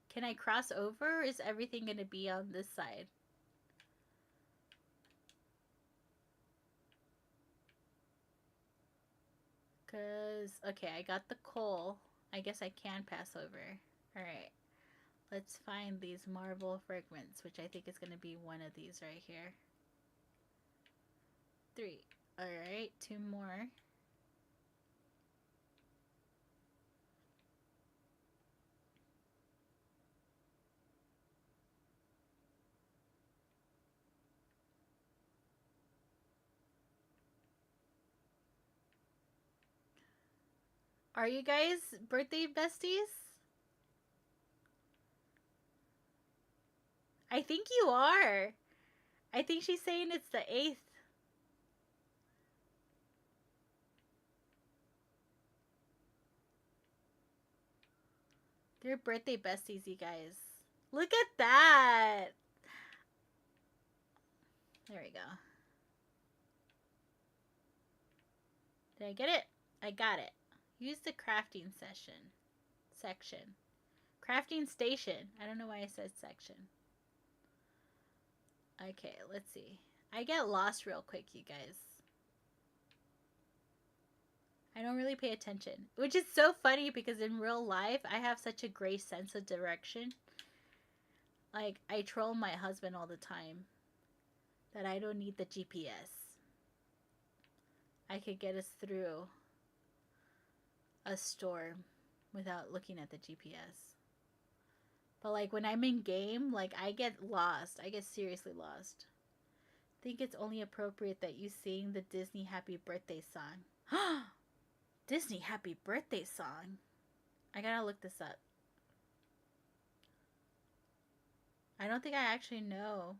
Can I cross over or is everything gonna be on this side? Cause okay, I got the coal. I guess I can pass over. Alright. Let's find these marble fragments, which I think is gonna be one of these right here. 3. Alright, 2 more. Are you guys birthday besties? I think you are. I think she's saying it's the 8th. They're birthday besties, you guys. Look at that. There we go. Did I get it? I got it. Use the crafting section. Crafting station. I don't know why I said section. Okay, let's see. I get lost real quick, you guys. I don't really pay attention. Which is so funny because in real life, I have such a great sense of direction. Like, I troll my husband all the time that I don't need the GPS. I could get us through a storm without looking at the GPS. But like when I'm in game, like I get lost. I get seriously lost. I think it's only appropriate that you sing the Disney Happy Birthday song. Disney Happy Birthday song. I gotta look this up. I don't think I actually know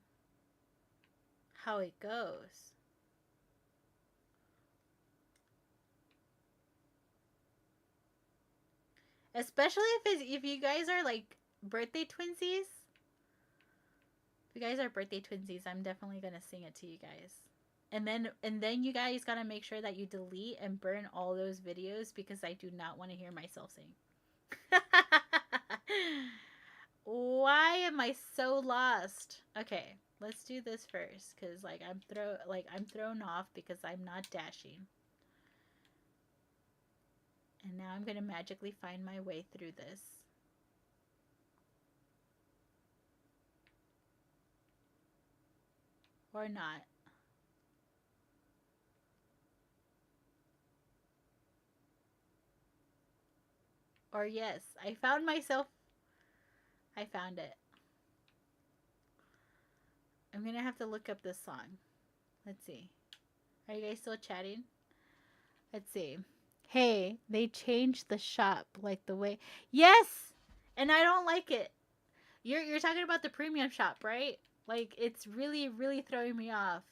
how it goes. Especially if you guys are like birthday twinsies. If you guys are birthday twinsies, I'm definitely gonna sing it to you guys. And then you guys gotta make sure that you delete and burn all those videos because I do not want to hear myself sing. Why am I so lost? Okay, let's do this first because I'm thrown off because I'm not dashing. And now I'm gonna magically find my way through this. Or not. Or yes, I found myself. I found it. I'm gonna have to look up this song. Let's see. Are you guys still chatting? Let's see. Hey, they changed the shop like the way. Yes, and I don't like it. You're talking about the premium shop, right? Like it's really throwing me off.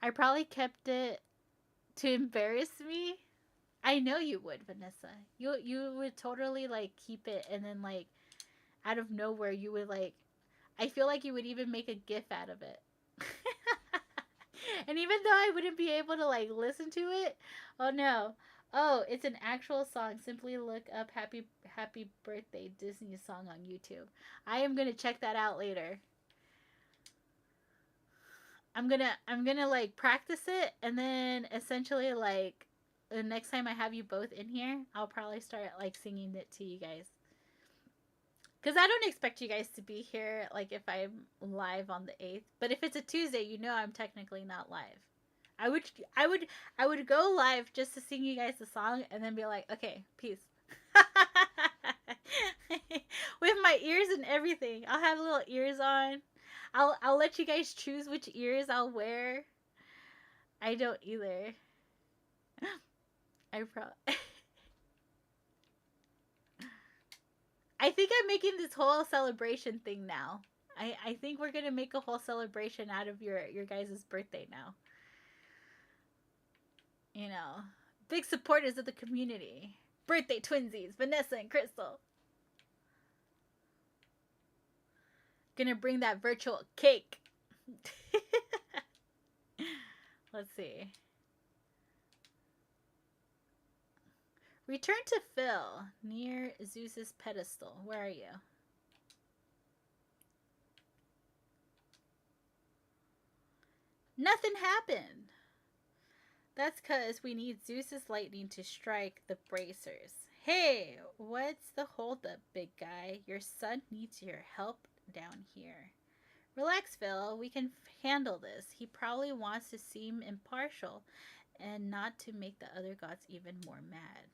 I probably kept it to embarrass me. I know you would, Vanessa. You would totally like keep it, and then like out of nowhere you would like, I feel like you would even make a gif out of it. And even though I wouldn't be able to like listen to it, oh no. Oh, it's an actual song. Simply look up Happy Birthday Disney song on YouTube. I am going to check that out later. I'm gonna like practice it, and then essentially like the next time I have you both in here, I'll probably start like singing it to you guys. Cause I don't expect you guys to be here like if I'm live on the 8th. But if it's a Tuesday, you know I'm technically not live. I would I would I would go live just to sing you guys the song and then be like, okay, peace. With my ears and everything. I'll have little ears on. I'll let you guys choose which ears I'll wear. I don't either. I pro I think I'm making this whole celebration thing now. I think we're gonna make a whole celebration out of your guys' birthday now. You know, big supporters of the community. Birthday twinsies, Vanessa and Crystal. Gonna bring that virtual cake. Let's see. Return to Phil near Zeus's pedestal. Where are you? Nothing happened. That's because we need Zeus's lightning to strike the bracers. Hey, what's the holdup, big guy? Your son needs your help down here. Relax, Phil. We can handle this. He probably wants to seem impartial and not to make the other gods even more mad.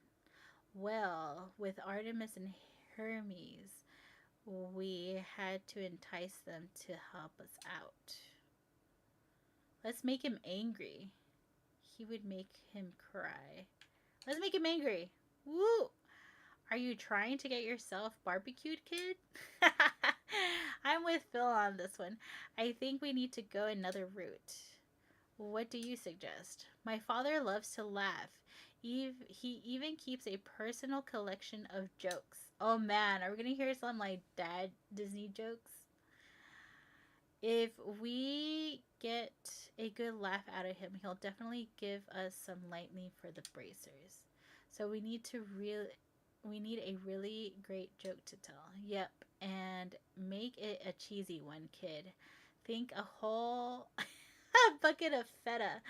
Well, with Artemis and Hermes, we had to entice them to help us out. Let's make him angry. He would make him cry. Let's make him angry. Woo! Are you trying to get yourself barbecued, kid? I'm with Phil on this one. I think we need to go another route. What do you suggest? My father loves to laugh. He even keeps a personal collection of jokes. Oh man, are we gonna hear some like dad Disney jokes? If we get a good laugh out of him, he'll definitely give us some lightning for the bracers. So we need a really great joke to tell. Yep, and make it a cheesy one, kid. Think a whole bucket of feta.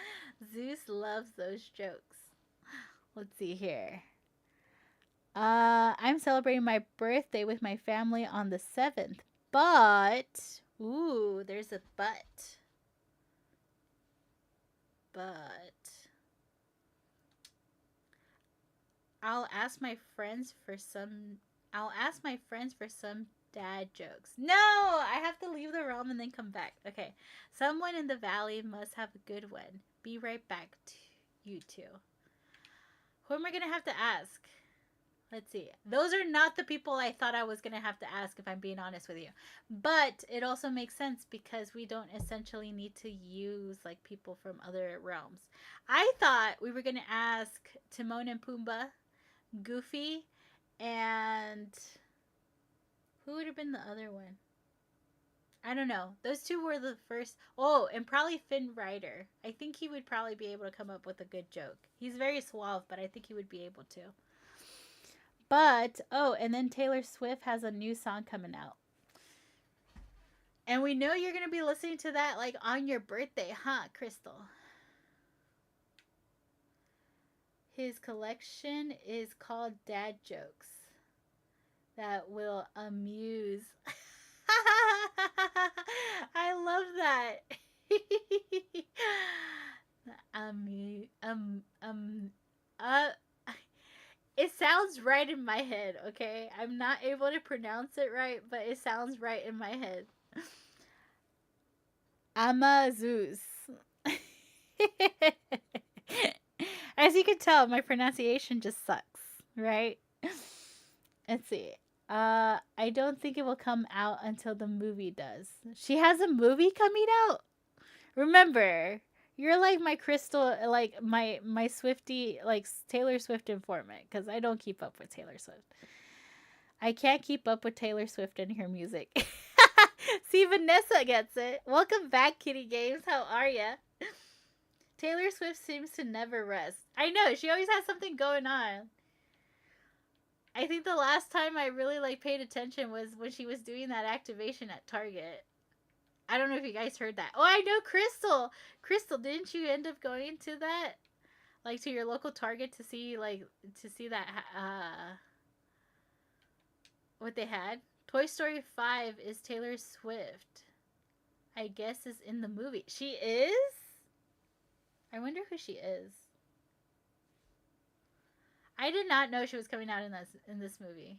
Zeus loves those jokes. Let's see here. I'm celebrating my birthday with my family on the 7th, but ooh, there's a but. But I'll ask my friends for some I'll ask my friends for some dad jokes. No, I have to leave the realm and then come back. Okay. Someone in the valley must have a good one. Be right back to you two. Who am I going to have to ask? Let's see. Those are not the people I thought I was going to have to ask, if I'm being honest with you. But it also makes sense because we don't essentially need to use like people from other realms. I thought we were going to ask Timon and Pumbaa, Goofy, and who would have been the other one? I don't know. Those two were the first. Oh, and probably Finn Rider. I think he would probably be able to come up with a good joke. He's very suave, but I think he would be able to. But, oh, and then Taylor Swift has a new song coming out. And we know you're going to be listening to that like on your birthday, huh, Crystal? His collection is called Dad Jokes that will amuse. I love that. um, um, uh, it sounds right in my head, okay? I'm not able to pronounce it right, but it sounds right in my head. Amazus. As you can tell, my pronunciation just sucks, right? Let's see. I don't think it will come out until the movie does. She has a movie coming out? Remember, You're like my crystal, like my Swifty, like Taylor Swift informant, because I don't keep up with Taylor Swift. I can't keep up with Taylor Swift and her music. See, Vanessa gets it. Welcome back, Kitty Games. How are ya? Taylor Swift seems to never rest. I know, she always has something going on. I think the last time I really like paid attention was when she was doing that activation at Target. I don't know if you guys heard that. Oh, I know Crystal. Crystal, didn't you end up going to that, like to your local Target to see that what they had? Toy Story 5 is Taylor Swift. I guess is in the movie. She is? I wonder who she is. I did not know she was coming out in this movie.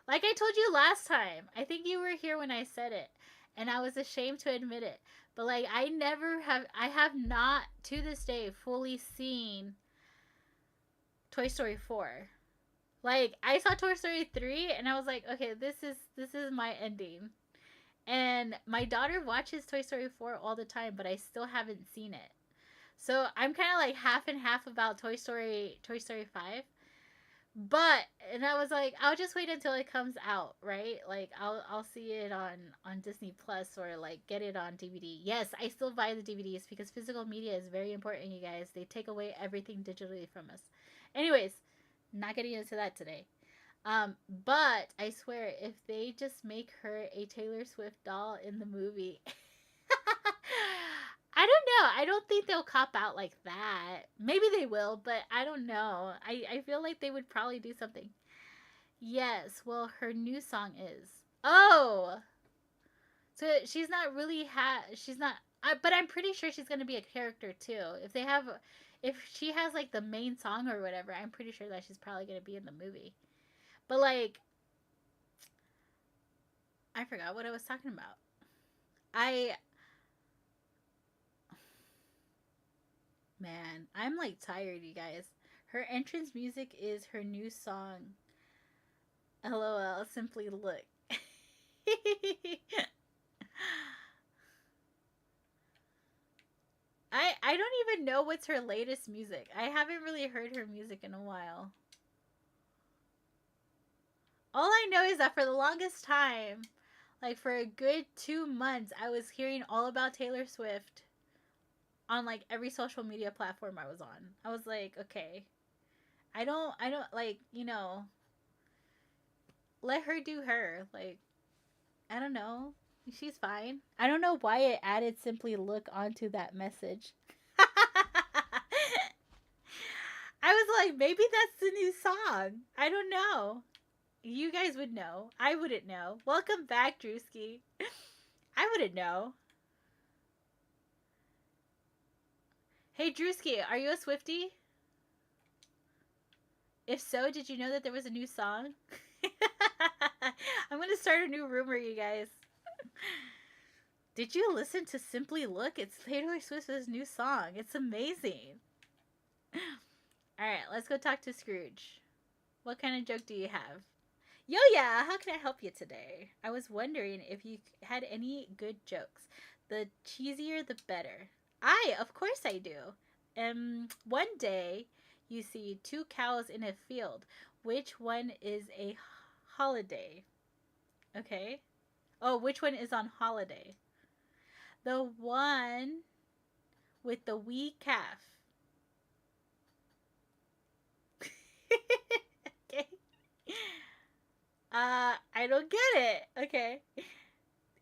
Like I told you last time. I think you were here when I said it, and I was ashamed to admit it. But like I have not to this day fully seen Toy Story 4. Like I saw Toy Story 3 and I was like, okay, this is my ending. And my daughter watches Toy Story 4 all the time, but I still haven't seen it. So I'm kind of like half and half about Toy Story 5. But and I was like, I'll just wait until it comes out, right? Like I'll see it on Disney Plus or like get it on DVD. Yes, I still buy the DVDs because physical media is very important, you guys. They take away everything digitally from us. Anyways, not getting into that today. But I swear, if they just make her a Taylor Swift doll in the movie, I don't know. I don't think they'll cop out like that. Maybe they will, but I don't know. I feel like they would probably do something. Yes, well, her new song is. Oh! So she's not really she's not but I'm pretty sure she's going to be a character too. If she has like the main song or whatever, I'm pretty sure that she's probably going to be in the movie. But like I forgot what I was talking about. I Man, I'm like tired, you guys. Her entrance music is her new song. LOL, simply look. I don't even know what's her latest music. I haven't really heard her music in a while. All I know is that for the longest time, like for a good 2 months, I was hearing all about Taylor Swift on like every social media platform I was on. I was like, okay, I don't like, let her do her. Like, I don't know. She's fine. I don't know why it added simply look onto that message. I was like, maybe that's the new song. I don't know. You guys would know. I wouldn't know. Welcome back, Drewski. I wouldn't know. Hey, Drewski, are you a Swiftie? If so, did you know that there was a new song? I'm going to start a new rumor, you guys. Did you listen to Simply Look? It's Taylor Swift's new song. It's amazing. Alright, let's go talk to Scrooge. What kind of joke do you have? Yo, yeah, how can I help you today? I was wondering if you had any good jokes. The cheesier, the better. Of course I do. One day, you see two cows in a field. Which one is a holiday? Okay. Oh, which one is on holiday? The one with the wee calf. Okay. I don't get it. Okay.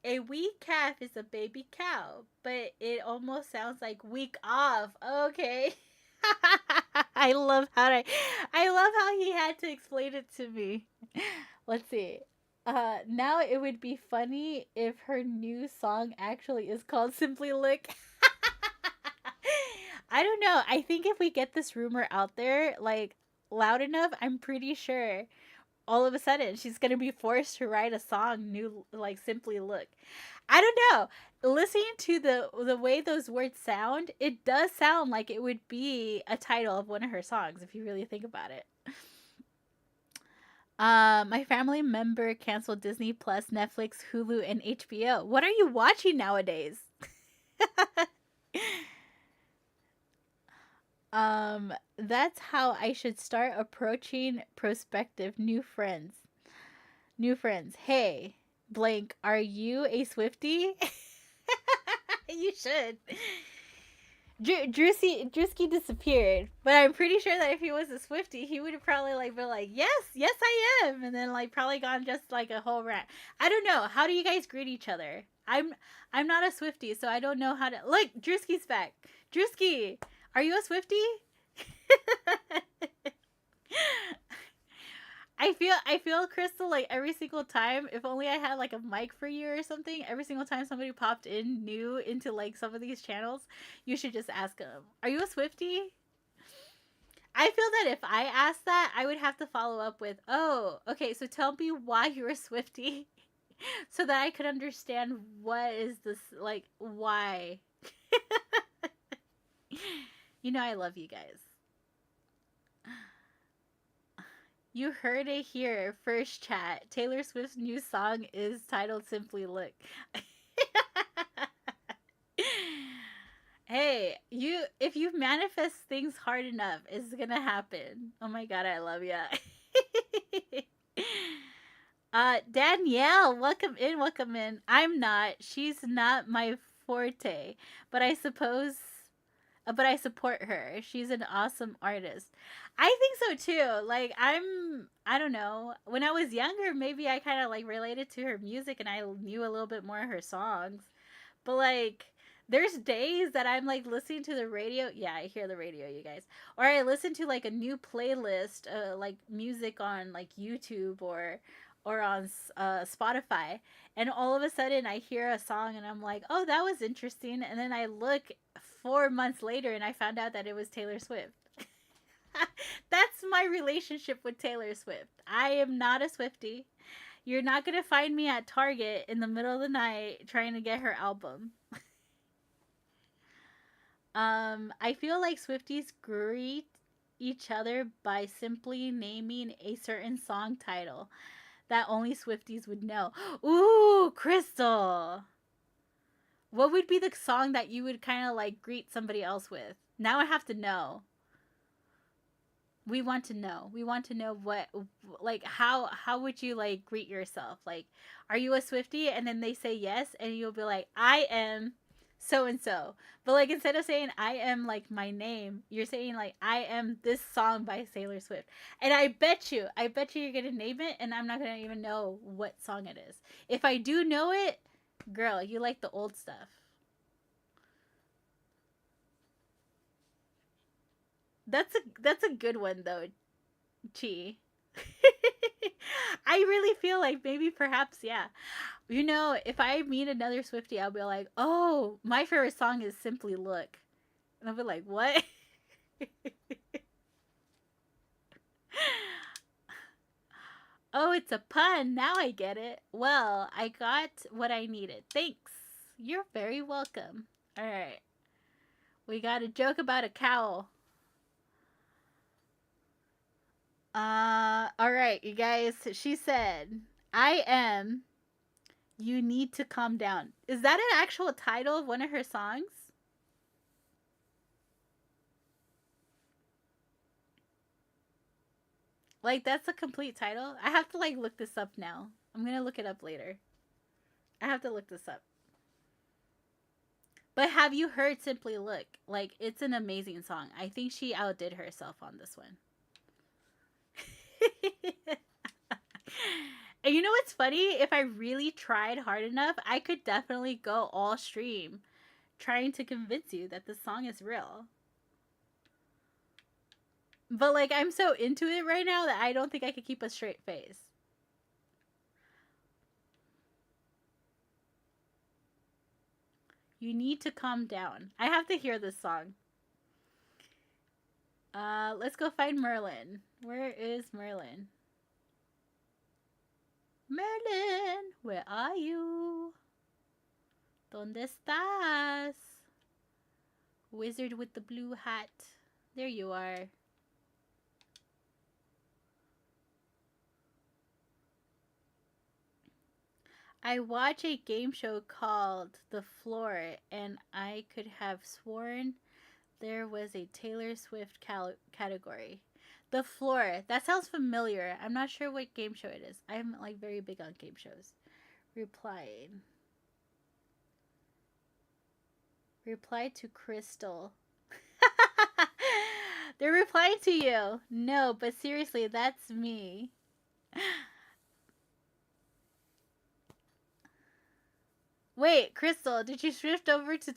A wee calf is a baby cow, but it almost sounds like week off. Okay. I love how he had to explain it to me. Let's see. Now it would be funny if her new song actually is called Simply Lick. I don't know. I think if we get this rumor out there, like loud enough, I'm pretty sure all of a sudden she's gonna be forced to write a song new like Simply Look. I don't know. Listening to the way those words sound, it does sound like it would be a title of one of her songs if you really think about it. My family member canceled Disney Plus, Netflix, Hulu, and HBO. What are you watching nowadays? That's how I should start approaching prospective new friends. New friends. Hey, blank, are you a Swiftie? You should. Drewski disappeared, but I'm pretty sure that if he was a Swiftie, he would have probably like been like, "Yes, yes, I am," and then like probably gone just like a whole rant. I don't know. How do you guys greet each other? I'm not a Swiftie, so I don't know how to. Look, Drewski's back. Drewski, are you a Swiftie? I feel Crystal like every single time. If only I had like a mic for you or something. Every single time somebody popped in new into like some of these channels, you should just ask them, "Are you a Swiftie?" I feel that if I asked that, I would have to follow up with, "Oh, okay. So tell me why you're a Swiftie, so that I could understand what is this like why." You know I love you guys. You heard it here, first chat. Taylor Swift's new song is titled Simply Look. Hey, you if you manifest things hard enough, it's gonna happen. Oh my god, I love ya. Danielle, welcome in, welcome in. I'm not. She's not my forte, but I suppose but I support her. She's an awesome artist. I think so too. Like I don't know. When I was younger, maybe I kind of like related to her music and I knew a little bit more of her songs. But like there's days that I'm like listening to the radio. Yeah, I hear the radio, you guys. Or I listen to like a new playlist, like music on like YouTube or on Spotify, and all of a sudden I hear a song and I'm like, oh, that was interesting. And then I look 4 months later and I found out that it was Taylor Swift. That's my relationship with Taylor Swift. I am not a Swiftie. You're not going to find me at Target in the middle of the night trying to get her album. I feel like Swifties greet each other by simply naming a certain song title that only Swifties would know. Ooh, Crystal. What would be the song that you would kind of like greet somebody else with? Now I have to know. We want to know. We want to know what like how would you like greet yourself? Like are you a Swiftie? And then they say yes and you'll be like, "I am so and so." But like instead of saying I am like my name, you're saying like I am this song by Taylor Swift. And I bet you you're going to name it and I'm not going to even know what song it is. If I do know it, girl, you like the old stuff. That's a good one though, Chi. I really feel like maybe perhaps yeah. You know, if I meet another Swiftie, I'll be like, "Oh, my favorite song is Simply Look." And I'll be like, "What?" Oh, it's a pun. Now I get it. Well, I got what I needed. Thanks. You're very welcome. All right. We got a joke about a cow. All right, you guys. She said, "I am. You need to calm down." Is that an actual title of one of her songs? Like that's a complete title? I have to like look this up now. I'm going to look it up later. I have to look this up. But have you heard Simply Look? Like it's an amazing song. I think she outdid herself on this one. And you know what's funny? If I really tried hard enough, I could definitely go all stream trying to convince you that this song is real. But like I'm so into it right now that I don't think I could keep a straight face. You need to calm down. I have to hear this song. Let's go find Merlin. Where is Merlin? Merlin, where are you? ¿Dónde estás? Wizard with the blue hat. There you are. I watch a game show called The Floor, and I could have sworn There was a Taylor Swift category. The Floor. That sounds familiar. I'm not sure what game show it is. I'm like very big on game shows. Replying. Reply to Crystal. They're replying to you. No, but seriously, that's me. Wait, Crystal, did you shift over to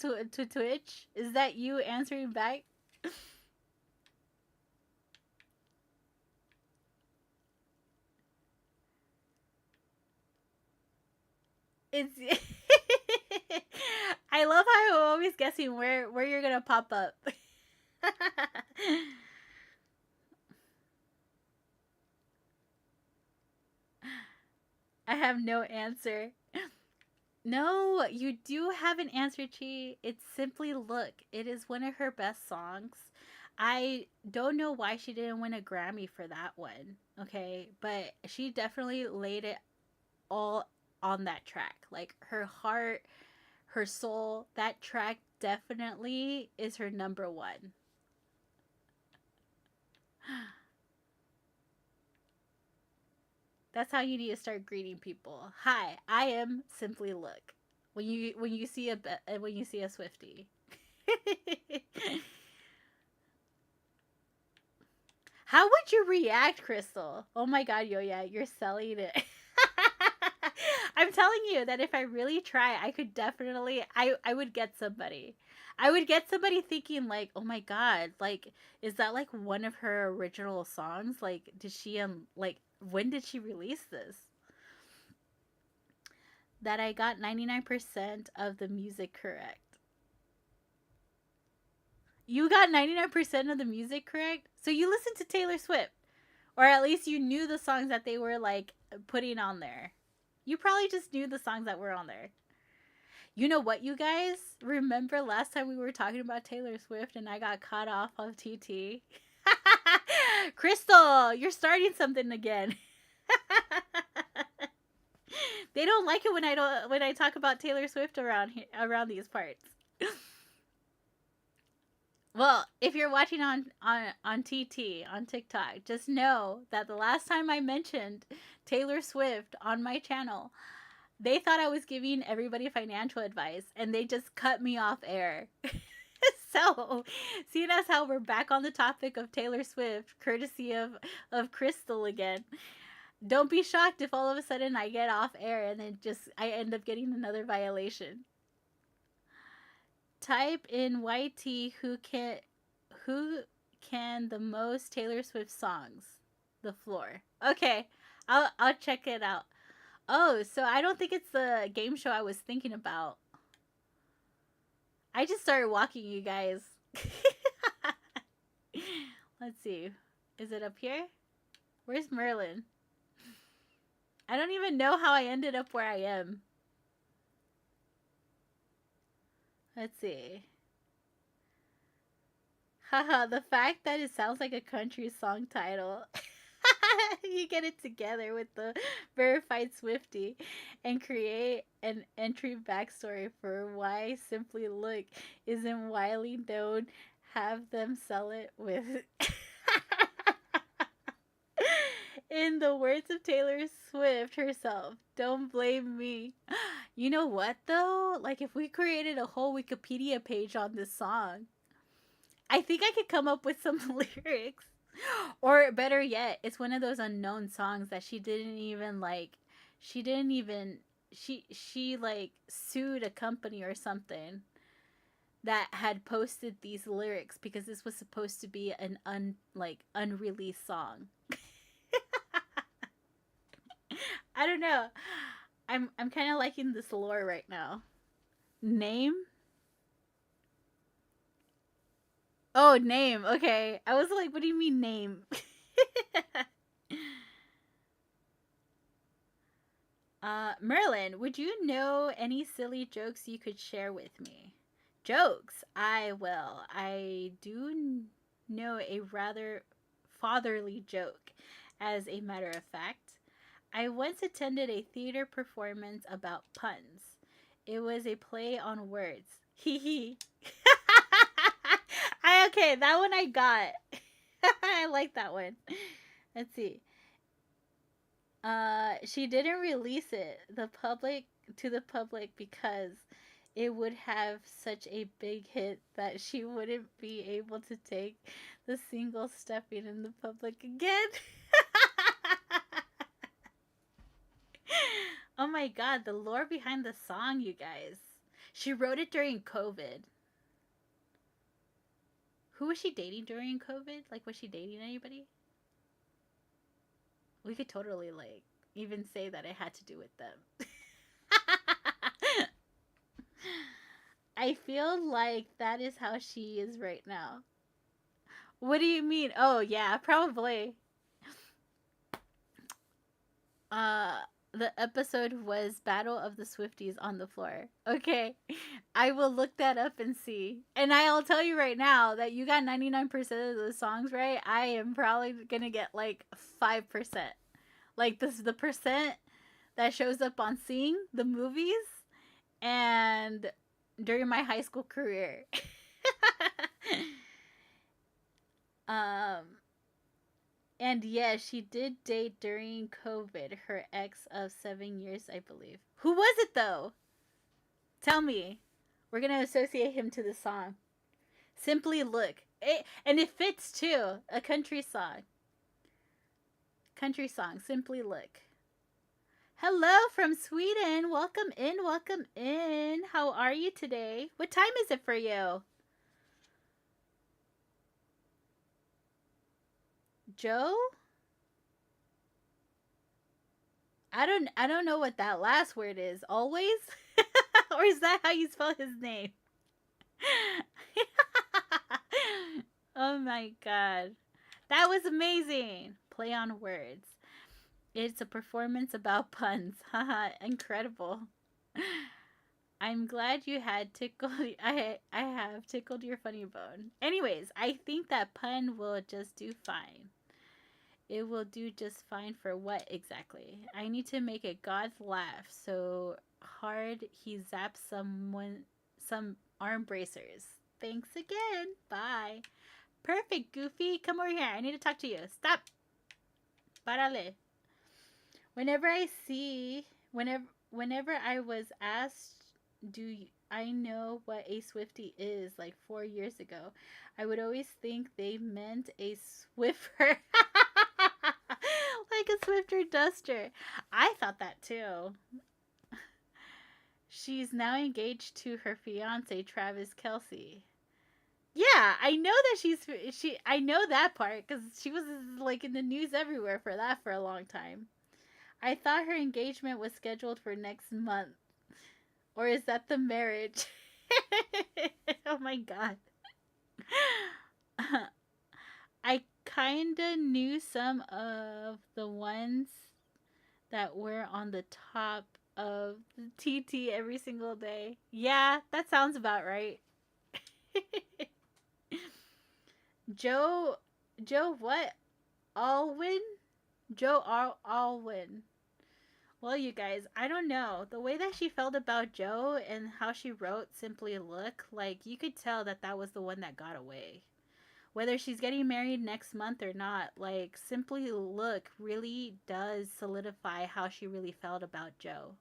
Twitch? Is that you answering back? It's I love how I'm always guessing where you're gonna pop up. I have no answer. No, you do have an answer, Chi. It's Simply Look. It is one of her best songs. I don't know why she didn't win a Grammy for that one. Okay, but she definitely laid it all on that track. Like her heart, her soul, that track definitely is her number one. That's how you need to start greeting people. Hi, I am Simply Look. When you see a Swifty. How would you react, Crystal? Oh my god, yo, yeah, you're selling it. I'm telling you that if I really try, I could definitely I would get somebody. I would get somebody thinking like, "Oh my god, like is that like one of her original songs? Like did she like when did she release this?" That I got 99% of the music correct. You got 99% of the music correct? So you listened to Taylor Swift. Or at least you knew the songs that they were like putting on there. You probably just knew the songs that were on there. You know what, you guys? Remember last time we were talking about Taylor Swift and I got caught off of TT? Crystal, you're starting something again. They don't like it when I talk about Taylor Swift around these parts. Well, if you're watching on TT on TikTok, just know that the last time I mentioned Taylor Swift on my channel, they thought I was giving everybody financial advice and they just cut me off air. So, seeing as how we're back on the topic of Taylor Swift, courtesy of Crystal again, don't be shocked if all of a sudden I get off air and then just I end up getting another violation. Type in YT who can the most Taylor Swift songs. The Floor. Okay. I'll check it out. Oh, so I don't think it's the game show I was thinking about. I just started walking, you guys. Let's see. Is it up here? Where's Merlin? I don't even know how I ended up where I am. Let's see. Haha, the fact that it sounds like a country song title. You get it together with the verified Swifty and create an entry backstory for why Simply Look isn't widely known. Have them sell it with. In the words of Taylor Swift herself, don't blame me. You know what though? Like if we created a whole Wikipedia page on this song, I think I could come up with some lyrics. Or better yet, it's one of those unknown songs that she didn't even like she didn't even she like sued a company or something that had posted these lyrics because this was supposed to be an unreleased song. I don't know. I'm kind of liking this lore right now. Name? Oh, name. Okay. I was like, what do you mean name? Merlin, would you know any silly jokes you could share with me? Jokes. I will. I do know a rather fatherly joke. As a matter of fact, I once attended a theater performance about puns. It was a play on words. Hee hee. I Okay, that one I got. I like that one. Let's see. She didn't release it to the public because it would have such a big hit that she wouldn't be able to take the single stepping in the public again. Oh my god, the lore behind the song, you guys. She wrote it during COVID. Who was she dating during COVID? Like, was she dating anybody? We could totally, like, even say that it had to do with them. I feel like that is how she is right now. What do you mean? Oh, yeah, probably. Uh, the episode was Battle of the Swifties on the floor. Okay. I will look that up and see. And I'll tell you right now that you got 99% of the songs right. I am probably going to get like 5%. Like, this is the percent that shows up on Sing, the movies, and during my high school career. um, and yeah, she did date during COVID her ex of 7 years, I believe. Who was it though? Tell me. We're gonna associate him to the song. Simply Look. And it fits too. A country song. Country song. Simply Look. Hello from Sweden. Welcome in. Welcome in. How are you today? What time is it for you? Joe? I don't know what that last word is. Always? Or is that how you spell his name? Oh my god. That was amazing. Play on words. It's a performance about puns. Haha, incredible. I'm glad you had tickled I have tickled your funny bone. Anyways, I think that pun will just do fine. It will do just fine for what exactly? I need to make a god laugh so hard he zaps some arm bracers. Thanks again. Bye. Perfect, Goofy. Come over here. I need to talk to you. Stop. Parale. Whenever I see whenever I was asked I know what a Swiftie is like 4 years ago, I would always think they meant a Swiffer. Like a Swifter Duster. I thought that too. She's now engaged to her fiance Travis Kelsey. Yeah, I know that she. I know that part because she was like in the news everywhere for that for a long time. I thought her engagement was scheduled for next month, or is that the marriage? Oh my god. I kinda knew some of the ones that were on the top of the TT every single day. Yeah, that sounds about right. Joe, Joe, what? Alwyn? Alwyn. Well, you guys, I don't know. The way that she felt about Joe and how she wrote Simply Look, like, you could tell that that was the one that got away. Whether she's getting married next month or not, like, Simply Look really does solidify how she really felt about Joe.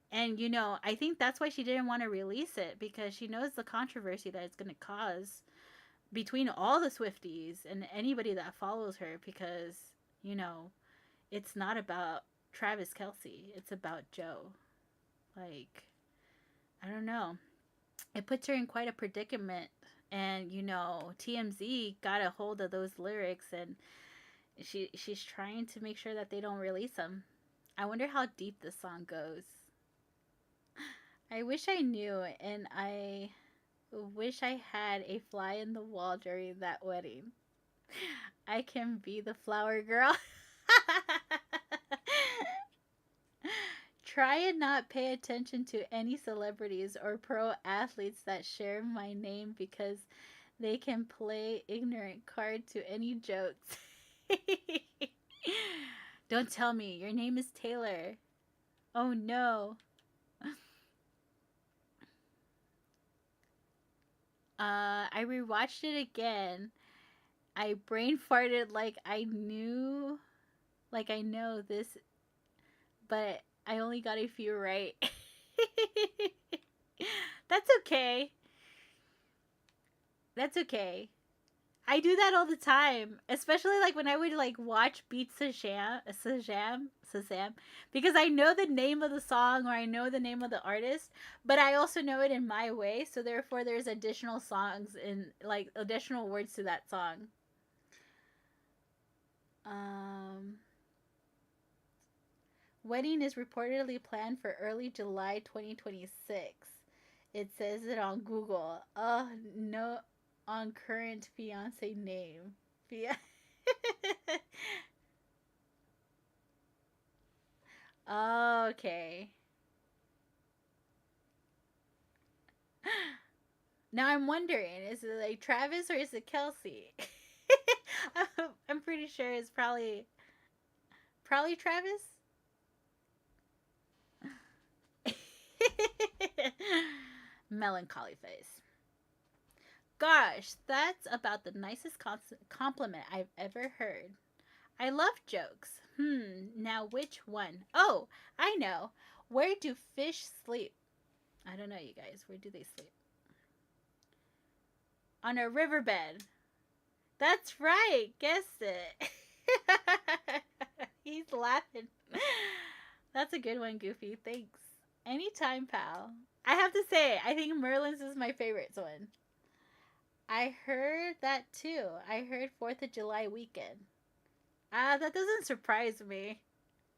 And, I think that's why she didn't want to release it because she knows the controversy that it's going to cause between all the Swifties and anybody that follows her because, you know, it's not about Travis Kelsey. It's about Joe. Like, I don't know. It puts her in quite a predicament. And, TMZ got a hold of those lyrics and she's trying to make sure that they don't release them. I wonder how deep this song goes. I wish I knew, and I wish I had a fly in the wall during that wedding. I can be the flower girl. Try and not pay attention to any celebrities or pro athletes that share my name because they can play ignorant card to any jokes. Don't tell me your name is Taylor. Oh no. I rewatched it again. I brain farted like I know this, but I only got a few right. That's okay. That's okay. I do that all the time, especially like when I would like watch Beat Shazam, because I know the name of the song or I know the name of the artist, but I also know it in my way. So therefore, there's additional songs and like additional words to that song. Um, Wedding is reportedly planned for early July 2026. It says it on Google. Oh, no, on current fiance name. Okay. Now I'm wondering, is it like Travis or is it Kelsey? I'm pretty sure it's probably Travis. Melancholy face. Gosh, that's about the nicest compliment I've ever heard. I love jokes. Now which one? Oh, I know. Where do fish sleep? I don't know, you guys. Where do they sleep? On a riverbed. That's right. Guessed it. He's laughing. That's a good one, Goofy. Thanks. Anytime, pal. I have to say, I think Merlin's is my favorite one. I heard that too. I heard 4th of July weekend. That doesn't surprise me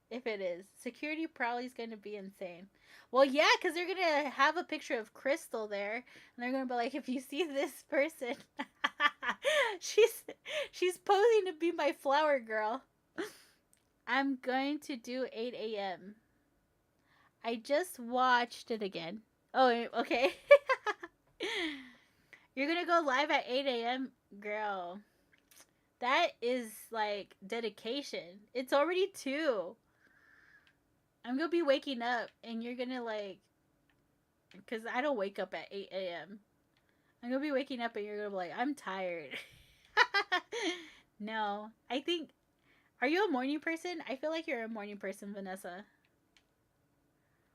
if it is. Security probably is going to be insane. Well, yeah, because they're going to have a picture of Crystal there. And they're going to be like, if you see this person, she's she's posing to be my flower girl. I'm going to do 8 a.m. I just watched it again. Oh, okay. You're going to go live at 8 a.m., girl. That is like dedication. It's already 2. I'm gonna be waking up and you're gonna like, because I don't wake up at 8 a.m. I'm gonna be waking up and you're gonna be like, I'm tired. No, I think, are you a morning person? I feel like you're a morning person, Vanessa.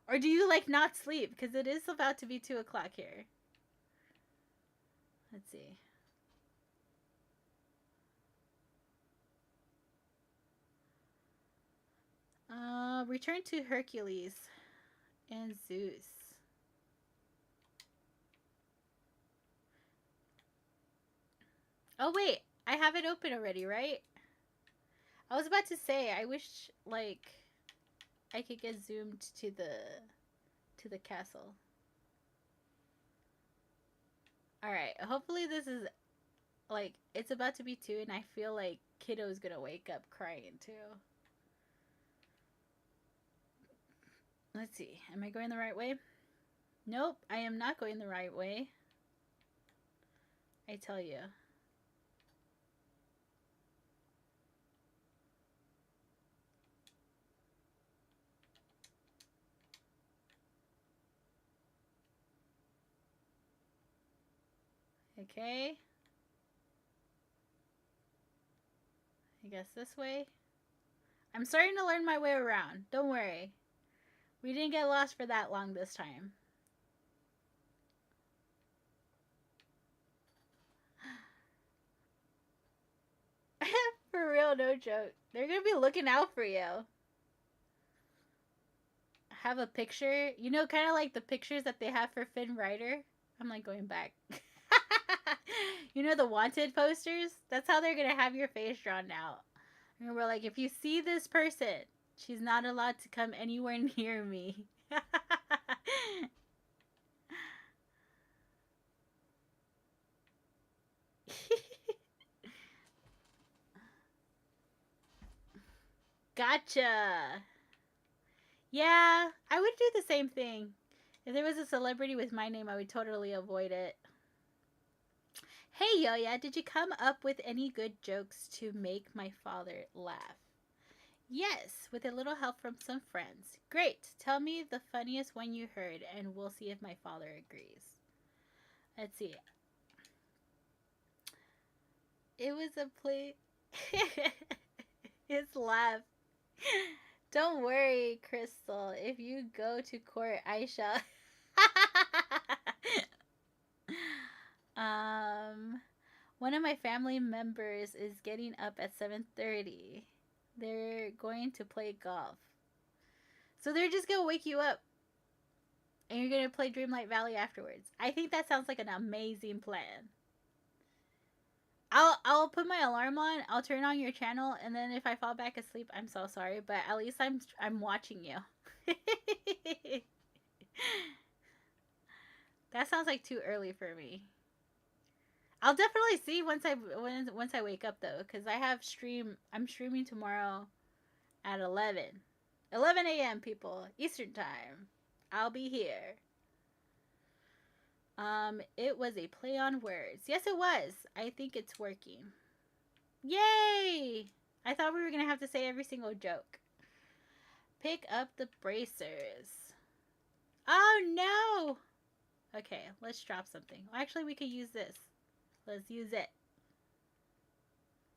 Or do you like not sleep? Because it is about to be 2 o'clock here. Let's see. Return to Hercules and Zeus. Oh wait, I have it open already, right? I was about to say, I wish like I could get zoomed to the castle. All right, hopefully this is like it's about to be 2 and I feel like Kiddo's going to wake up crying too. Let's see. Am I going the right way? Nope, I am not going the right way. I tell you. Okay. I guess this way. I'm starting to learn my way around. Don't worry. We didn't get lost for that long this time. For real, no joke. They're going to be looking out for you. Have a picture. You know, kind of like the pictures that they have for Finn Rider. I'm like going back. You know the wanted posters? That's how they're gonna have your face drawn out. And we're like, if you see this person, she's not allowed to come anywhere near me. Gotcha. Yeah, I would do the same thing. If there was a celebrity with my name, I would totally avoid it. Hey, Yoya, did you come up with any good jokes to make my father laugh? Yes, with a little help from some friends. Great. Tell me the funniest one you heard, and we'll see if my father agrees. Let's see. It was a play. His laugh. Don't worry, Crystal. If you go to court, I shall. um, One of my family members is getting up at 7:30. They're going to play golf. So they're just going to wake you up and you're going to play Dreamlight Valley afterwards. I think that sounds like an amazing plan. I'll put my alarm on. I'll turn on your channel, and then if I fall back asleep, I'm so sorry, but at least I'm watching you. That sounds like too early for me. I'll definitely see once I wake up though, cuz I'm streaming tomorrow at 11 a.m. people, Eastern time. I'll be here. It was a play on words. Yes, it was. I think it's working. Yay! I thought we were going to have to say every single joke. Pick up the bracers. Oh, no! Okay, let's drop something. Actually, we could use this. Let's use it.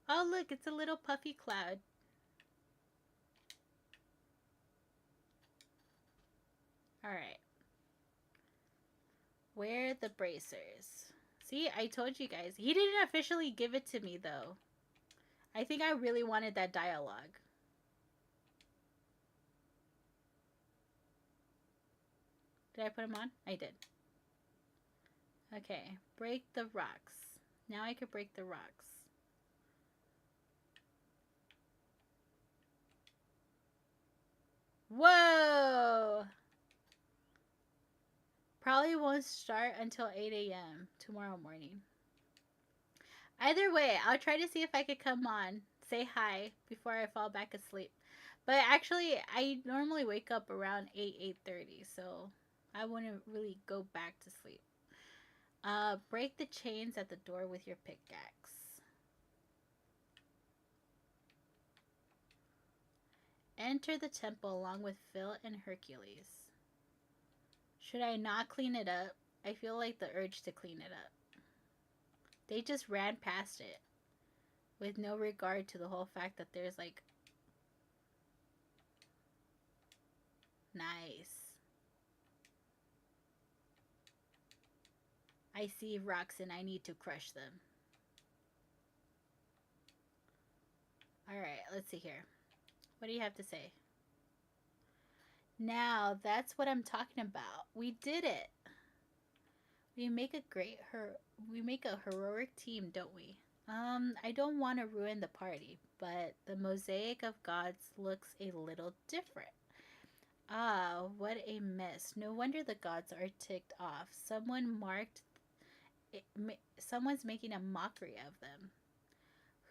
Oh, look, it's a little puffy cloud. Alright. Where are the bracers? See, I told you guys. He didn't officially give it to me, though. I think I really wanted that dialogue. Did I put him on? I did. Okay, break the rocks. Now I could break the rocks. Whoa! Probably won't start until 8 a.m. tomorrow morning. Either way, I'll try to see if I could come on, say hi before I fall back asleep. But actually, I normally wake up around 8:30, so I wouldn't really go back to sleep. Break the chains at the door with your pickaxe. Enter the temple along with Phil and Hercules. Should I not clean it up? I feel like the urge to clean it up. They just ran past it with no regard to the whole fact that there's like... Nice. I see rocks and I need to crush them. Alright, let's see here. What do you have to say? Now, that's what I'm talking about. We did it. We make a heroic team, don't we? I don't want to ruin the party, but the mosaic of gods looks a little different. Ah, what a mess. No wonder the gods are ticked off. Someone's making a mockery of them.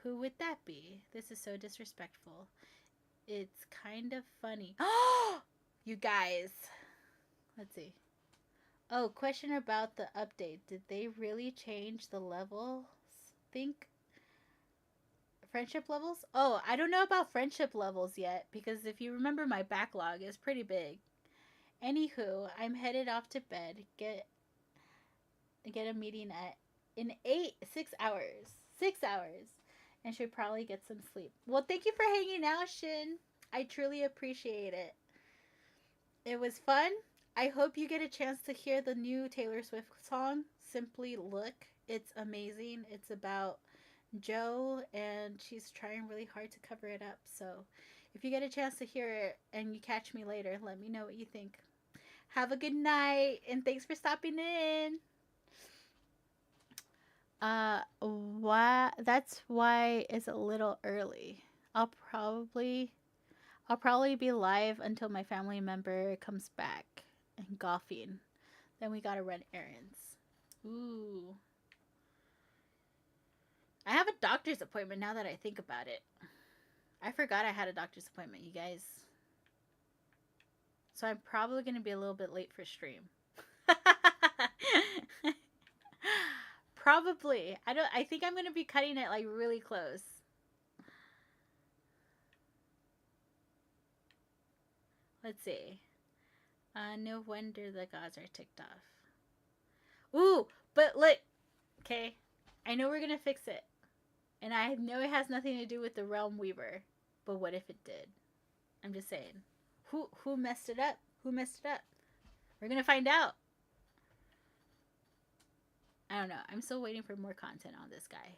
Who would that be? This is so disrespectful. It's kind of funny. You guys. Let's see. Oh, question about the update. Did they really change the levels? Think friendship levels? Oh, I don't know about friendship levels yet, because if you remember, my backlog is pretty big. Anywho, I'm headed off to bed. Get a meeting in 6 hours. 6 hours. And should probably get some sleep. Well, thank you for hanging out, Shin. I truly appreciate it. It was fun. I hope you get a chance to hear the new Taylor Swift song, Simply Look. It's amazing. It's about Joe, and she's trying really hard to cover it up. So if you get a chance to hear it and you catch me later, let me know what you think. Have a good night, and thanks for stopping in. That's why it's a little early. I'll probably be live until my family member comes back and golfing. Then we gotta run errands. Ooh. I have a doctor's appointment now that I think about it. I forgot I had a doctor's appointment, you guys. So I'm probably gonna be a little bit late for stream. Probably. I think I'm gonna be cutting it like really close. Let's see. No wonder the gods are ticked off. Ooh, but look. Okay. I know we're gonna fix it. And I know it has nothing to do with the Realm Weaver, but what if it did? I'm just saying. Who messed it up? Who messed it up? We're gonna find out. I don't know. I'm still waiting for more content on this guy.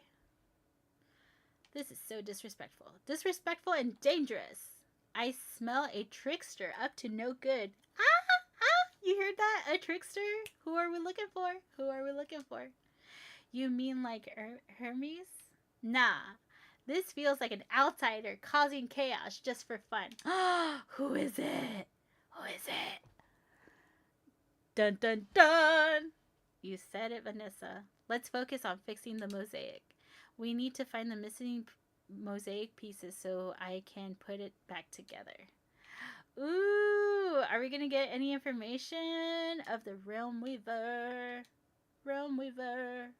This is so disrespectful. Disrespectful and dangerous. I smell a trickster up to no good. Ah! Ah! You heard that? A trickster? Who are we looking for? Who are we looking for? You mean like Hermes? Nah. This feels like an outsider causing chaos just for fun. Who is it? Who is it? Dun dun dun! You said it, Vanessa. Let's focus on fixing the mosaic. We need to find the missing mosaic pieces so I can put it back together. Ooh, are we gonna get any information of the Realm Weaver? Realm Weaver.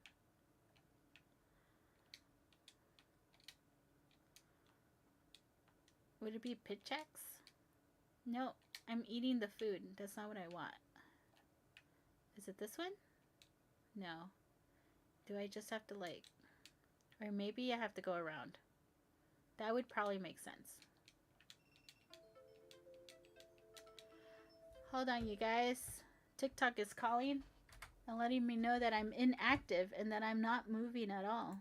Would it be Pitchaks? No, I'm eating the food. That's not what I want. Is it this one? No. Do I just have to like... Or maybe I have to go around. That would probably make sense. Hold on, you guys. TikTok is calling and letting me know that I'm inactive and that I'm not moving at all.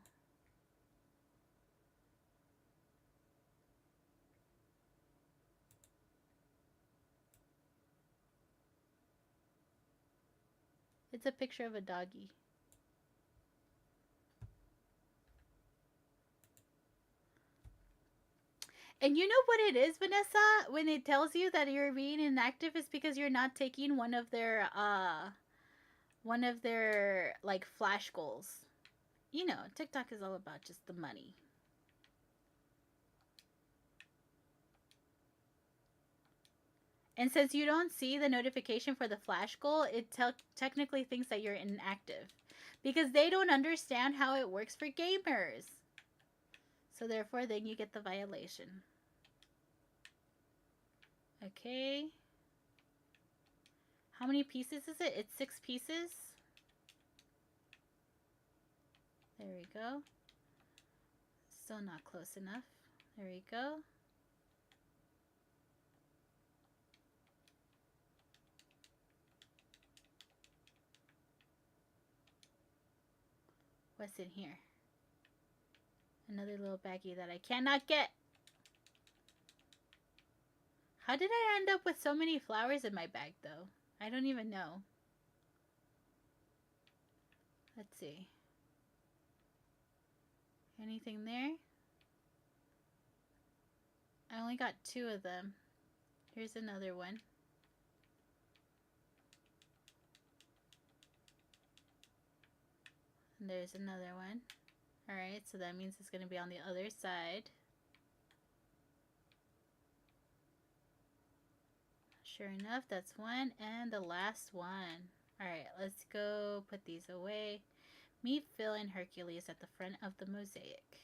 It's a picture of a doggy. And you know what it is, Vanessa? When it tells you that you're being inactive, it's because you're not taking one of their like flash goals. You know, TikTok is all about just the money. And since you don't see the notification for the flash goal, it technically thinks that you're inactive. Because they don't understand how it works for gamers. So therefore, then you get the violation. Okay. How many pieces is it? It's 6 pieces. There we go. Still not close enough. There we go. What's in here? Another little baggie that I cannot get. How did I end up with so many flowers in my bag, though? I don't even know. Let's see. Anything there? I only got 2 of them. Here's another one. And there's another one. Alright, so that means it's going to be on the other side. Sure enough, that's one. And the last one. Alright, let's go put these away. Meet Phil and Hercules at the front of the mosaic.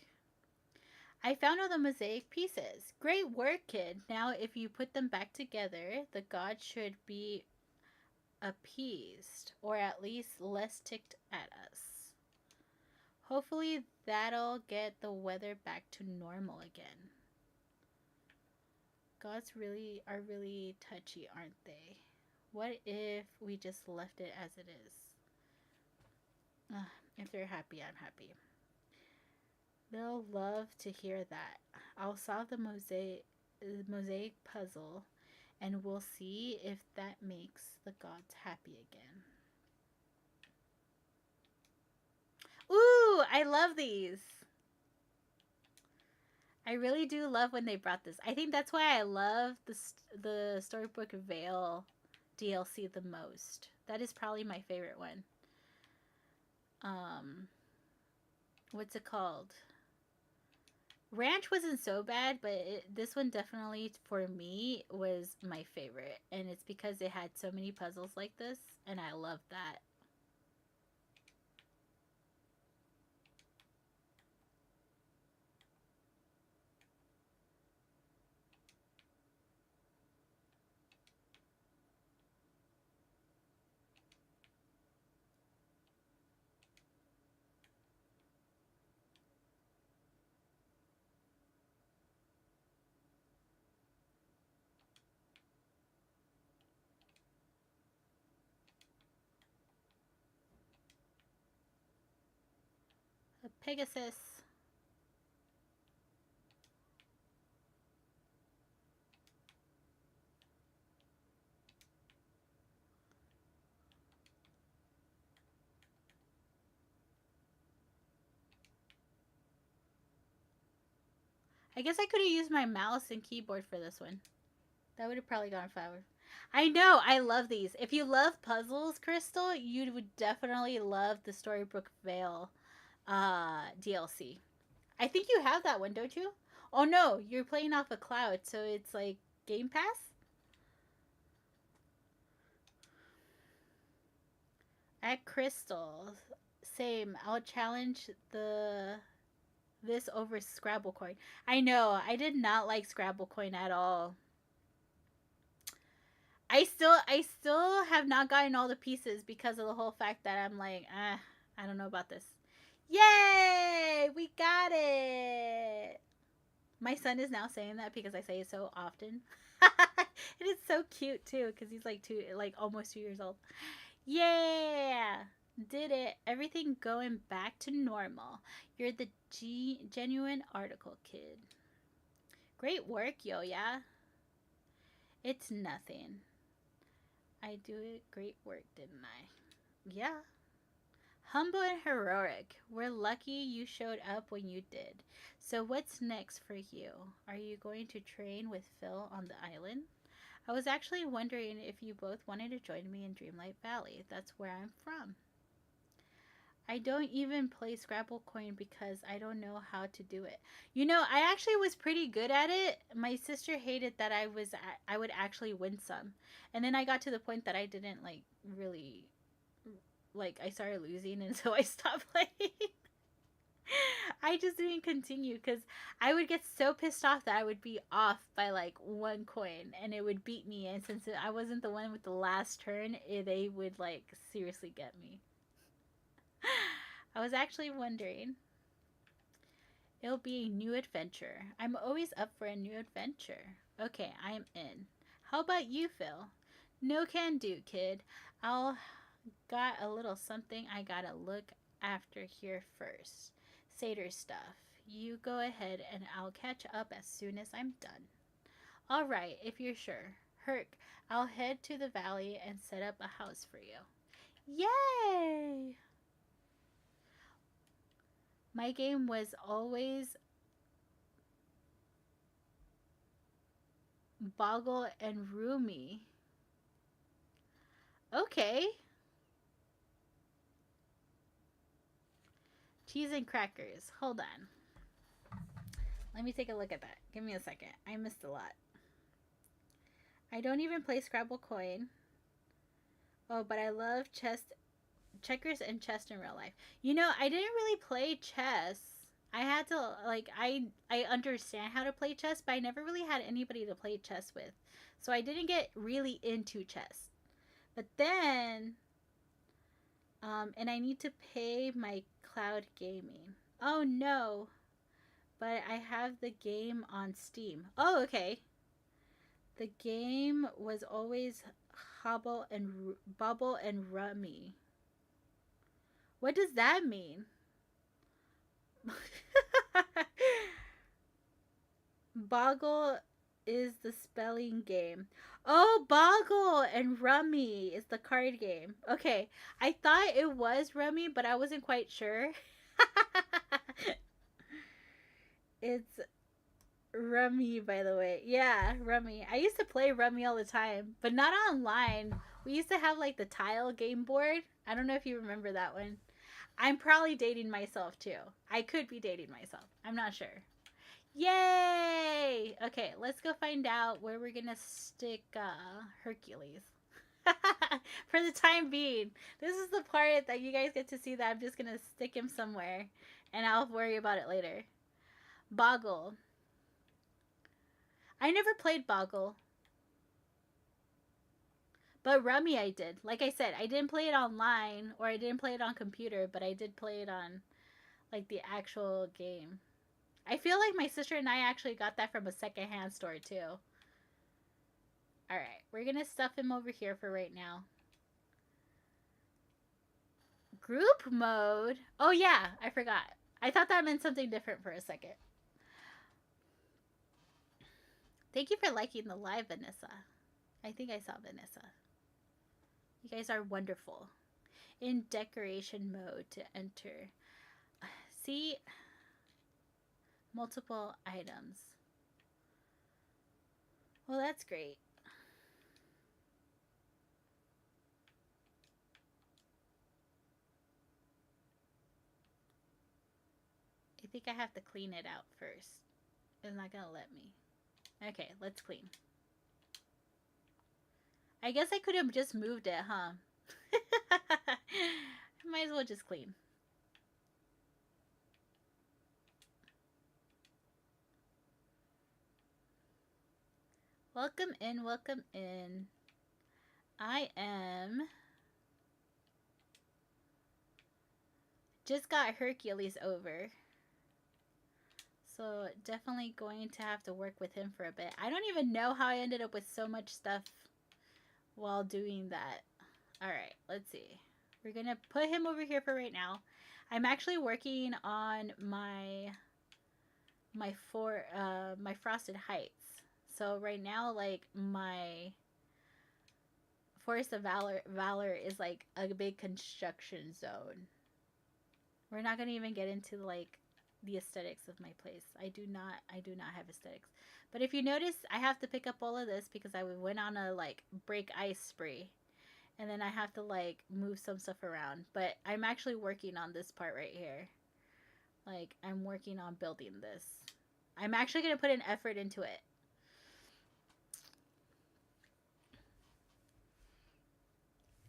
I found all the mosaic pieces. Great work, kid. Now, if you put them back together, the gods should be appeased, or at least less ticked at us. Hopefully, that'll get the weather back to normal again. Gods are really touchy, aren't they? What if we just left it as it is? If they're happy, I'm happy. They'll love to hear that. I'll solve the mosaic puzzle, and we'll see if that makes the gods happy again. Ooh, I love these. I really do love when they brought this. I think that's why I love the Storybook Vale DLC the most. That is probably my favorite one. What's it called? Ranch wasn't so bad, but this one definitely, for me, was my favorite. And it's because it had so many puzzles like this, and I love that. Pegasus. I guess I could have used my mouse and keyboard for this one. That would have probably gone faster. I know, I love these. If you love puzzles, Crystal, you would definitely love the Storybook Vale DLC. I think you have that one, don't you? Oh no, you're playing off a cloud, so it's like Game Pass? At Crystal, same. I'll challenge the this over Scrabble Coin. I know, I did not like Scrabble Coin at all. I still have not gotten all the pieces because of the whole fact that I'm like, I don't know about this. Yay! We got it. My son is now saying that because I say it so often. It is so cute too because he's like almost 2 years old. Yeah, did it. Everything going back to normal. You're the genuine article kid. Great work, yo. Yeah, it's nothing. I do it. Great work, didn't I? Yeah. Humble and heroic. We're lucky you showed up when you did. So, what's next for you? Are you going to train with Phil on the island? I was actually wondering if you both wanted to join me in Dreamlight Valley. That's where I'm from. I don't even play Scrabble Coin because I don't know how to do it. You know, I actually was pretty good at it. My sister hated that I would actually win some. And then I got to the point that I didn't like really like I started losing and so I stopped playing. I just didn't continue because I would get so pissed off that I would be off by like 1 coin and it would beat me. And since I wasn't the one with the last turn, they would like seriously get me. I was actually wondering. It'll be a new adventure. I'm always up for a new adventure. Okay, I am in. How about you, Phil? No can do, kid. I'll got a little something I gotta look after here first. Satyr stuff. You go ahead and I'll catch up as soon as I'm done. Alright, if you're sure. Herc, I'll head to the valley and set up a house for you. Yay! My game was always Boggle and Roomy. Okay. Cheese and crackers. Hold on. Let me take a look at that. Give me a second. I missed a lot. I don't even play Scrabble Coin. Oh, but I love checkers and chess in real life. You know, I didn't really play chess. I had to I understand how to play chess, but I never really had anybody to play chess with. So I didn't get really into chess. But then and I need to pay my cloud gaming. Oh no. But I have the game on Steam. Oh, okay. The game was always Hobble and Bubble and Rummy. What does that mean? Boggle is the spelling game. Oh, Boggle and Rummy is the card game. Okay, I thought it was Rummy, but I wasn't quite sure. It's Rummy, by the way. Yeah, Rummy. I used to play Rummy all the time, but not online. We used to have like the tile game board. I don't know if you remember that one. I'm probably dating myself too. I could be dating myself. I'm not sure. Yay! Okay, let's go find out where we're gonna stick Hercules. For the time being. This is the part that you guys get to see that I'm just gonna stick him somewhere and I'll worry about it later. Boggle. I never played Boggle. But Rummy I did. Like I said, I didn't play it online or I didn't play it on computer, but I did play it on like the actual game. I feel like my sister and I actually got that from a secondhand store too. Alright, we're gonna stuff him over here for right now. Group mode? Oh yeah, I forgot. I thought that meant something different for a second. Thank you for liking the live, Vanessa. I think I saw Vanessa. You guys are wonderful. In decoration mode to enter. See multiple items. Well, that's great. I think I have to clean it out first. It's not gonna let me. Okay, let's clean. I guess I could have just moved it, huh? Might as well just clean. Welcome in, welcome in. I am... Just got Hercules over. So definitely going to have to work with him for a bit. I don't even know how I ended up with so much stuff while doing that. Alright, let's see. We're gonna put him over here for right now. I'm actually working on my Frosted Heights. So right now, like, my Forest of Valor is like a big construction zone. We're not gonna even get into like the aesthetics of my place. I do not have aesthetics. But if you notice, I have to pick up all of this because I went on a like break ice spree. And then I have to like move some stuff around. But I'm actually working on this part right here. Like, I'm working on building this. I'm actually going to put an effort into it.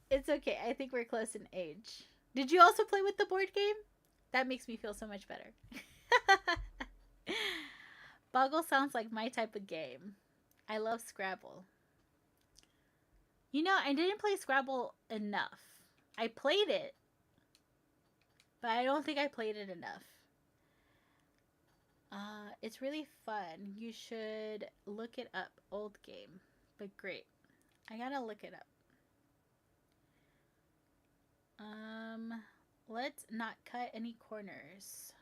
It's okay. I think we're close in age. Did you also play with the board game? That makes me feel so much better. Boggle sounds like my type of game. I love Scrabble. You know, I didn't play Scrabble enough. I played it, but I don't think I played it enough. It's really fun. You should look it up. Old game, but great. I gotta look it up. Let's not cut any corners.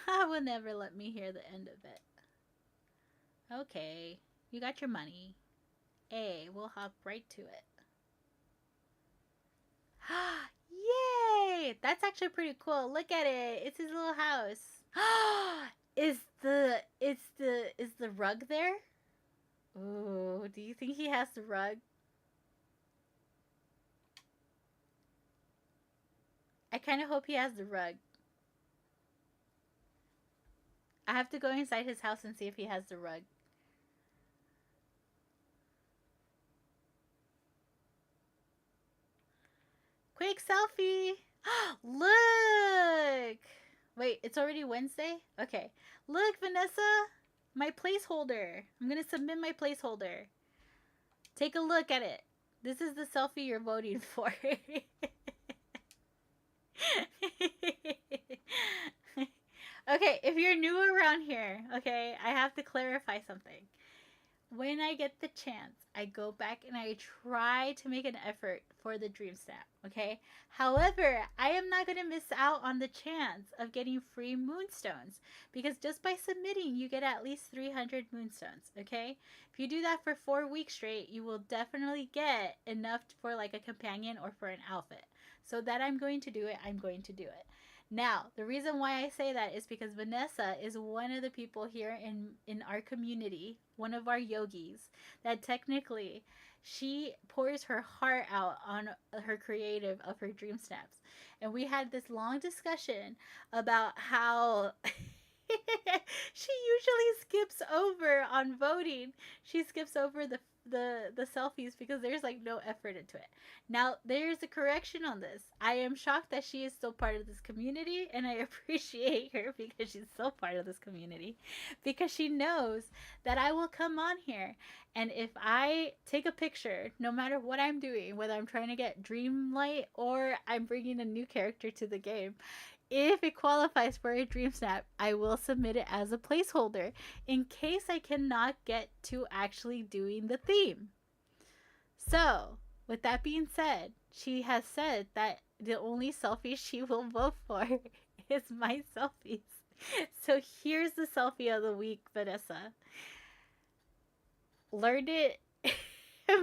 Will never let me hear the end of it. Okay, you got your money. We'll hop right to it. Yay! That's actually pretty cool. Look at it. It's his little house. is the rug there? Ooh, do you think he has the rug? I kind of hope he has the rug. I have to go inside his house and see if he has the rug. Quick selfie! Look! Wait, it's already Wednesday? Okay. Look, Vanessa! My placeholder. I'm gonna submit my placeholder. Take a look at it. This is the selfie you're voting for. Okay, if you're new around here, okay, I have to clarify something. When I get the chance, I go back and I try to make an effort for the Dream Snap, okay? However, I am not going to miss out on the chance of getting free moonstones because just by submitting, you get at least 300 moonstones, okay? If you do that for 4 weeks straight, you will definitely get enough for like a companion or for an outfit. So that I'm going to do it, I'm going to do it. Now, the reason why I say that is because Vanessa is one of the people here in our community, one of our yogis, that technically she pours her heart out on her creative of her dream snaps. And we had this long discussion about how she usually skips over on voting. She skips over the selfies because there's like no effort into it. Now there's a correction on this. I am shocked that she is still part of this community, and I appreciate her because she's still part of this community because she knows that I will come on here, and if I take a picture, no matter what I'm doing, whether I'm trying to get Dreamlight or I'm bringing a new character to the game, if it qualifies for a Dream Snap, I will submit it as a placeholder in case I cannot get to actually doing the theme. So, with that being said, she has said that the only selfie she will vote for is my selfies. So here's the selfie of the week, Vanessa. Learn it,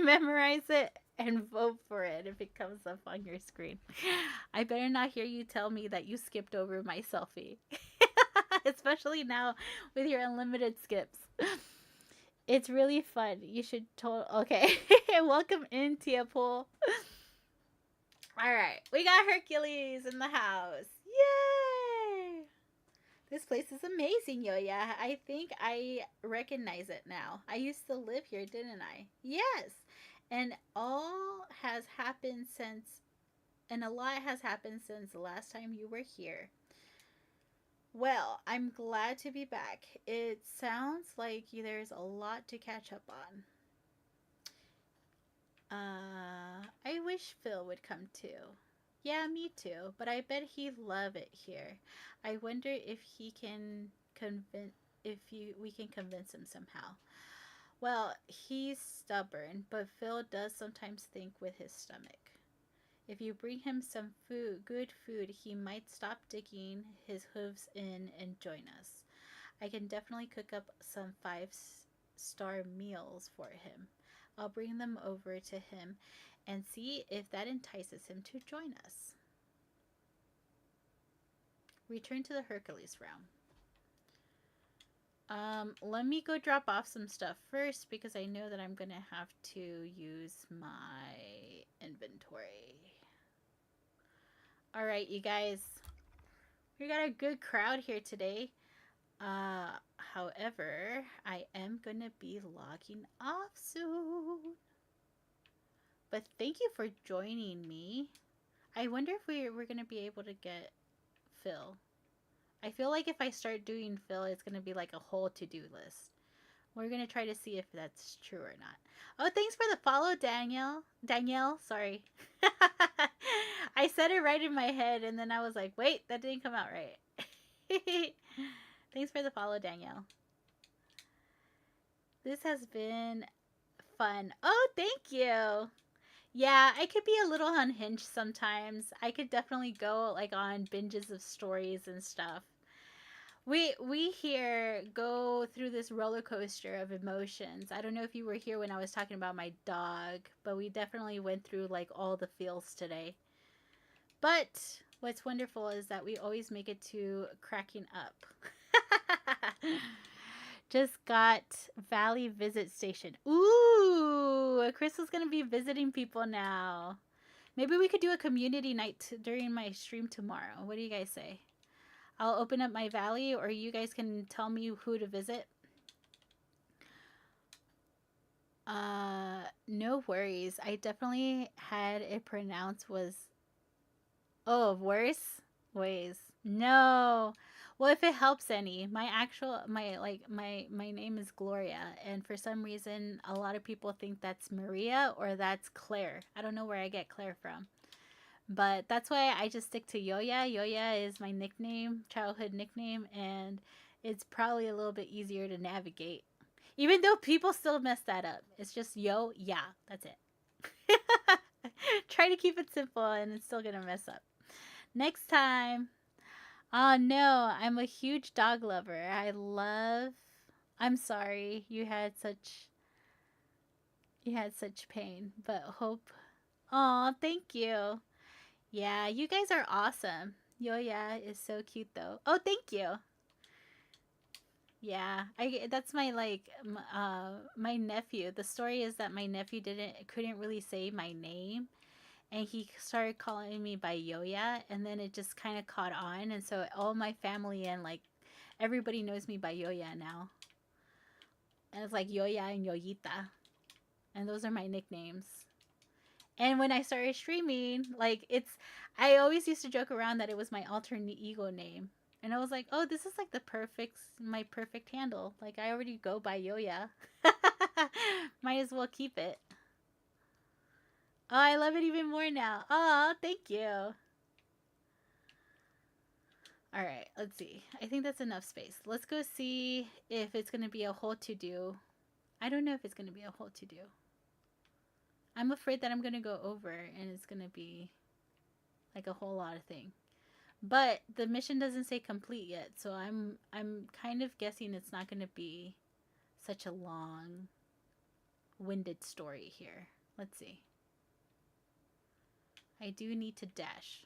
memorize it, and vote for it if it comes up on your screen. I better not hear you tell me that you skipped over my selfie. Especially now with your unlimited skips. It's really fun. You should okay. Welcome in, Tia Pool. Alright. We got Hercules in the house. Yay! This place is amazing, Yoya. I think I recognize it now. I used to live here, didn't I? Yes. And a lot has happened since the last time you were here. Well, I'm glad to be back. It sounds like there's a lot to catch up on. I wish Phil would come too. Yeah, me too, but I bet he'd love it here. I wonder if we can convince him somehow. Well, he's stubborn, but Phil does sometimes think with his stomach. If you bring him some good food, he might stop digging his hooves in and join us. I can definitely cook up some five-star meals for him. I'll bring them over to him and see if that entices him to join us. Return to the Hercules Realm. Let me go drop off some stuff first because I know that I'm going to have to use my inventory. Alright, you guys. We got a good crowd here today. However, I am going to be logging off soon. But thank you for joining me. I wonder if we're going to be able to get Phil. I feel like if I start doing Phil, it's going to be like a whole to-do list. We're going to try to see if that's true or not. Oh, thanks for the follow, Danielle. Danielle, sorry. I said it right in my head, and then I was like, wait, that didn't come out right. Thanks for the follow, Danielle. This has been fun. Oh, thank you. Yeah, I could be a little unhinged sometimes. I could definitely go like on binges of stories and stuff. We here go through this roller coaster of emotions. I don't know if you were here when I was talking about my dog, but we definitely went through like all the feels today. But what's wonderful is that we always make it to cracking up. Just got Valley Visit Station. Ooh, Crystal's going to be visiting people now. Maybe we could do a community night during my stream tomorrow. What do you guys say? I'll open up my valley, or you guys can tell me who to visit. No worries. I definitely had it pronounced was... Oh, worse ways. No. Well, if it helps any, my name is Gloria, and for some reason, a lot of people think that's Maria or that's Claire. I don't know where I get Claire from. But that's why I just stick to Yoya. Yoya is my nickname, childhood nickname, and it's probably a little bit easier to navigate. Even though people still mess that up. It's just yo, yeah, that's it. Try to keep it simple and it's still gonna mess up. Next time. Oh no, I'm a huge dog lover. I'm sorry you had such pain, but hope. Oh, thank you. Yeah, you guys are awesome. Yoya is so cute though. Oh, thank you. Yeah, that's my my nephew. The story is that my nephew couldn't really say my name, and he started calling me by Yoya, and then it just kind of caught on, and so all my family and like everybody knows me by Yoya now. And it's like Yoya and Yoyita, and those are my nicknames. And when I started streaming, I always used to joke around that it was my alter ego name. And I was like, oh, this is like my perfect handle. Like, I already go by Yoya. Might as well keep it. Oh, I love it even more now. Oh, thank you. Alright, let's see. I think that's enough space. Let's go see if it's going to be a whole to-do. I don't know if it's going to be a whole to-do. I'm afraid that I'm going to go over and it's going to be like a whole lot of thing. But the mission doesn't say complete yet, so I'm kind of guessing it's not going to be such a long-winded story here. Let's see. I do need to dash.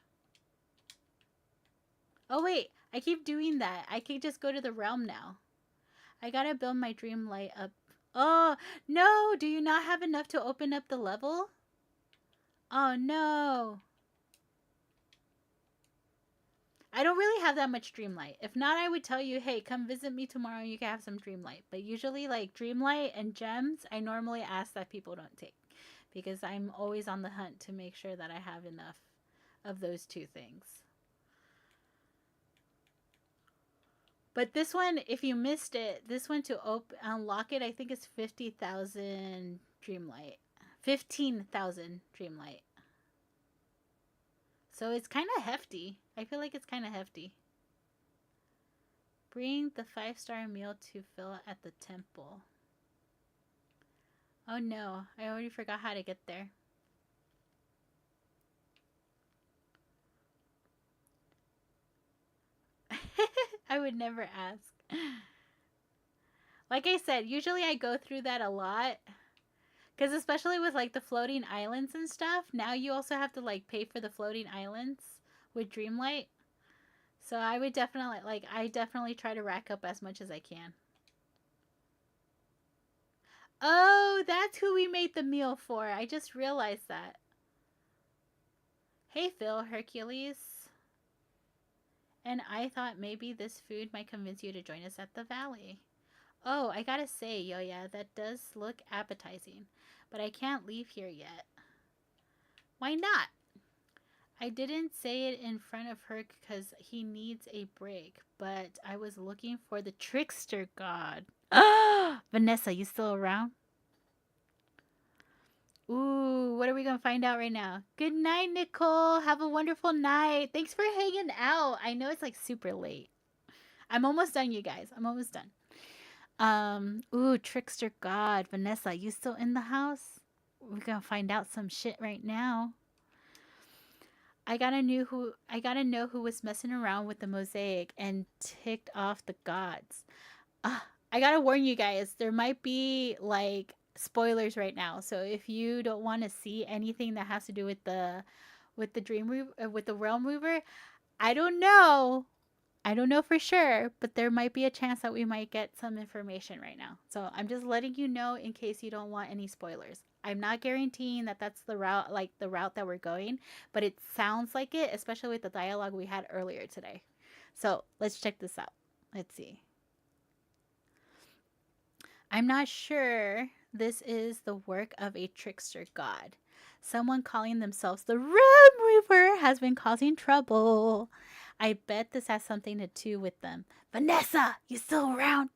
Oh wait, I keep doing that. I could just go to the realm now. I gotta build my dream light up. Oh, no! Do you not have enough to open up the level? Oh, no. I don't really have that much dreamlight. If not, I would tell you, hey, come visit me tomorrow and you can have some dreamlight. But usually, like, dreamlight and gems, I normally ask that people don't take. Because I'm always on the hunt to make sure that I have enough of those two things. But this one, if you missed it, this one to unlock it, I think it's 50,000 Dreamlight. 15,000 Dreamlight. So it's kind of hefty. I feel like it's kind of hefty. Bring the 5-star meal to Phil at the temple. Oh no, I already forgot how to get there. I would never ask. Like I said, usually I go through that a lot. Because especially with like the floating islands and stuff, now you also have to like pay for the floating islands with Dreamlight. So I would definitely, like, I definitely try to rack up as much as I can. Oh, that's who we made the meal for. I just realized that. Hey Phil, Hercules. And I thought maybe this food might convince you to join us at the valley. Oh, I gotta say, Yoya, that does look appetizing. But I can't leave here yet. Why not? I didn't say it in front of her because he needs a break, but I was looking for the trickster god. Ah, Vanessa, you still around? Ooh, what are we going to find out right now? Good night, Nicole. Have a wonderful night. Thanks for hanging out. I know it's like super late. I'm almost done, you guys. I'm almost done. Ooh, trickster god. Vanessa, you still in the house? We're going to find out some shit right now. I gotta know who was messing around with the mosaic and ticked off the gods. I gotta warn you guys, there might be like spoilers right now. So if you don't want to see anything that has to do with the realm mover, I don't know. I don't know for sure, but there might be a chance that we might get some information right now. So I'm just letting you know in case you don't want any spoilers. I'm not guaranteeing that that's the route that we're going, but it sounds like it, especially with the dialogue we had earlier today. So let's check this out. Let's see. I'm not sure this is the work of a trickster god. Someone calling themselves the Realm Reaper has been causing trouble. I bet this has something to do with them. Vanessa, you still around?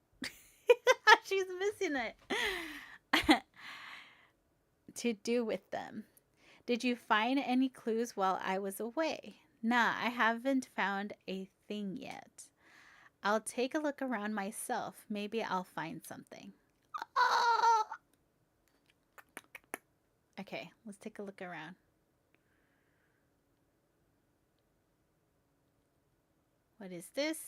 She's missing it. To do with them. Did you find any clues while I was away? Nah, I haven't found a thing yet. I'll take a look around myself. Maybe I'll find something. Oh! Okay, let's take a look around. What is this?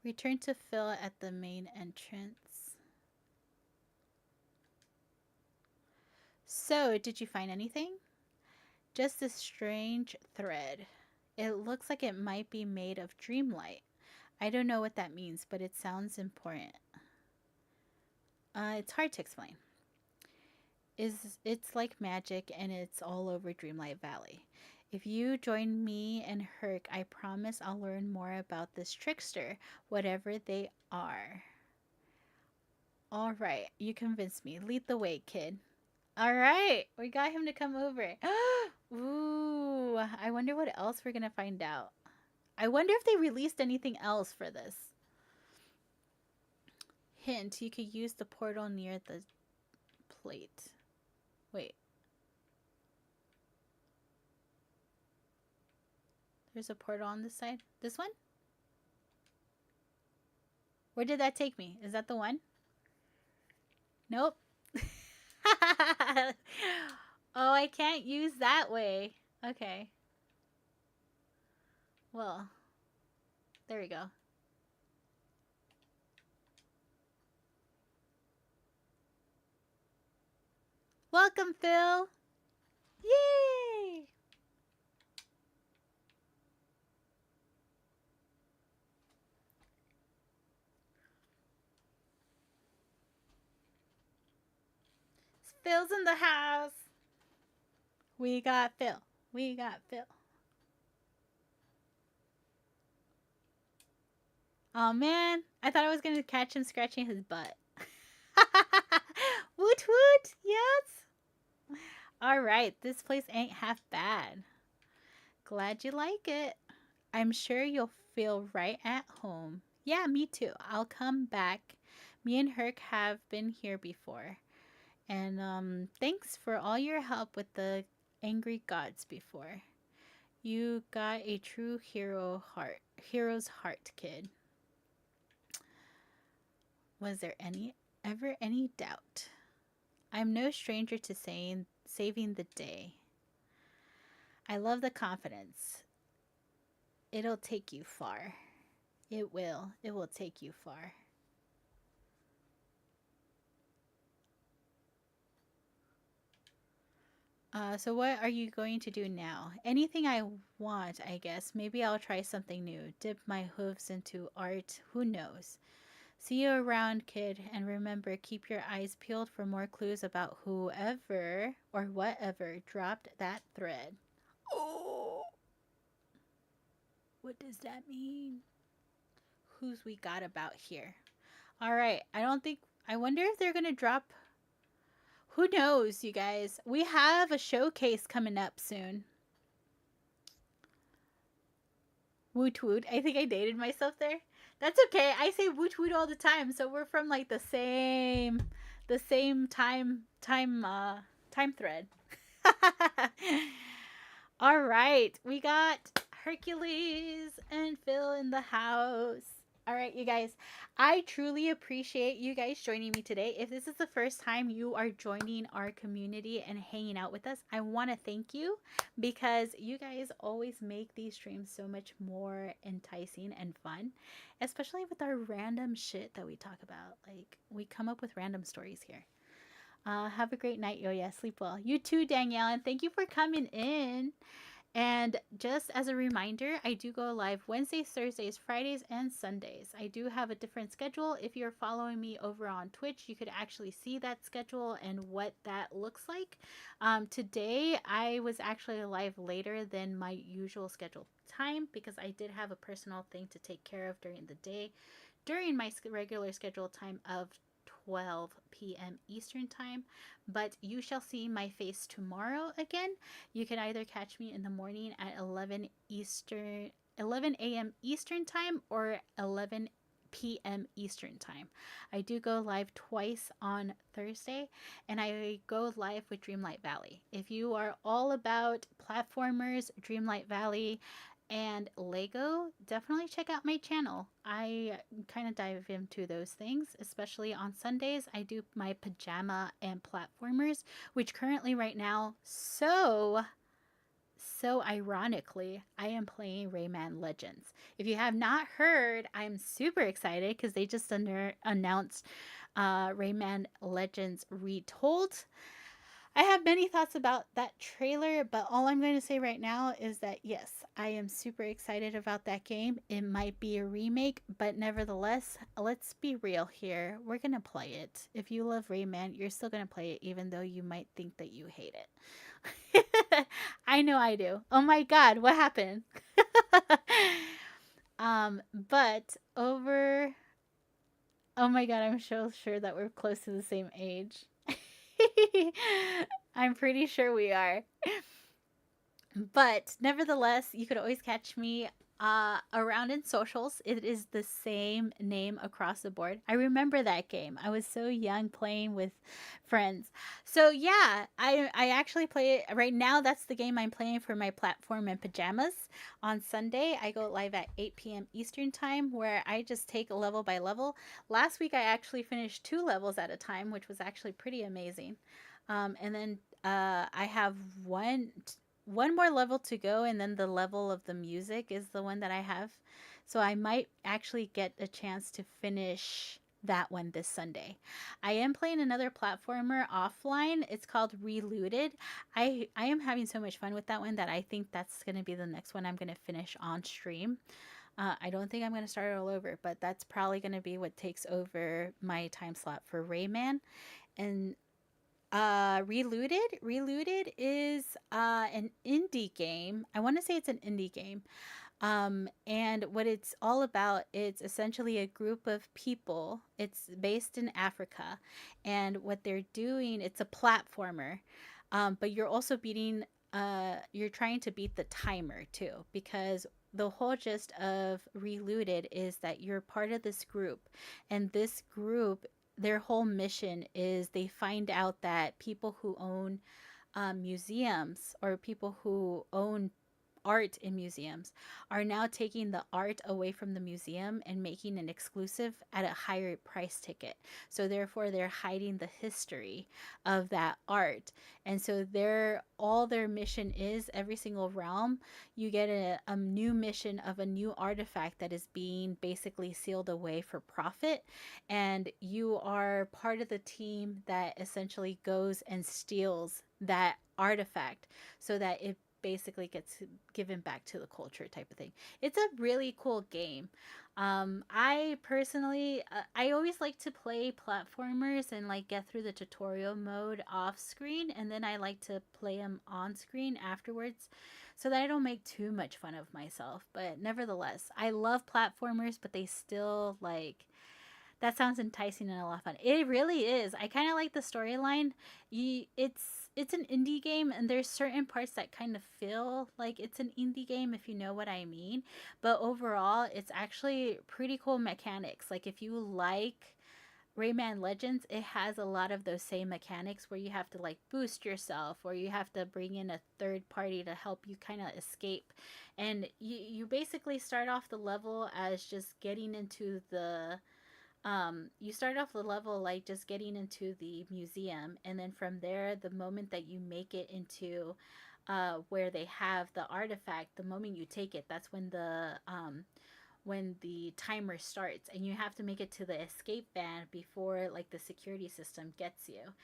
Return to Phil at the main entrance. So, did you find anything? Just a strange thread. It looks like it might be made of dreamlight. I don't know what that means, but it sounds important. It's hard to explain. It's like magic and it's all over Dreamlight Valley. If you join me and Herc, I promise I'll learn more about this trickster, whatever they are. All right, you convinced me. Lead the way, kid. All right, we got him to come over. Ooh, I wonder what else we're gonna find out. I wonder if they released anything else for this. Hint, you could use the portal near the plate. Wait. There's a portal on this side. This one? Where did that take me? Is that the one? Nope. Oh, I can't use that way. Okay. Well, there we go. Welcome, Phil. Yay! Phil's in the house. We got Phil. We got Phil. Oh man, I thought I was gonna catch him scratching his butt. Woot woot, yes. All right, this place ain't half bad. Glad you like it. I'm sure you'll feel right at home. Yeah, me too. I'll come back. Me and Herc have been here before. And thanks for all your help with the angry gods before. You got a true hero's heart, kid. Was there any doubt? I'm no stranger to saying saving the day. I love the confidence. It'll take you far. It will. It will take you far. So what are you going to do now? Anything I want, I guess. Maybe I'll try something new. Dip my hooves into art. Who knows? See you around, kid. And remember, keep your eyes peeled for more clues about whoever or whatever dropped that thread. Oh, what does that mean? Who's we got about here? All right. I wonder if they're going to drop. Who knows, you guys? We have a showcase coming up soon. Woot woot. I think I dated myself there. That's okay. I say woot woot all the time. So we're from like the same time thread. All right. We got Hercules and Phil in the house. All right, you guys. I truly appreciate you guys joining me today. If this is the first time you are joining our community and hanging out with us, I want to thank you because you guys always make these streams so much more enticing and fun, especially with our random shit that we talk about. Like, we come up with random stories here. Have a great night, Yoya. Sleep well. You too, Danielle, and thank you for coming in. And just as a reminder, I do go live Wednesdays, Thursdays, Fridays, and Sundays. I do have a different schedule. If you're following me over on Twitch, you could actually see that schedule and what that looks like. Today, I was actually live later than my usual scheduled time because I did have a personal thing to take care of during the day, during my regular scheduled time of 12 p.m. Eastern Time, but you shall see my face tomorrow again. You can either catch me in the morning at 11 a.m. Eastern Time or 11 p.m. Eastern Time. I do go live twice on Thursday, and I go live with Dreamlight Valley. If you are all about platformers, Dreamlight Valley, and Lego, definitely check out my channel. I kind of dive into those things, especially on Sundays. I do my pajama and platformers, which currently right now, so ironically, I am playing Rayman Legends. If you have not heard, I'm super excited because they just announced Rayman Legends Retold. I have many thoughts about that trailer, but all I'm going to say right now is that yes, I am super excited about that game. It might be a remake, but nevertheless, let's be real here. We're going to play it. If you love Rayman, you're still going to play it, even though you might think that you hate it. I know I do. Oh my god, what happened? But over. Oh my god, I'm so sure that we're close to the same age. I'm pretty sure we are. But nevertheless, you could always catch me around in socials. It is the same name across the board. I remember that game. I was so young playing with friends. So yeah, I actually play it right now. That's the game I'm playing for my platform and pajamas. On Sunday, I go live at 8 p.m. Eastern time, where I just take a level by level. Last week, I actually finished 2 levels at a time, which was actually pretty amazing. And then I have one more level to go, and then the level of the music is the one that I have. So I might actually get a chance to finish that one this Sunday. I am playing another platformer offline. It's called Reloaded. I am having so much fun with that one that I think that's going to be the next one I'm going to finish on stream. I don't think I'm going to start it all over, but that's probably going to be what takes over my time slot for Rayman. And Reloaded is an indie game. I want to say it's an indie game. And what it's all about, it's essentially a group of people. It's based in Africa, and what they're doing, it's a platformer. But you're also you're trying to beat the timer too, because the whole gist of Reloaded is that you're part of this group, and this group, their whole mission is they find out that people who own museums, or people who own art in museums, are now taking the art away from the museum and making an exclusive at a higher price ticket. So therefore they're hiding the history of that art. And so all their mission is, every single realm, you get a new mission of a new artifact that is being basically sealed away for profit. And you are part of the team that essentially goes and steals that artifact so that it basically gets given back to the culture, type of thing. It's a really cool game. I personally, I always like to play platformers and like get through the tutorial mode off screen, and then I like to play them on screen afterwards so that I don't make too much fun of myself. But nevertheless, I love platformers, but they still like, that sounds enticing and a lot of fun. It really is. I kind of like the storyline. It's an indie game, and there's certain parts that kind of feel like it's an indie game, if you know what I mean. But overall, it's actually pretty cool mechanics. Like if you like Rayman Legends, it has a lot of those same mechanics where you have to like boost yourself, or you have to bring in a third party to help you kind of escape. And you basically start off the level as just getting into the you start off the level like just getting into the museum, and then from there, the moment that you make it into where they have the artifact, the moment you take it, that's when the timer starts, and you have to make it to the escape van before like the security system gets you.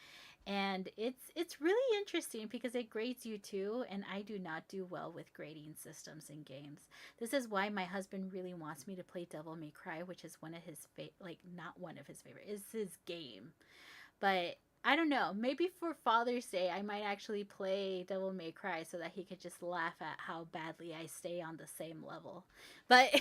And it's really interesting because it grades you too, and I do not do well with grading systems in games. This is why my husband really wants me to play Devil May Cry, which is one of his like, not one of his favorite, is his game. But I don't know, maybe for Father's Day I might actually play Devil May Cry so that he could just laugh at how badly I stay on the same level. But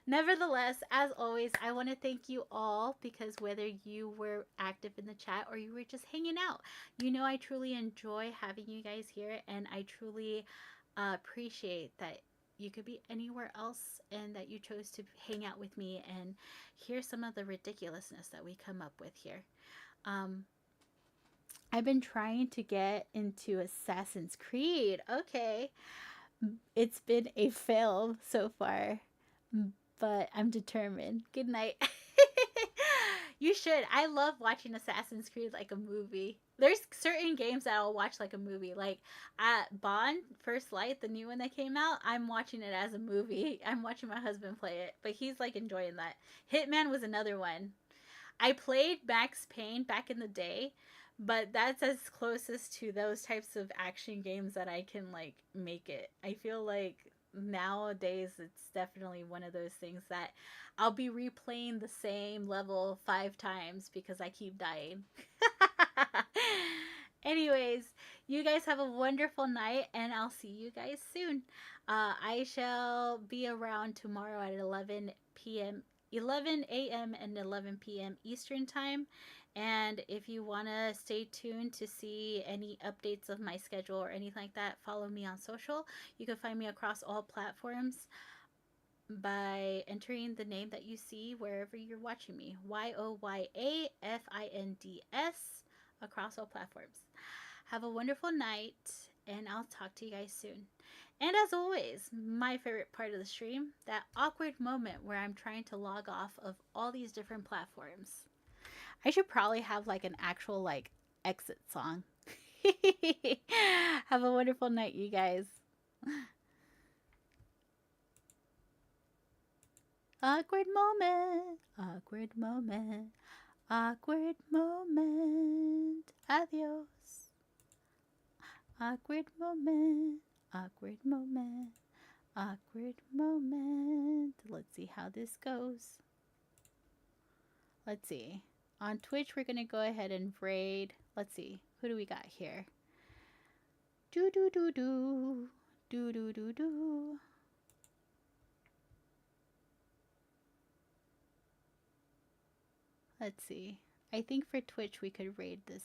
nevertheless, as always, I want to thank you all, because whether you were active in the chat or you were just hanging out, you know I truly enjoy having you guys here, and I truly appreciate that you could be anywhere else and that you chose to hang out with me and hear some of the ridiculousness that we come up with here. Um, I've been trying to get into Assassin's Creed. Okay. It's been a fail so far, but I'm determined. Good night. You should. I love watching Assassin's Creed like a movie. There's certain games that I'll watch like a movie. Like at Bond First Light, the new one that came out, I'm watching it as a movie. I'm watching my husband play it, but he's like enjoying that. Hitman was another one. I played Max Payne back in the day, but that's as closest to those types of action games that I can like make it. I feel like nowadays it's definitely one of those things that I'll be replaying the same level 5 times because I keep dying. Anyways, you guys have a wonderful night, and I'll see you guys soon. I shall be around tomorrow at 11 p.m. 11 a.m. and 11 p.m. Eastern Time. And if you want to stay tuned to see any updates of my schedule or anything like that, follow me on social. You can find me across all platforms by entering the name that you see wherever you're watching me. YOYAFINDS across all platforms. Have a wonderful night, and I'll talk to you guys soon. And as always, my favorite part of the stream, that awkward moment where I'm trying to log off of all these different platforms. I should probably have like an actual like exit song. Have a wonderful night, you guys. Awkward moment. Awkward moment. Awkward moment. Adios. Awkward moment. Awkward moment. Awkward moment. Let's see how this goes. Let's see. On Twitch, we're going to go ahead and raid. Let's see. Who do we got here? Do do do do. Do do do do. Let's see. I think for Twitch we could raid this